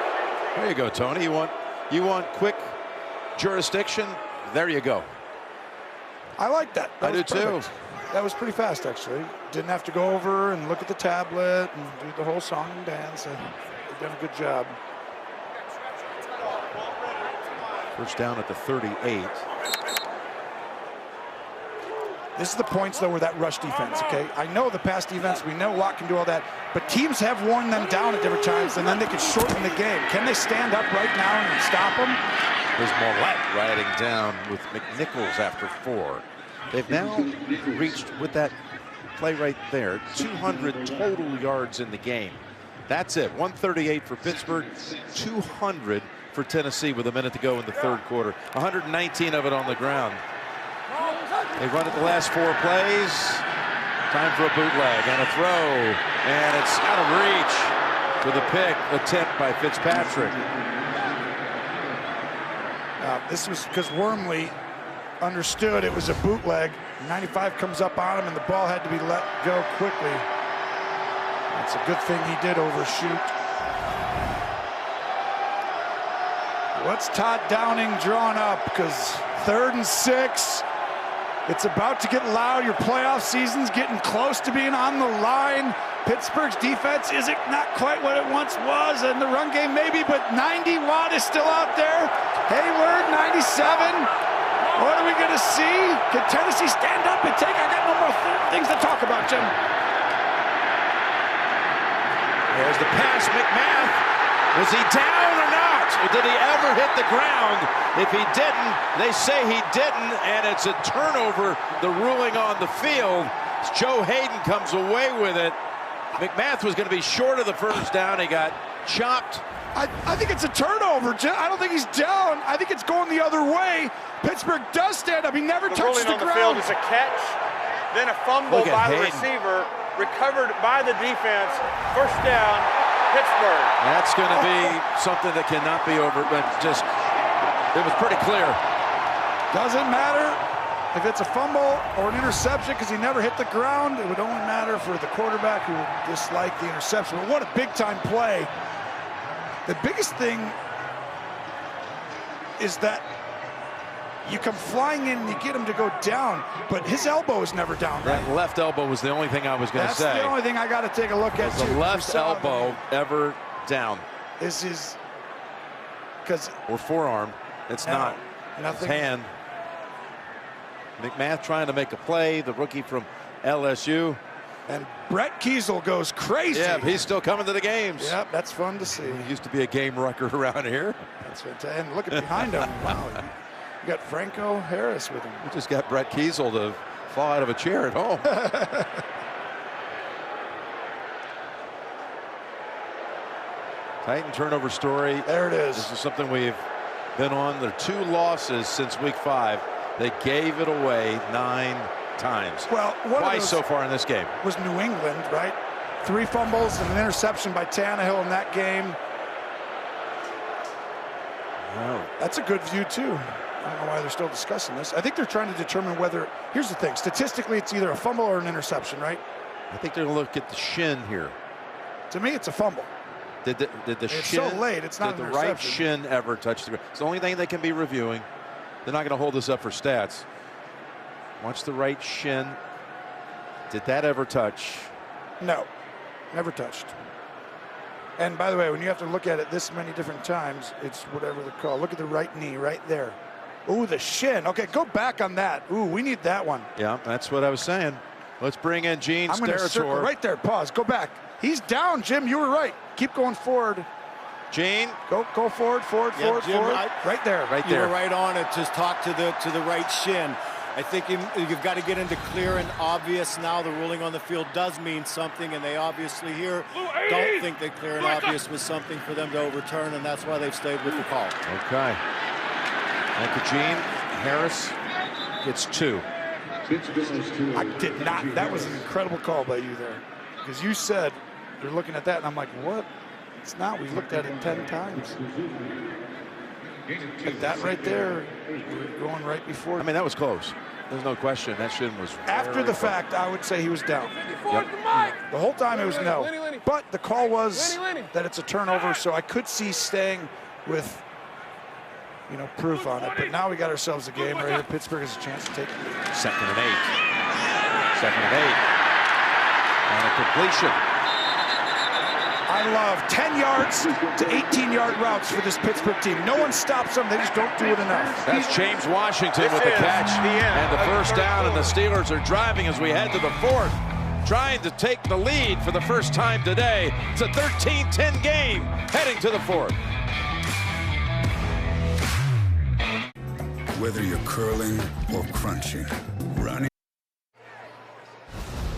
There you go, Tony. You want quick jurisdiction? There you go. I like that. I do too. That was pretty fast, actually. Didn't have to go over and look at the tablet and do the whole song and dance. They've done a good job. First down at the 38. This is the points, though, where that rush defense, okay? I know the pass defense, we know Watt can do all that, but teams have worn them down at different times, and then they can shorten the game. Can they stand up right now and stop them? There's Mollett riding down with McNichols after 4. They've now reached, with that play right there, 200 total yards in the game. That's it. 138 for Pittsburgh, 200 for Tennessee with a minute to go in the 3rd quarter. 119 of it on the ground. They run it the last 4 plays. Time for a bootleg and a throw. And it's out of reach with a pick attempt by Fitzpatrick. This was because Wormley understood it was a bootleg. 95 comes up on him, and the ball had to be let go quickly. That's a good thing he did overshoot. What's Todd Downing drawn up? Because 3rd and 6. It's about to get loud. Your playoff season's getting close to being on the line. Pittsburgh's defense isn't not quite what it once was, and the run game maybe, but 90 Watt is still out there. Hayward, 97. What are we going to see? Can Tennessee stand up and take? I got no more things to talk about, Jim. There's the pass, McMath. Was he down or not? Or did he ever hit the ground? If he didn't, they say he didn't, and it's a turnover, the ruling on the field. Joe Hayden comes away with it. McMath was going to be short of the first down. He got chopped. I think it's a turnover, Jim. I don't think he's down. I think it's going the other way. Pittsburgh does stand up. He never touches the ground. The ruling on the field is a catch, then a fumble by the receiver, recovered by the defense. First down, Pittsburgh. That's going to be something that cannot be over, but just, it was pretty clear. Doesn't matter if it's a fumble or an interception, because he never hit the ground. It would only matter for the quarterback who would dislike the interception. But what a big-time play. The biggest thing is that you come flying in and you get him to go down, but his elbow is never down, right? That left elbow was the only thing I was going to say. That's the only thing I got to take a look at, too. The left elbow ever down. This is because... Or forearm. It's not. Nothing. It's hand. McMath trying to make a play, the rookie from LSU. And Brett Kiesel goes crazy. Yeah, he's still coming to the games. Yep, that's fun to see. He used to be a game wrecker around here. That's fantastic. And look at behind him. Wow. You got Franco Harris with him. We just got Brett Kiesel to fall out of a chair at home. Titan turnover story. There it is. This is something we've been on. There are 2 losses since week 5. They gave it away 9 times. Well, twice so far in this game. Was New England, right? 3 fumbles and an interception by Tannehill in that game. Wow. That's a good view, too. I don't know why they're still discussing this. I think they're trying to determine whether, here's the thing, statistically it's either a fumble or an interception, right? I think they're going to look at the shin here. To me, it's a fumble. Did the it's shin, so late, it's not did an the right interception. shin ever touch the ground? It's the only thing they can be reviewing. They're not going to hold this up for stats. Watch the right shin. Did that ever touch? No, never touched. And by the way, when you have to look at it this many different times, it's whatever the call. Look at the right knee right there. Ooh, the shin. Okay, go back on that. Ooh, we need that one. Yeah, that's what I was saying. Let's bring in Gene I'm going to circle right there. Pause. Go back. He's down, Jim. You were right. Keep going forward. Gene, go forward, forward. Right there. Right there. You were right on it. Just talk to the right shin. I think you've got to get into clear and obvious now. The ruling on the field does mean something, and they obviously here don't think that clear and obvious was something for them to overturn, and that's why they've stayed with the call. Okay. Thank you, Gene. Harris gets 2. I did not. That was an incredible call by you there. Because you said you're looking at that, and I'm like, what? It's not. We looked at it 10 times. But that right there, we're going right before. I mean, that was close. There's no question. That shin was after the fact. I would say he was down. Yep. The whole time it was no. But the call was that it's a turnover, so I could see staying with, proof on it. But now we got ourselves a game right here. Pittsburgh has a chance to take it. 2nd and 8. 2nd and 8. And a completion. I love 10-yard to 18-yard routes for this Pittsburgh team. No one stops them. They just don't do it enough. That's James Washington with the catch and the first down, and the Steelers are driving as we head to the 4th, trying to take the lead for the first time today. It's a 13-10 game heading to the 4th. Whether you're curling or crunching, running.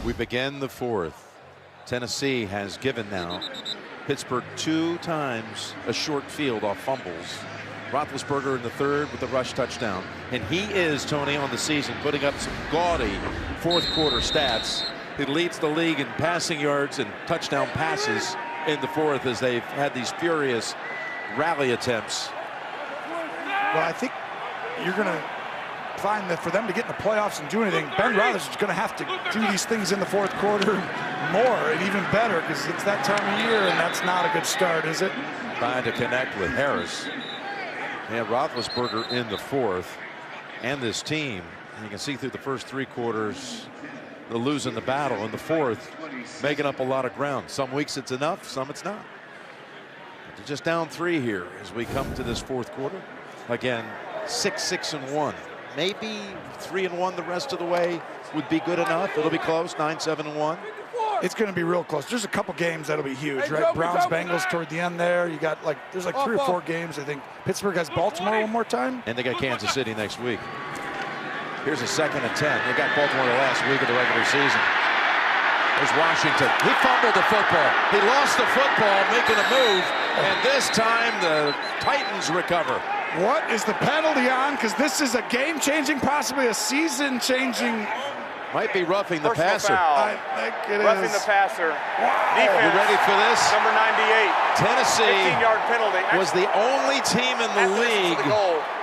We begin the 4th. Tennessee has given now Pittsburgh 2 times a short field off fumbles. Roethlisberger in the 3rd with the rush touchdown. And he is, Tony, on the season putting up some gaudy 4th quarter stats. He leads the league in passing yards and touchdown passes in the 4th as they've had these furious rally attempts. Well, I think you're going to find that for them to get in the playoffs and do anything, Ben Roethlisberger is going to have to do these things in the 4th quarter more and even better, because it's that time of year, and that's not a good start, is it? Trying to connect with Harris. And Roethlisberger in the 4th, and this team, you can see through the first 3 quarters, they're losing the battle in the 4th, making up a lot of ground. Some weeks it's enough, some it's not. But they're just down 3 here as we come to this 4th quarter. Again, 6-6-1. Maybe 3-1 the rest of the way would be good enough. It'll be close, 9-7-1. It's going to be real close. There's a couple games that'll be huge, right? Browns, Bengals toward the end there. You got there's 3 or 4 games. I think Pittsburgh has Baltimore one more time. And they got Kansas City next week. Here's a 2nd and 10. They got Baltimore the last week of the regular season. There's Washington. He fumbled the football. He lost the football, making a move. And this time the Titans recover. What is the penalty on? Because this is a game-changing, possibly a season-changing. Might be roughing the passer. I think it roughing is. the passer. Wow. Defense, you ready for this? Number 98. Tennessee 15-yard penalty. was the only team in the league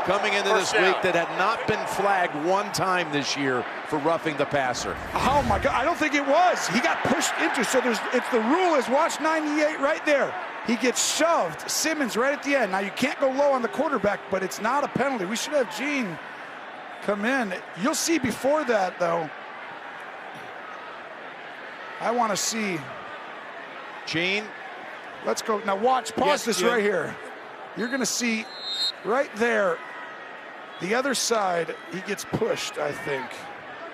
coming into this week that had not been flagged 1 time this year for roughing the passer. Oh my God! I don't think it was. He got pushed into. So it's the rule is watch 98 right there. He gets shoved. Simmons right at the end. Now you can't go low on the quarterback, but it's not a penalty. We should have Gene come in. You'll see before that, though, I want to see. Gene. Let's go. Now watch, pause this right here. You're going to see right there, the other side, he gets pushed, I think.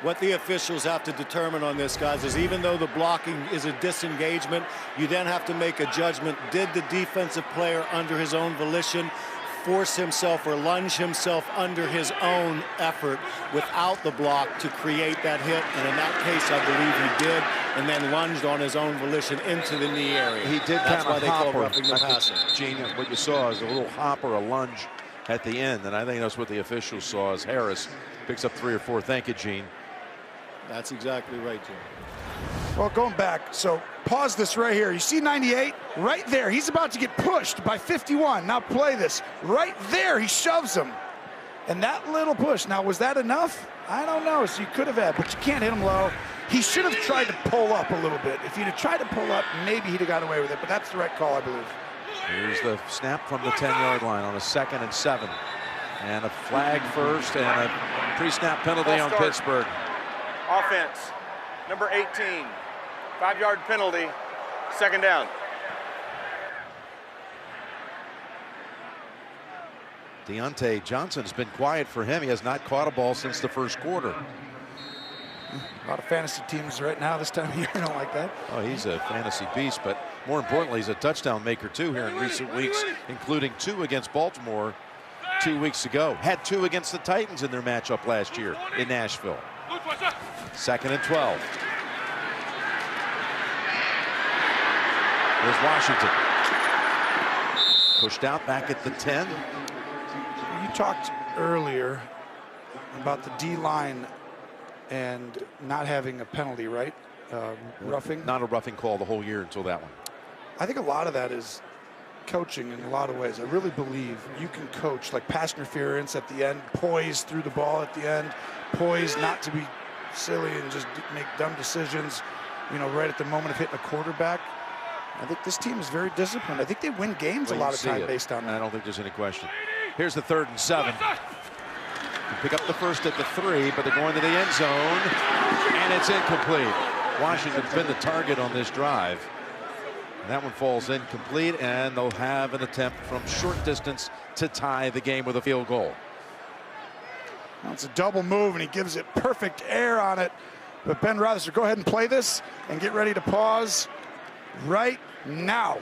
What the officials have to determine on this, guys, is even though the blocking is a disengagement, you then have to make a judgment. Did the defensive player, under his own volition, force himself or lunge himself under his own effort without the block to create that hit? And in that case, I believe he did, and then lunged on his own volition into the knee area. He did That's kind why of they call hopper. roughing the passer. Gene, what you saw is a little hop or a lunge at the end, and I think that's what the officials saw as Harris picks up 3 or 4. Thank you, Gene. That's exactly right, Jim. Well, going back, so pause this right here. You see 98? Right there. He's about to get pushed by 51. Now play this. Right there, he shoves him. And that little push. Now, was that enough? I don't know. So you could have had, but you can't hit him low. He should have tried to pull up a little bit. If he'd have tried to pull up, maybe he'd have got away with it. But that's the right call, I believe. Here's the snap from the 10-yard line on a 2nd and 7. And a flag first and a pre-snap penalty on Pittsburgh. Offense, number 18, 5-yard penalty, 2nd down. Deontay Johnson's been quiet for him. He has not caught a ball since the first quarter. A lot of fantasy teams right now this time of year don't like that. Oh, he's a fantasy beast, but more importantly, he's a touchdown maker too here in recent weeks, including 2 against Baltimore 2 weeks ago. Had 2 against the Titans in their matchup last year in Nashville. 2nd and 12. There's Washington. Pushed out back at the 10. You talked earlier about the D-line and not having a penalty, right? Roughing? Not a roughing call the whole year until that one. I think a lot of that is coaching in a lot of ways. I really believe you can coach, like pass interference at the end, poise through the ball at the end, poise not to be silly and just make dumb decisions, you know, right at the moment of hitting a quarterback. I think this team is very disciplined. I think they win games a lot of time based on that. I don't think there's any question. Here's the 3rd and 7. Pick up the first at the 3, but they're going to the end zone, and it's incomplete. Washington's been the target on this drive. And that one falls incomplete, and they'll have an attempt from short distance to tie the game with a field goal. Well, it's a double move, and he gives it perfect air on it. But Ben Roethlisberger, go ahead and play this and get ready to pause right now.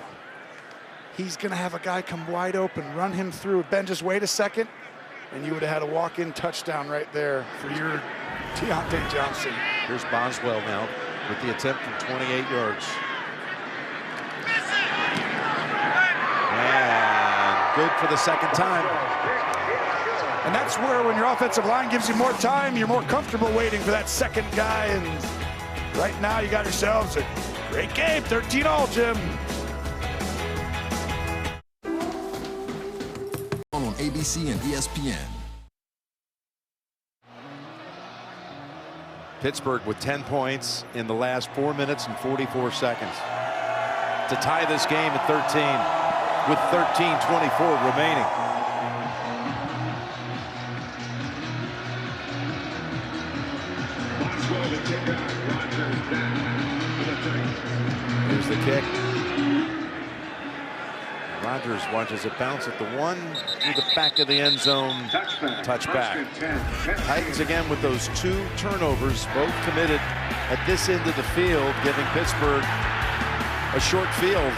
He's going to have a guy come wide open, run him through. Ben, just wait a second, and you would have had a walk-in touchdown right there for your Deontay Johnson. Here's Boswell now with the attempt from 28 yards. And good for the 2nd time. And that's where, when your offensive line gives you more time, you're more comfortable waiting for that second guy. And right now, you got yourselves a great game. 13-all, Jim. On ABC and ESPN. Pittsburgh with 10 points in the last 4 minutes and 44 seconds to tie this game at 13 with 13:24 remaining. Here's the kick. Rodgers watches it bounce at the 1 through the back of the end zone. Touchback. Titans again with those 2 turnovers, both committed at this end of the field, giving Pittsburgh a short field.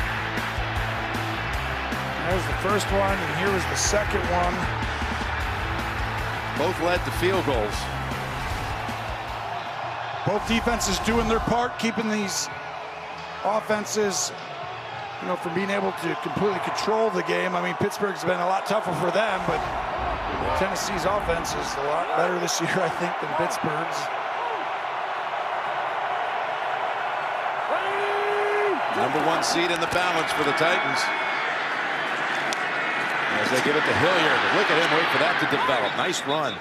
There's the first one, and here was the second one. Both led to field goals. Both defenses doing their part, keeping these offenses, you know, from being able to completely control the game. I mean, Pittsburgh's been a lot tougher for them, but Tennessee's offense is a lot better this year, I think, than Pittsburgh's. Number 1 seed in the balance for the Titans. As they give it to Hilliard. Look at him wait for that to develop. Nice run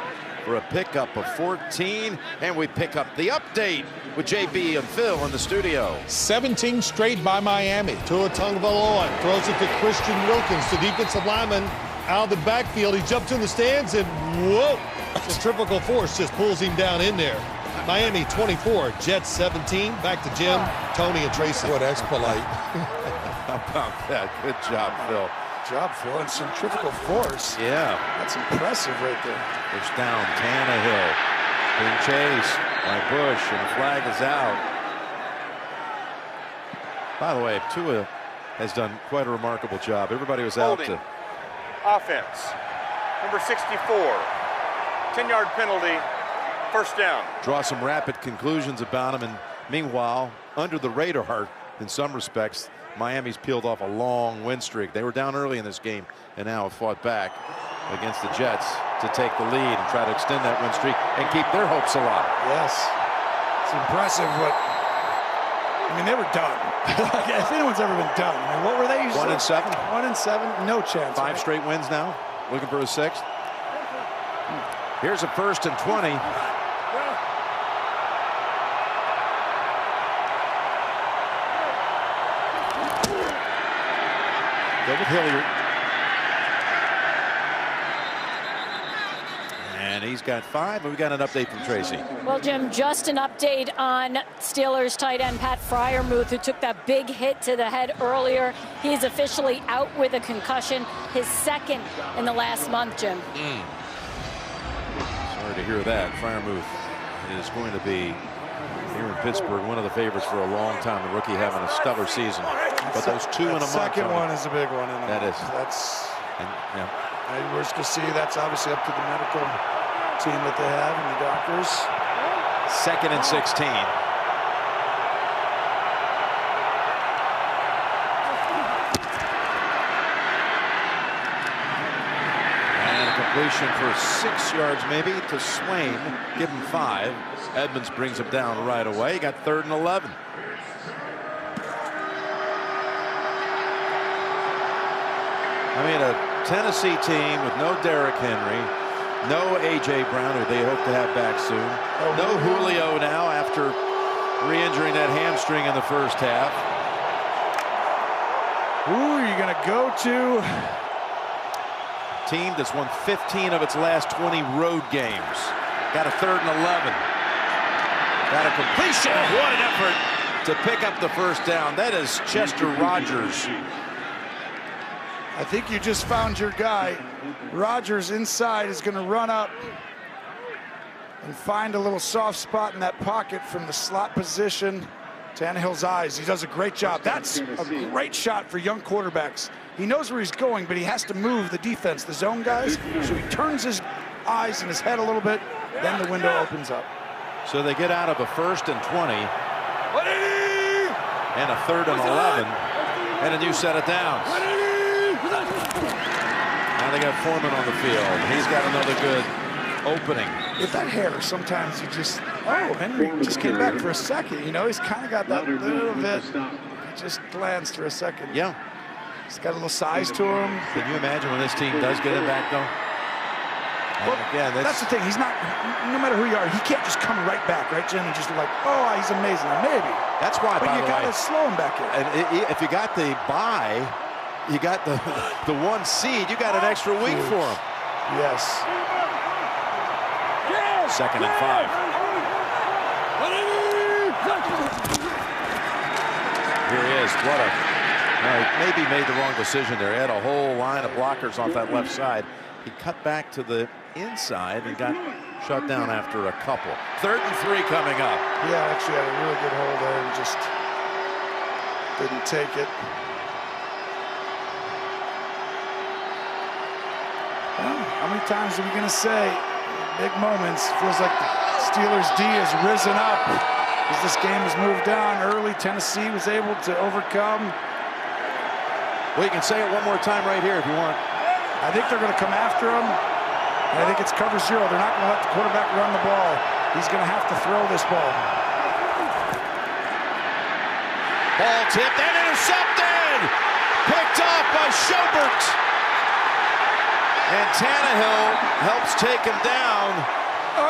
for a pickup of 14. And we pick up the update with JB and Phil in the studio. 17 straight by Miami. Tua Tagovailoa throws it to Christian Wilkins, the defensive lineman. out of the backfield. He jumps in the stands, and whoa, centrifugal force just pulls him down in there. Miami 24, Jets 17. Back to Jim, Tony, and Tracy. Boy, that's polite. How about that? Good job, Phil. Good job, Phil. And centrifugal force. Yeah. That's impressive right there. First down, Tannehill. Being chased by Bush, and the flag is out. By the way, Tua has done quite a remarkable job. Everybody was out to... Offense, number 64. 10-yard penalty, first down. Draw some rapid conclusions about him, and meanwhile, under the radar, in some respects, Miami's peeled off a long win streak. They were down early in this game and now have fought back against the Jets to take the lead and try to extend that win streak and keep their hopes alive. Yes. It's impressive what... I mean, they were done. If anyone's ever been done, I mean, what were they usually? 1-7. 1-7, no chance. 5 straight wins now, looking for a 6th. Here's a 1st and 20. Go with Hilliard. And he's got 5, and we got an update from Tracy. Well, Jim, just an update on Steelers tight end Pat Freiermuth, who took that big hit to the head earlier. He's officially out with a concussion, his 2nd in the last month, Jim. Sorry to hear that. Freiermuth is going to be here in Pittsburgh, one of the favorites for a long time. The rookie having a stellar season. But those 2 in a month. Second one is a big one. That is. That's. And, yeah. We're just going to see. That's obviously up to the medical team that they have and the doctors. 2nd and 16. And a completion for 6 yards maybe to Swain. Give him 5. Edmonds brings him down right away. He got 3rd and 11. I mean, a Tennessee team with no Derrick Henry, no A.J. Brown, who they hope to have back soon, no Julio now after re-injuring that hamstring in the first half. Who are you going to go to? Team that's won 15 of its last 20 road games. Got a 3rd and 11. Got a completion. What an effort to pick up the first down. That is Chester Rogers. I think you just found your guy. Rogers inside is going to run up and find a little soft spot in that pocket from the slot position. Tannehill's eyes. He does a great job. That's a great shot for young quarterbacks. He knows where he's going, but he has to move the defense, the zone guys. So he turns his eyes and his head a little bit. Then the window opens up. So they get out of a 1st and 20 and a 3rd and 11 and a new set of downs. Now they got Foreman on the field. He's got another good opening. With that hair, sometimes you just, Henry just came back for a second. You know, he's kind of got that little bit. He just glanced for a second. Yeah. He's got a little size to him. Can you imagine when this team does get him back, though? Well, again, that's the thing. He's not, no matter who you are, he can't just come right back, right, Jim? And just like, oh, he's amazing. Maybe. That's why, but you got to slow him back in. And if you got the bye, you got the 1 seed, you got an extra week for him. Yes. 2nd and 5. Here he is. What a... maybe made the wrong decision there. He had a whole line of blockers off that left side. He cut back to the inside and got shut down after a couple. 3rd and 3 coming up. Yeah, actually had a really good hold there and just didn't take it. Well, how many times are we going to say big moments? Feels like the Steelers D has risen up as this game has moved on early. Tennessee was able to overcome. Well, you can say it one more time right here if you want. I think they're going to come after him. And I think it's cover 0. They're not going to let the quarterback run the ball. He's going to have to throw this ball. Ball tipped and intercepted. Picked off by Schobert. And Tannehill helps take him down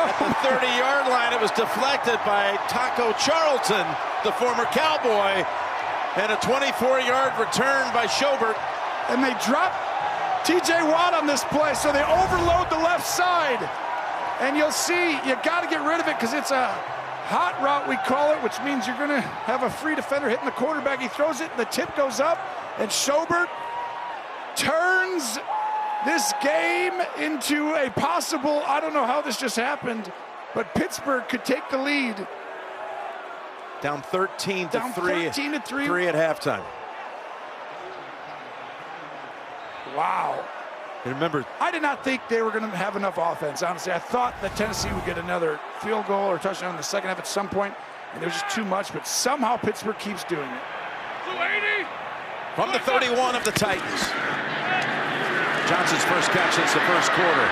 at the 30-yard line. It was deflected by Taco Charlton, the former Cowboy. And a 24-yard return by Schobert. And they dropped T.J. Watt on this play, so they overload the left side. And you'll see, you got to get rid of it because it's a hot route, we call it, which means you're going to have a free defender hitting the quarterback. He throws it, and the tip goes up, and Schobert turns this game into a possible, I don't know how this just happened, but Pittsburgh could take the lead. Down 13 to 3. 13 to 3. 3 at halftime. Wow. And remember, I did not think they were going to have enough offense, honestly. I thought that Tennessee would get another field goal or touchdown in the second half at some point, and it was just too much, but somehow Pittsburgh keeps doing it. From the 31 of the Titans. Johnson's first catch since the first quarter.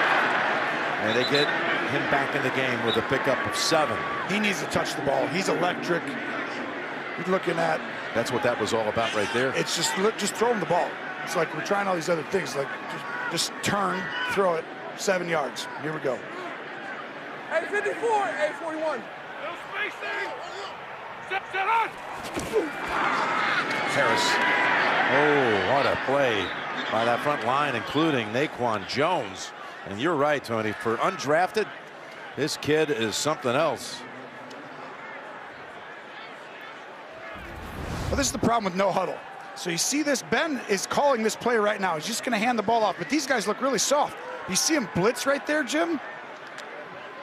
And they get him back in the game with a pickup of 7. He needs to touch the ball. He's electric. He's looking at. That's what that was all about right there. It's just throw him the ball. It's like we're trying all these other things, like just turn, throw it, 7 yards. Here we go. Hey, 54, hey, 41. No spacing. Set on. Harris. Oh, what a play by that front line, including Naquan Jones. And you're right, Tony, for undrafted, this kid is something else. Well, this is the problem with no huddle. So you see this, Ben is calling this play right now. He's just going to hand the ball off, but these guys look really soft. You see him blitz right there, Jim?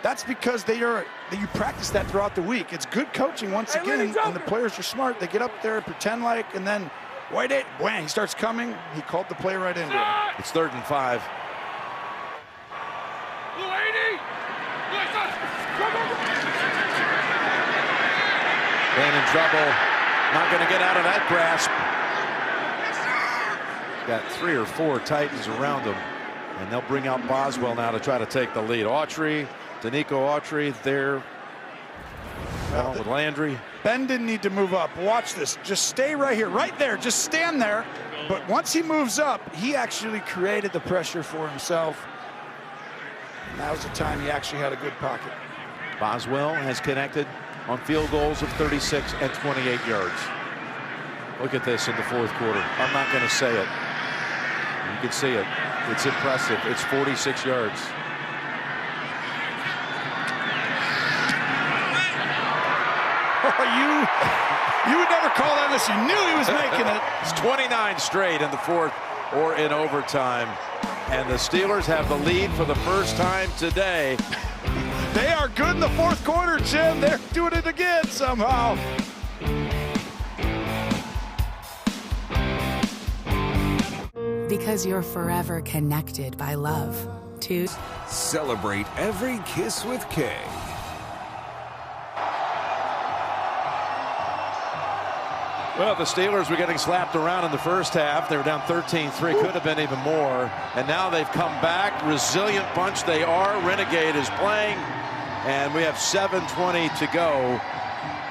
That's because you practice that throughout the week. It's good coaching once again, and the players are smart. They get up there, pretend like, and then he starts coming. He called the play right into him. It's 3rd and 5. Ben in trouble. Not going to get out of that grasp. Got 3 or 4 Titans around him, and they'll bring out Boswell now to try to take the lead. Danico Autry there along with Landry. Ben didn't need to move up. Watch this. Just stay right here, right there. Just stand there. But once he moves up, he actually created the pressure for himself. That was the time he actually had a good pocket. Boswell has connected on field goals of 36 and 28 yards. Look at this in the 4th quarter. I'm not going to say it. You can see it. It's impressive. It's 46 yards. You would never call that unless you knew he was making it. It's 29 straight in the 4th or in overtime. And the Steelers have the lead for the first time today. They are good in the 4th quarter, Jim. They're doing it again somehow. Because you're forever connected by love. To celebrate every kiss with Kay. Well, the Steelers were getting slapped around in the first half. They were down 13-3, could have been even more. And now they've come back. Resilient bunch they are. Renegade is playing. And we have 7:20 to go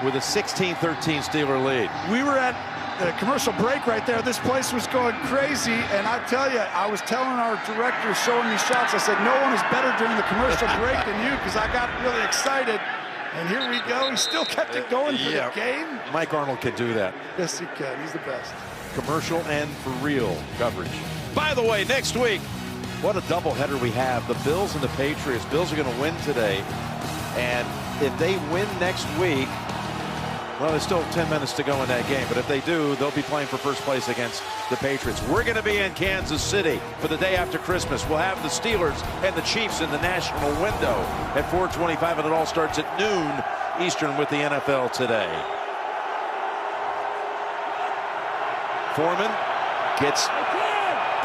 with a 16-13 Steeler lead. We were at the commercial break right there. This place was going crazy. And I tell you, I was telling our director showing me shots, I said, no one is better during the commercial break than you, because I got really excited. And here we go. He still kept it going for the game. Mike Arnold can do that. Yes, he can. He's the best. Commercial and for real coverage. By the way, next week, what a doubleheader we have. The Bills and the Patriots. Bills are going to win today. And if they win next week, well, there's still 10 minutes to go in that game. But if they do, they'll be playing for first place against the Patriots. We're going to be in Kansas City for the day after Christmas. We'll have the Steelers and the Chiefs in the national window at 4:25, and it all starts at noon Eastern with the NFL Today. Foreman gets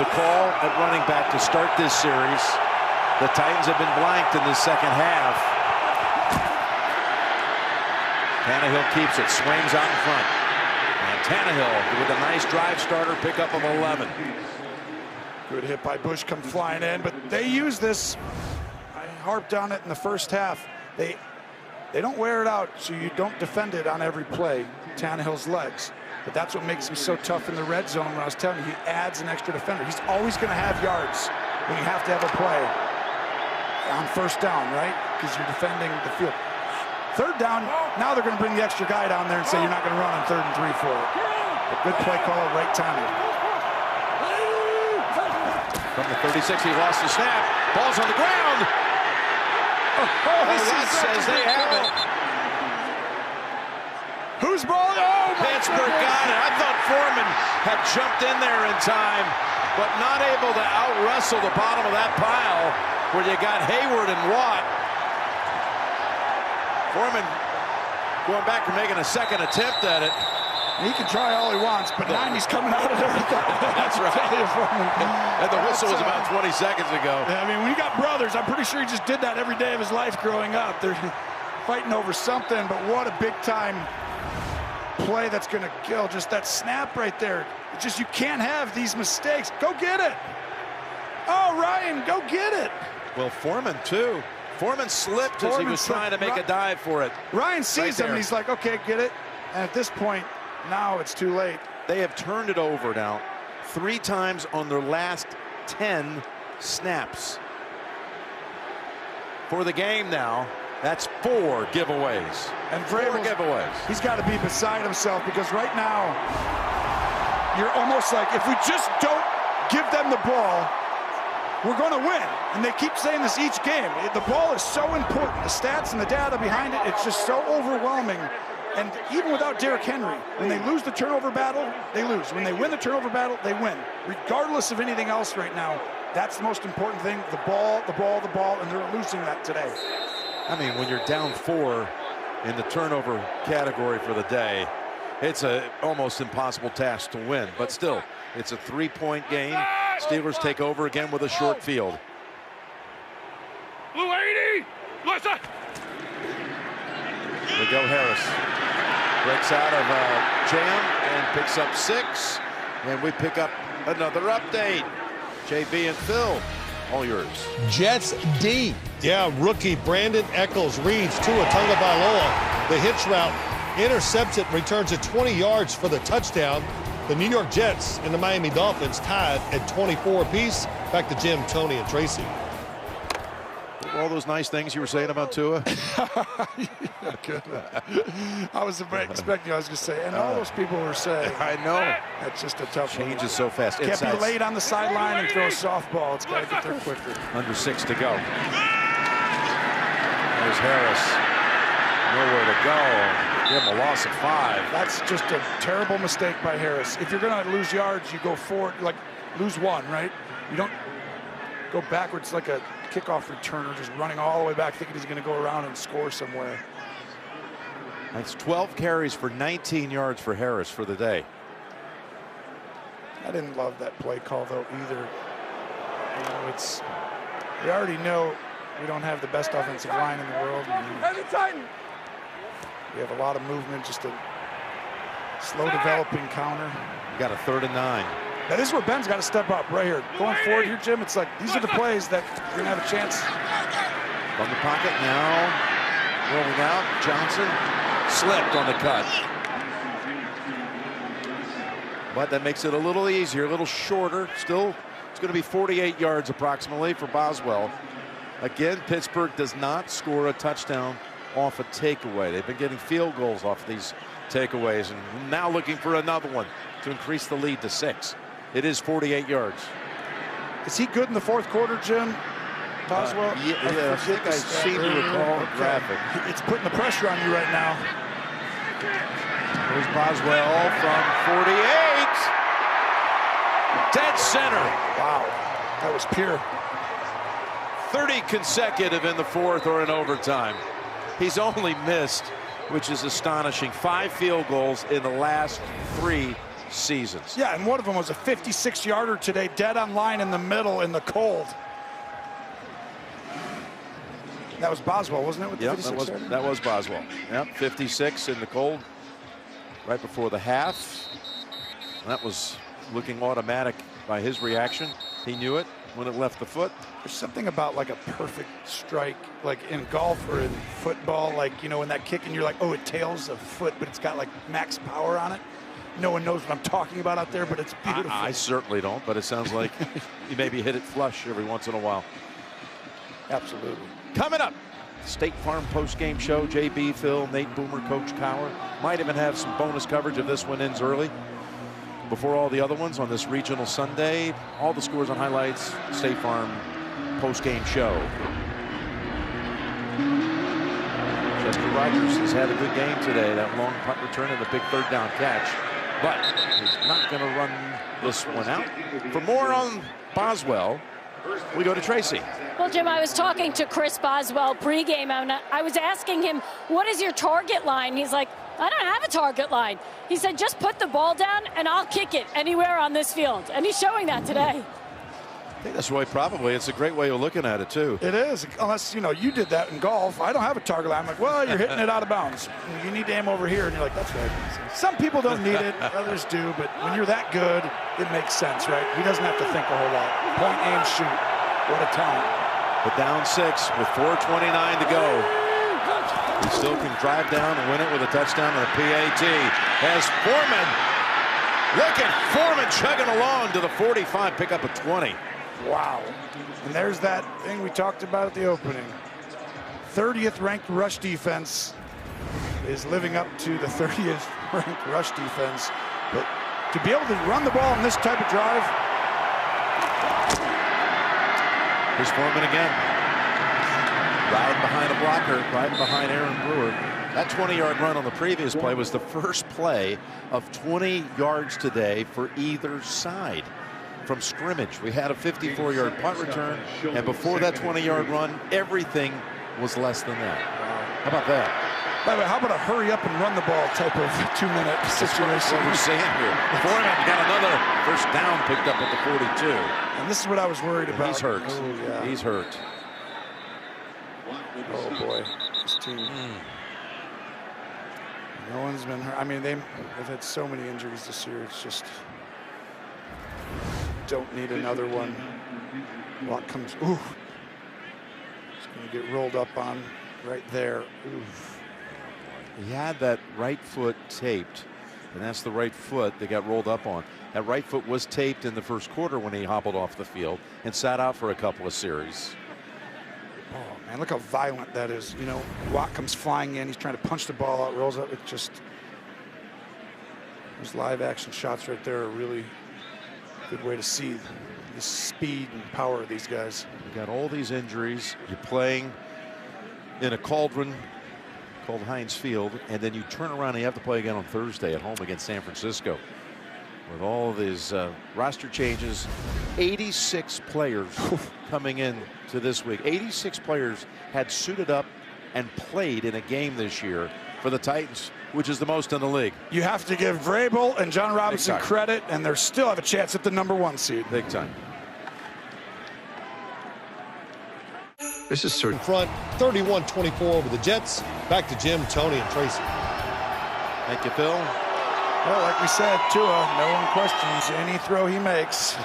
the call at running back to start this series. The Titans have been blanked in the second half. Tannehill keeps it, swings out in front. And Tannehill with a nice drive starter, pickup of 11. Good hit by Bush, come flying in, but they use this. I harped on it in the first half. They don't wear it out, so you don't defend it on every play, Tannehill's legs. But that's what makes him so tough in the red zone. When I was telling you, he adds an extra defender. He's always going to have yards when you have to have a play on first down, right? Because you're defending the field. Third down, now they're going to bring the extra guy down there and say you're not going to run on 3rd and 3 for it. But good play call, right timing. From the 36, he lost the snap. Ball's on the ground. That says they have it. Whose ball? Oh, Pittsburgh got it. I thought Foreman had jumped in there in time, but not able to out-wrestle the bottom of that pile where you got Hayward and Watt. Foreman going back and making a second attempt at it. He can try all he wants, but 90's coming out of there. That's right. And the whistle was about 20 seconds ago. Yeah, I mean, when you got brothers, I'm pretty sure he just did that every day of his life growing up. They're fighting over something, but what a big-time play that's going to kill. Just that snap right there. It's just you can't have these mistakes. Go get it. Oh, Ryan, go get it. Well, Foreman, too. Foreman slipped as he was trying to make a dive for it. Ryan sees him, and he's like, okay, get it. And at this point, now it's too late. They have turned it over now 3 times on their last 10 snaps. For the game now, that's 4 giveaways. And 4 giveaways. He's got to be beside himself because right now, you're almost like, if we just don't give them the ball, we're going to win. And they keep saying this each game. The ball is so important. The stats and the data behind it, it's just so overwhelming. And even without Derrick Henry, when they lose the turnover battle, they lose. When they win the turnover battle, they win. Regardless of anything else right now, that's the most important thing. The ball, the ball, the ball, and they're losing that today. I mean, when you're down 4 in the turnover category for the day, it's a almost impossible task to win. But still, it's a 3-point game. Steelers take over again with a short field. Blue 80! Listen! We go Harris. Breaks out of a jam and picks up 6. And we pick up another update. JB and Phil, all yours. Jets D. Yeah, rookie Brandon Eccles reads Tua Tagovailoa. The hitch route intercepts it, returns it 20 yards for the touchdown. The New York Jets and the Miami Dolphins tied at 24 apiece. Back to Jim, Tony, and Tracy. All those nice things you were saying about Tua. Good. I was expecting, I was going to say, and all those people were saying. I know. That's just a tough one. Changes so fast. Can't be late on the sideline and throw a softball. It's got to get there quicker. Under 6 to go. There's Harris. Nowhere to go. Give him a loss of 5. That's just a terrible mistake by Harris. If you're going to lose yards, you go forward, like lose 1, right? You don't go backwards like a kickoff returner, just running all the way back thinking he's going to go around and score somewhere. That's 12 carries for 19 yards for Harris for the day. I didn't love that play call, though, either. You know, we already know we don't have the best offensive line in the world. We have a lot of movement, just a slow developing counter. You got a 3rd and 9. Now, this is where Ben's got to step up right here. Going forward here, Jim, it's like these are the plays that you're going to have a chance. From the pocket now, rolling out. Johnson slipped on the cut. But that makes it a little easier, a little shorter. Still, it's going to be 48 yards approximately for Boswell. Again, Pittsburgh does not score a touchdown off a takeaway. They've been getting field goals off these takeaways and now looking for another one to increase the lead to 6. It is 48 yards. Is he good in the 4th quarter, Jim? Boswell? Yeah, I think I seem to recall the graphic. It's putting the pressure on you right now. There's Boswell from 48. Dead center. Wow, that was pure. 30 consecutive in the 4th or in overtime. He's only missed, which is astonishing, 5 field goals in the last 3 seasons. Yeah, and one of them was a 56-yarder today, dead on line in the middle in the cold. That was Boswell, wasn't it? With the 56-yarder? That was Boswell. Yep, 56 in the cold right before the half. That was looking automatic by his reaction. He knew it when it left the foot. There's something about like a perfect strike, like in golf or in football, like, you know, when that kick and you're like, oh, it tails a foot, but it's got like max power on it. No one knows what I'm talking about out there, but it's beautiful. I certainly don't, but it sounds like you maybe hit it flush every once in a while. Absolutely. Coming up, State Farm post-game show. JB, Phil, Nate Boomer, Coach Cowher. Might even have some bonus coverage if this one ends early. before all the other ones on this regional Sunday. All the scores on highlights, State Farm post-game show. Chester Rogers has had a good game today. That long punt return and the big third down catch. But he's not going to run this one out. For more on Boswell, we go to Tracy. Well, Jim, I was talking to Chris Boswell pregame, and I was asking him, what is your target line? He's like, I don't have a target line. He said, just put the ball down, and I'll kick it anywhere on this field. And he's showing that today. I think that's right, probably. It's a great way of looking at it, too. It is, unless, you know, you did that in golf. I don't have a target line. I'm like, well, you're hitting it out of bounds. You need to aim over here. And you're like, that's right. Some people don't need it, others do. But when you're that good, it makes sense, right? He doesn't have to think a whole lot. Point, aim, shoot. What a talent. But down 6 with 4:29 to go. He still can drive down and win it with a touchdown and a PAT. As Foreman, look at Foreman chugging along to the 45, pick up a 20. Wow. And there's that thing we talked about at the opening. 30th ranked rush defense is living up to the 30th ranked rush defense. But to be able to run the ball in this type of drive. Here's Foreman again. Right behind a blocker, right behind Aaron Brewer. That 20-yard run on the previous play was the first play of 20 yards today for either side. From scrimmage, we had a 54-yard punt return, and before that 20-yard run, everything was less than that. How about that? By the way, how about a hurry up and run the ball type of 2-minute situation? That's what we're saying here. Foreman got another first down picked up at the 42. And this is what I was worried about. He's hurt. Oh, yeah. He's hurt. Oh, boy. This team. No one's been hurt. I mean, they've had so many injuries this year. It's just don't need another one. What comes? Ooh. It's going to get rolled up on right there. Oof. He had that right foot taped, and that's the right foot they got rolled up on. That right foot was taped in the first quarter when he hobbled off the field and sat out for a couple of series. Oh, man, look how violent that is. You know, Watt comes flying in. He's trying to punch the ball out, rolls up. It just, those live action shots right there are really good way to see the speed and power of these guys. You got all these injuries. You're playing in a cauldron called Heinz Field, and then you turn around and you have to play again on Thursday at home against San Francisco. With all of these roster changes, 86 players coming in to this week. 86 players had suited up and played in a game this year for the Titans, which is the most in the league. You have to give Vrabel and John Robinson credit, and they still have a chance at the #1 seed. Big time. This is certain. Front 31-24 over the Jets. Back to Jim, Tony, and Tracy. Thank you, Phil. Well, like we said, Tua, no one questions any throw he makes.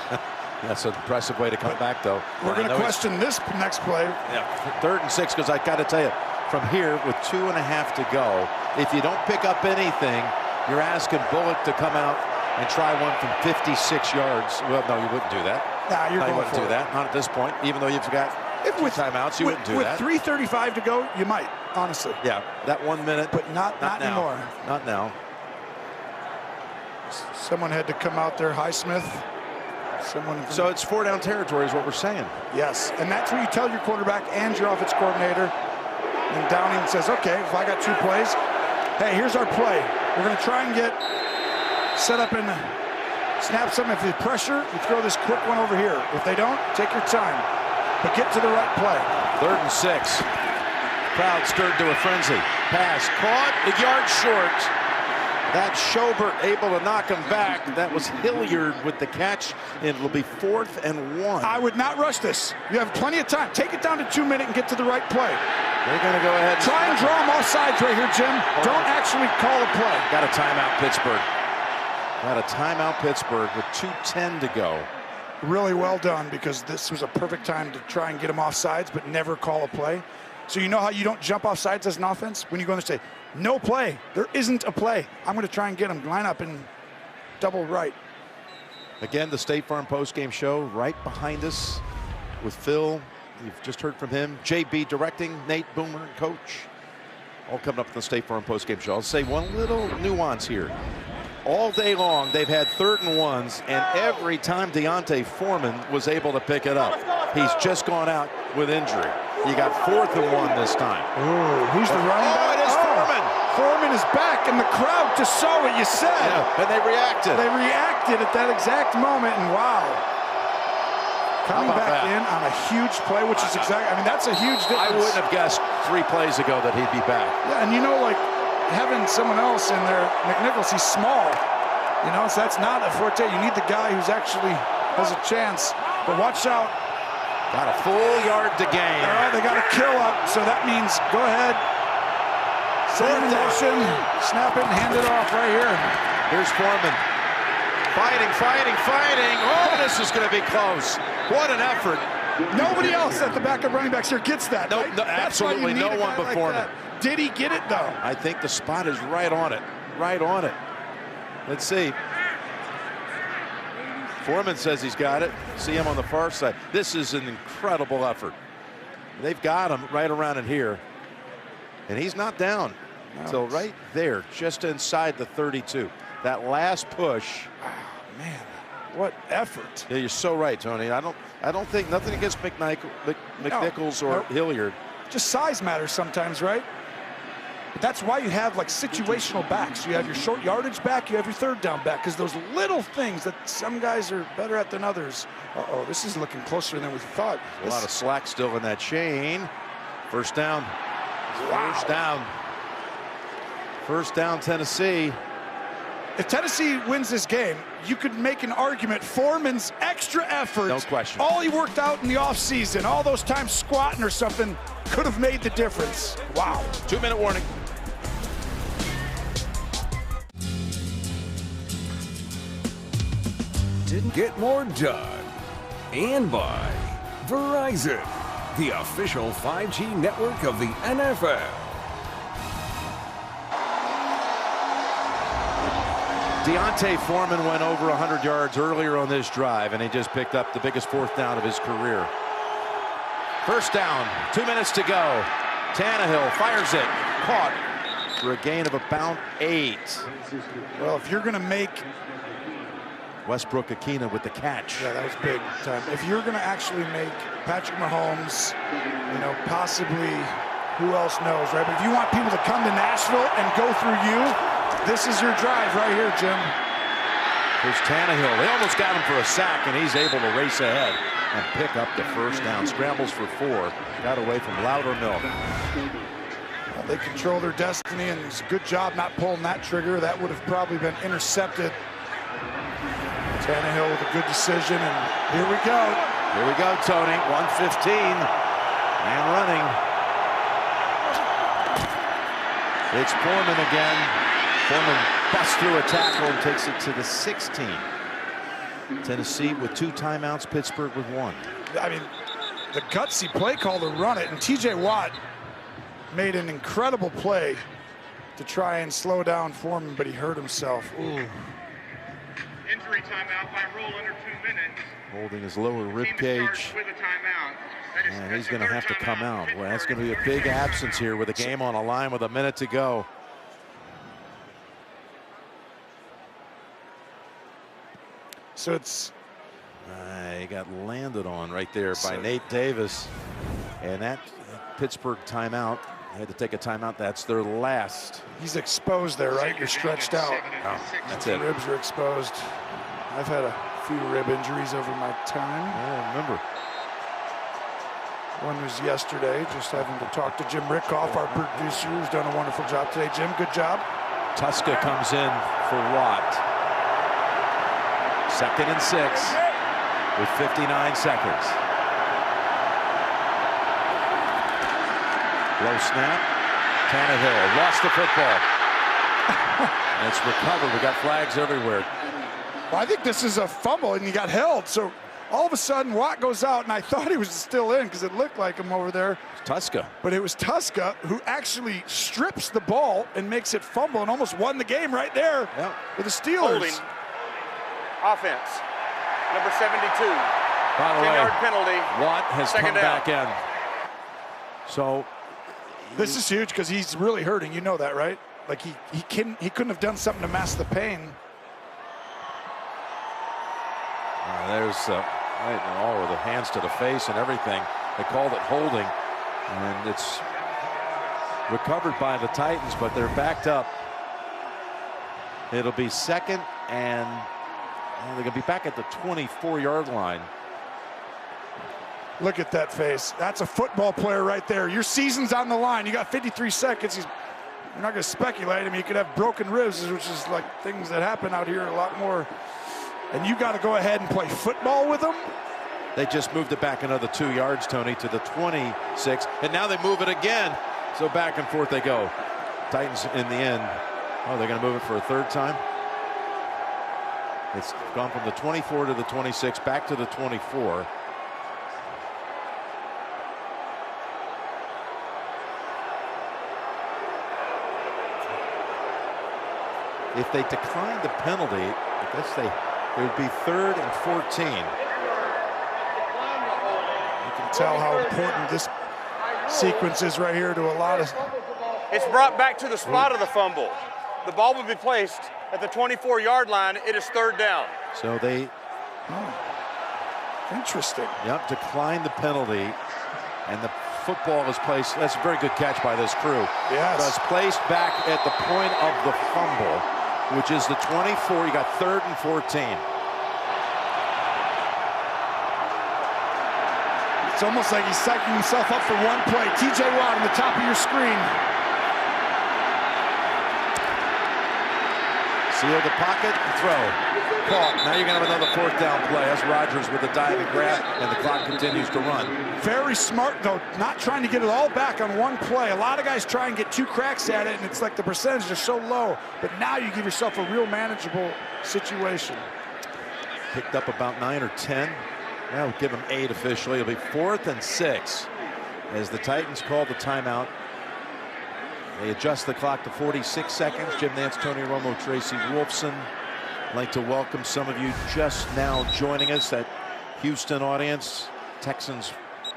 That's an impressive way to come back, though. We're going to question this next play. Yeah, 3rd and 6, because I got to tell you, from here with 2.5 to go, if you don't pick up anything, you're asking Bullock to come out and try one from 56 yards. Well, no, you wouldn't do that. Nah, you wouldn't do that. Not at this point, even though you've got with timeouts, you wouldn't do that. With 3:35 to go, you might, honestly. Yeah, that 1 minute. But not anymore. Not now. Someone had to come out there, Highsmith. So it's 4-down territory is what we're saying. Yes, and that's what you tell your quarterback and your offense coordinator. And Downing says, okay, if I got 2 plays, hey, here's our play. We're going to try and get set up and snap some. If you pressure, you throw this quick one over here. If they don't, take your time. But get to the right play. 3rd and 6. Crowd stirred to a frenzy. Pass caught, a yard short. That Schobert able to knock him back. That was Hilliard with the catch. It will be 4th and 1. I would not rush this. You have plenty of time. Take it down to 2 minutes and get to the right play. They're going to go ahead and try and draw them off sides right here, Jim. Don't actually call a play. Got a timeout, Pittsburgh. Got a timeout, Pittsburgh, with 2:10 to go. Really well done, because this was a perfect time to try and get them off sides, but never call a play. So you know how you don't jump off sides as an offense? When you go in and say, no play. There isn't a play. I'm going to try and get them. Line up and double right. Again, the State Farm postgame show right behind us with Phil. You've just heard from him. JB directing, Nate Boomer, coach. All coming up in the State Farm postgame show. I'll say one little nuance here. All day long, they've had 3rd and 1s, and every time D'Onta Foreman was able to pick it up. He's just gone out with injury. You got 4th and 1 this time. Ooh, who's the running back? It is Foreman. Foreman is back, and the crowd just saw what you said. Yeah, and they reacted. They reacted at that exact moment, and wow. Coming back in on a huge play, which is exactly, I mean, that's a huge difference. I wouldn't have guessed 3 plays ago that he'd be back. Yeah, and you know, like, having someone else in there, McNichols, he's small. You know, so that's not a forte. You need the guy who's actually has a chance. But watch out. Got a full yard to gain. All right, they got a kill up, so that means go ahead. Same motion, snap it and hand it off right here. Here's Foreman. Fighting. Oh, this is going to be close. What an effort. Nobody else at the backup running backs here gets that. No, right? no, absolutely no one but Foreman. Did he get it, though? I think the spot is right on it. Right on it. Let's see. Foreman says he's got it. See him on the far side. This is an incredible effort. They've got him right around in here. And he's not down until right there, just inside the 32. That last push. Oh, man, what effort. Yeah, you're so right, Tony. I don't think nothing against McNichols or Hilliard. Just size matters sometimes, right? But that's why you have like situational backs. You have your short yardage back, you have your 3rd down back, because those little things that some guys are better at than others. Uh-oh, this is looking closer than we thought. A lot of slack still in that chain. 1st down. Wow. 1st down. 1st down, Tennessee. If Tennessee wins this game, you could make an argument. Foreman's extra effort, no question, all he worked out in the offseason, all those times squatting or something, could have made the difference. Wow. 2-minute warning. Didn't get more done. And by Verizon, the official 5G network of the NFL. D'Onta Foreman went over 100 yards earlier on this drive, and he just picked up the biggest 4th down of his career. 1st down, 2 minutes to go. Tannehill fires it, caught for a gain of about 8. Well, if you're going to make Westbrook-Akina with the catch. Yeah, that was big time. If you're going to actually make Patrick Mahomes, you know, possibly who else knows, right? But if you want people to come to Nashville and go through you, this is your drive right here, Jim. Here's Tannehill. They almost got him for a sack, and he's able to race ahead and pick up the 1st down. Scrambles for 4. Got away from Loudermilk. Well, they control their destiny, and it's a good job not pulling that trigger. That would have probably been intercepted. Tannehill with a good decision, and here we go. Here we go, Tony. 1:15 and running. It's Foreman again. Foreman busts through a tackle and takes it to the 16. Tennessee with 2 timeouts, Pittsburgh with 1. I mean, the gutsy play call to run it, and T.J. Watt made an incredible play to try and slow down Foreman, but he hurt himself. Ooh. Injury timeout by rule under 2 minutes. Holding his lower rib cage. And he's going to have to come out. Well, that's going to be a big absence here with a game on a line with a minute to go. So it's he got landed on right there by Nate Davis, and that Pittsburgh timeout, they had to take a timeout. That's their last. He's exposed there, right? You're stretched out. Oh, that's it. Ribs are exposed. I've had a few rib injuries over my time. I remember. One was yesterday, just having to talk to Jim Rickoff, our producer, who's done a wonderful job today. Jim, good job. Tuska comes in for Watt. 2nd and 6 with 59 seconds. Low snap. Tannehill lost the football. And it's recovered. We got flags everywhere. Well, I think this is a fumble, and he got held. So all of a sudden, Watt goes out, and I thought he was still in because it looked like him over there. Tuska. But it was Tuska who actually strips the ball and makes it fumble and almost won the game right there with the Steelers. Holding. Offense, number 72. By the way, 10-yard penalty. Watt has come back in. So this is huge because he's really hurting. You know that, right? Like he couldn't have done something to mask the pain. There's all with the hands to the face and everything. They called it holding, and it's recovered by the Titans, but they're backed up. It'll be second, and they're going to be back at the 24-yard line. Look at that face. That's a football player right there. Your season's on the line. You got 53 seconds. You're not going to speculate. I mean, you could have broken ribs, which is like things that happen out here a lot more. And you got to go ahead and play football with them. They just moved it back another 2 yards, Tony, to the 26, and now they move it again. So back and forth they go. Titans in the end. Oh, they're going to move it for a third time. It's gone from the 24 to the 26, back to the 24. If they decline the penalty, I guess it would be 3rd and 14. You can tell how important this sequence is right here to a lot of. It's brought back to the spot of the fumble. The ball will be placed at the 24-yard line. It is 3rd down. So they. Interesting. Yep, decline the penalty, and the football is placed. That's a very good catch by this crew. Yes. So it's placed back at the point of the fumble, which is the 24. You got 3rd and 14. It's almost like he's psyching himself up for one play. TJ Watt on the top of your screen. Seal the pocket and throw. Caught. Now you're going to have another 4th down play. That's Rodgers with a dive and grab, and the clock continues to run. Very smart, though, not trying to get it all back on one play. A lot of guys try and get 2 cracks at it, and it's like the percentage is so low. But now you give yourself a real manageable situation. Picked up about 9 or 10. Now we'll give them 8 officially. It'll be 4th and 6 as the Titans call the timeout. They adjust the clock to 46 seconds. Jim Nance, Tony Romo, Tracy Wolfson. I'd like to welcome some of you just now joining us, that Houston audience. Texans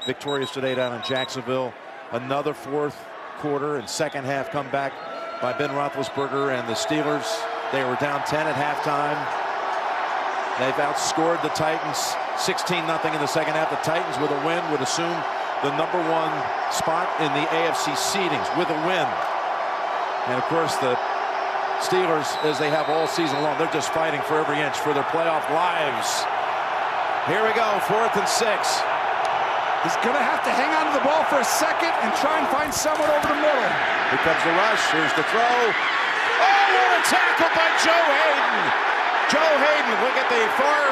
victorious today down in Jacksonville. Another 4th quarter and second half comeback by Ben Roethlisberger and the Steelers. They were down 10 at halftime. They've outscored the Titans 16-0 in the second half. The Titans with a win would assume the #1 spot in the AFC seedings with a win. And of course the Steelers, as they have all season long, they're just fighting for every inch for their playoff lives. Here we go, 4th and 6. He's going to have to hang on to the ball for a second and try and find someone over the middle. Here comes the rush. Here's the throw. Oh, what a tackle by Joe Hayden. Joe Hayden, look at the far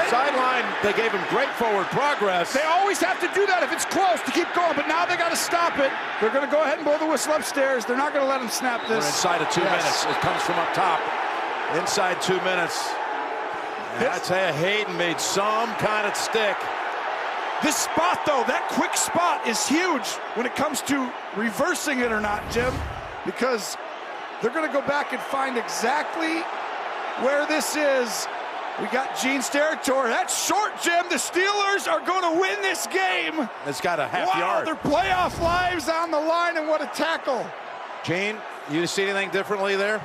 sideline. They gave him great forward progress. They always have to do that if it's close to keep going, but now they got to stop it. They're going to go ahead and blow the whistle upstairs. They're not going to let him snap this. We're inside of 2 minutes. It comes from up top. Inside 2 minutes. And I tell you, Hayden made some kind of stick. This spot, though, that quick spot is huge when it comes to reversing it or not, Jim, because they're going to go back and find exactly where this is. We got Gene's territory. That's short, Jim. The Steelers are going to win this game. It's got a half yard. Their playoff lives on the line, and what a tackle. Gene, you see anything differently there?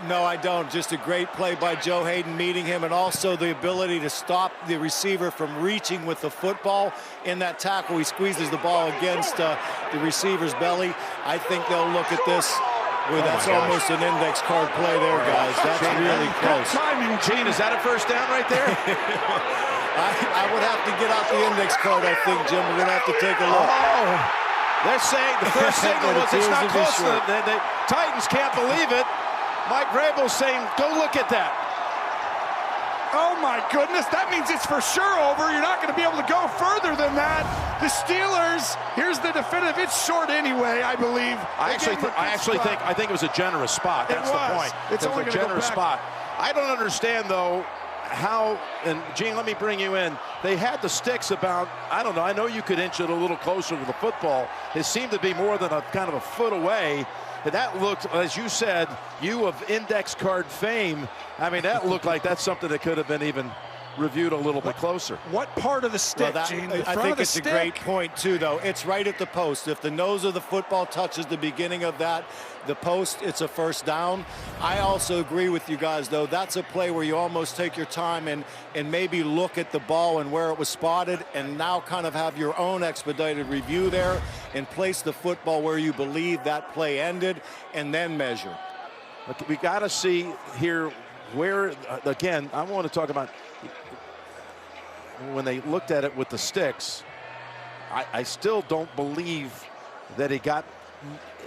No, I don't. Just a great play by Joe Hayden meeting him, and also the ability to stop the receiver from reaching with the football. In that tackle, he squeezes the ball against the receiver's belly. I think they'll look at this. Well, that's almost an index card play there, guys. That's really close. Gene, is that a first down right there? I would have to get out the index card, I think, Jim. We're going to have to take a look. Oh, they're saying the first signal was it's not close. The Titans can't believe it. Mike Vrabel's saying, go look at that. Oh, my goodness. That means it's for sure over. You're not going to be able to go further than that. The Steelers, here's the definitive. It's short anyway, I believe. I think it was a generous spot. That's the point. It's only a generous spot. I don't understand, though, how, and Gene, let me bring you in. They had the sticks about, I don't know, I know you could inch it a little closer to the football. It seemed to be more than a kind of a foot away. And that looked, as you said, you of index card fame, I mean, that looked like that's something that could have been even reviewed a little bit closer. What part of the stick, Gene? I think it's a great point, too, though. It's right at the post. If the nose of the football touches the beginning of the post, it's a first down. I also agree with you guys, though. That's a play where you almost take your time and maybe look at the ball and where it was spotted, and now kind of have your own expedited review there and place the football where you believe that play ended and then measure. Okay, we got to see here where, again, I want to talk about when they looked at it with the sticks. I still don't believe that he got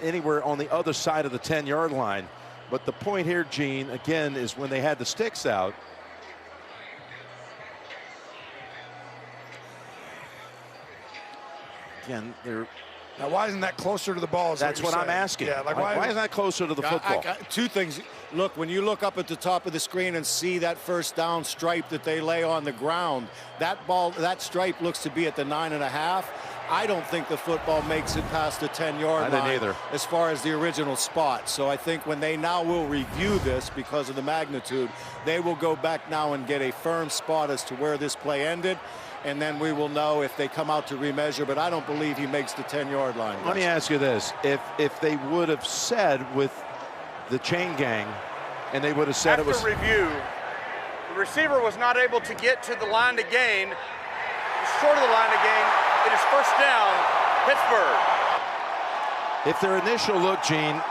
anywhere on the other side of the 10-yard line. But the point here, Gene, again, is when they had the sticks out. Again, they're. Now, why isn't that closer to the ball? That's what I'm asking. Yeah, like why isn't that closer to the football? Two things. Look, when you look up at the top of the screen and see that first down stripe that they lay on the ground, that stripe looks to be at the 9.5. I don't think the football makes it past the 10-yard line either, as far as the original spot. So I think when they now will review this because of the magnitude, they will go back now and get a firm spot as to where this play ended. And then we will know if they come out to remeasure, but I don't believe he makes the 10-yard line. Let me ask you this. If they would have said with the chain gang, and they would have said After it was... review, the receiver was not able to get to the line to gain. Short of the line to gain, it is first down, Pittsburgh. If their initial look, Gene,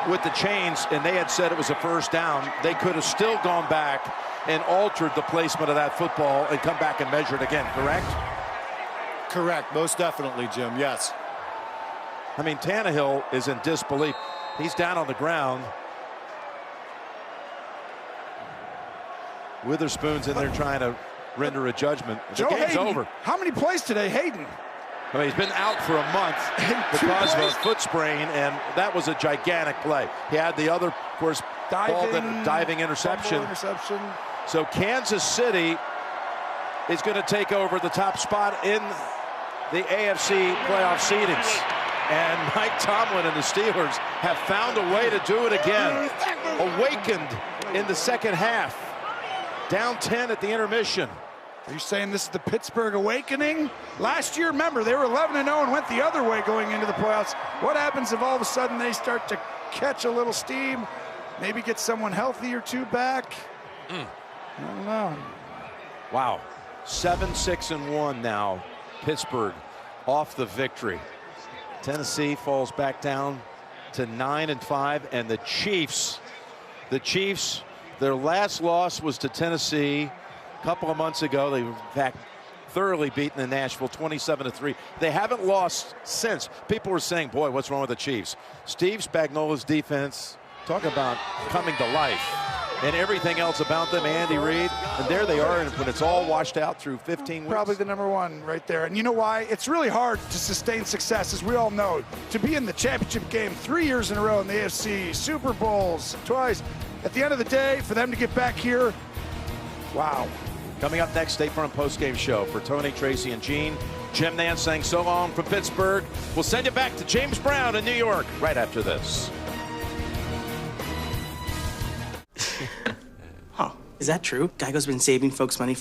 with the chains, and they had said it was a first down, they could have still gone back and altered the placement of that football and come back and measure it again, correct? Correct, most definitely, Jim, yes. I mean, Tannehill is in disbelief. He's down on the ground. Witherspoon's in there trying to render a judgment. The game's over. How many plays today, Hayden? I mean, he's been out for a month because of a foot sprain, and that was a gigantic play. He had the other, of course, diving interception. So Kansas City is going to take over the top spot in the AFC playoff seedings. And Mike Tomlin and the Steelers have found a way to do it again. Awakened in the second half. Down 10 at the intermission. Are you saying this is the Pittsburgh awakening? Last year, remember, they were 11-0 and went the other way going into the playoffs. What happens if all of a sudden they start to catch a little steam, maybe get someone healthy or two back? I don't know. Wow. 7-6-1 now. Pittsburgh off the victory. Tennessee falls back down to 9-5, and the Chiefs, their last loss was to Tennessee a couple of months ago. They were, in fact, thoroughly beaten in Nashville, 27-3. They haven't lost since. People were saying, boy, what's wrong with the Chiefs? Steve Spagnuolo's defense, talk about coming to life. And everything else about them, Andy Reid, and there they are, and when it's all washed out through 15 weeks. Probably the #1 right there. And you know why? It's really hard to sustain success, as we all know. To be in the championship game 3 years in a row in the AFC, Super Bowls twice. At the end of the day, for them to get back here, wow. Coming up next, State Farm postgame show for Tony, Tracy, and Gene. Jim Nance saying so long from Pittsburgh. We'll send you back to James Brown in New York right after this. Huh, is that true? Geico's been saving folks money for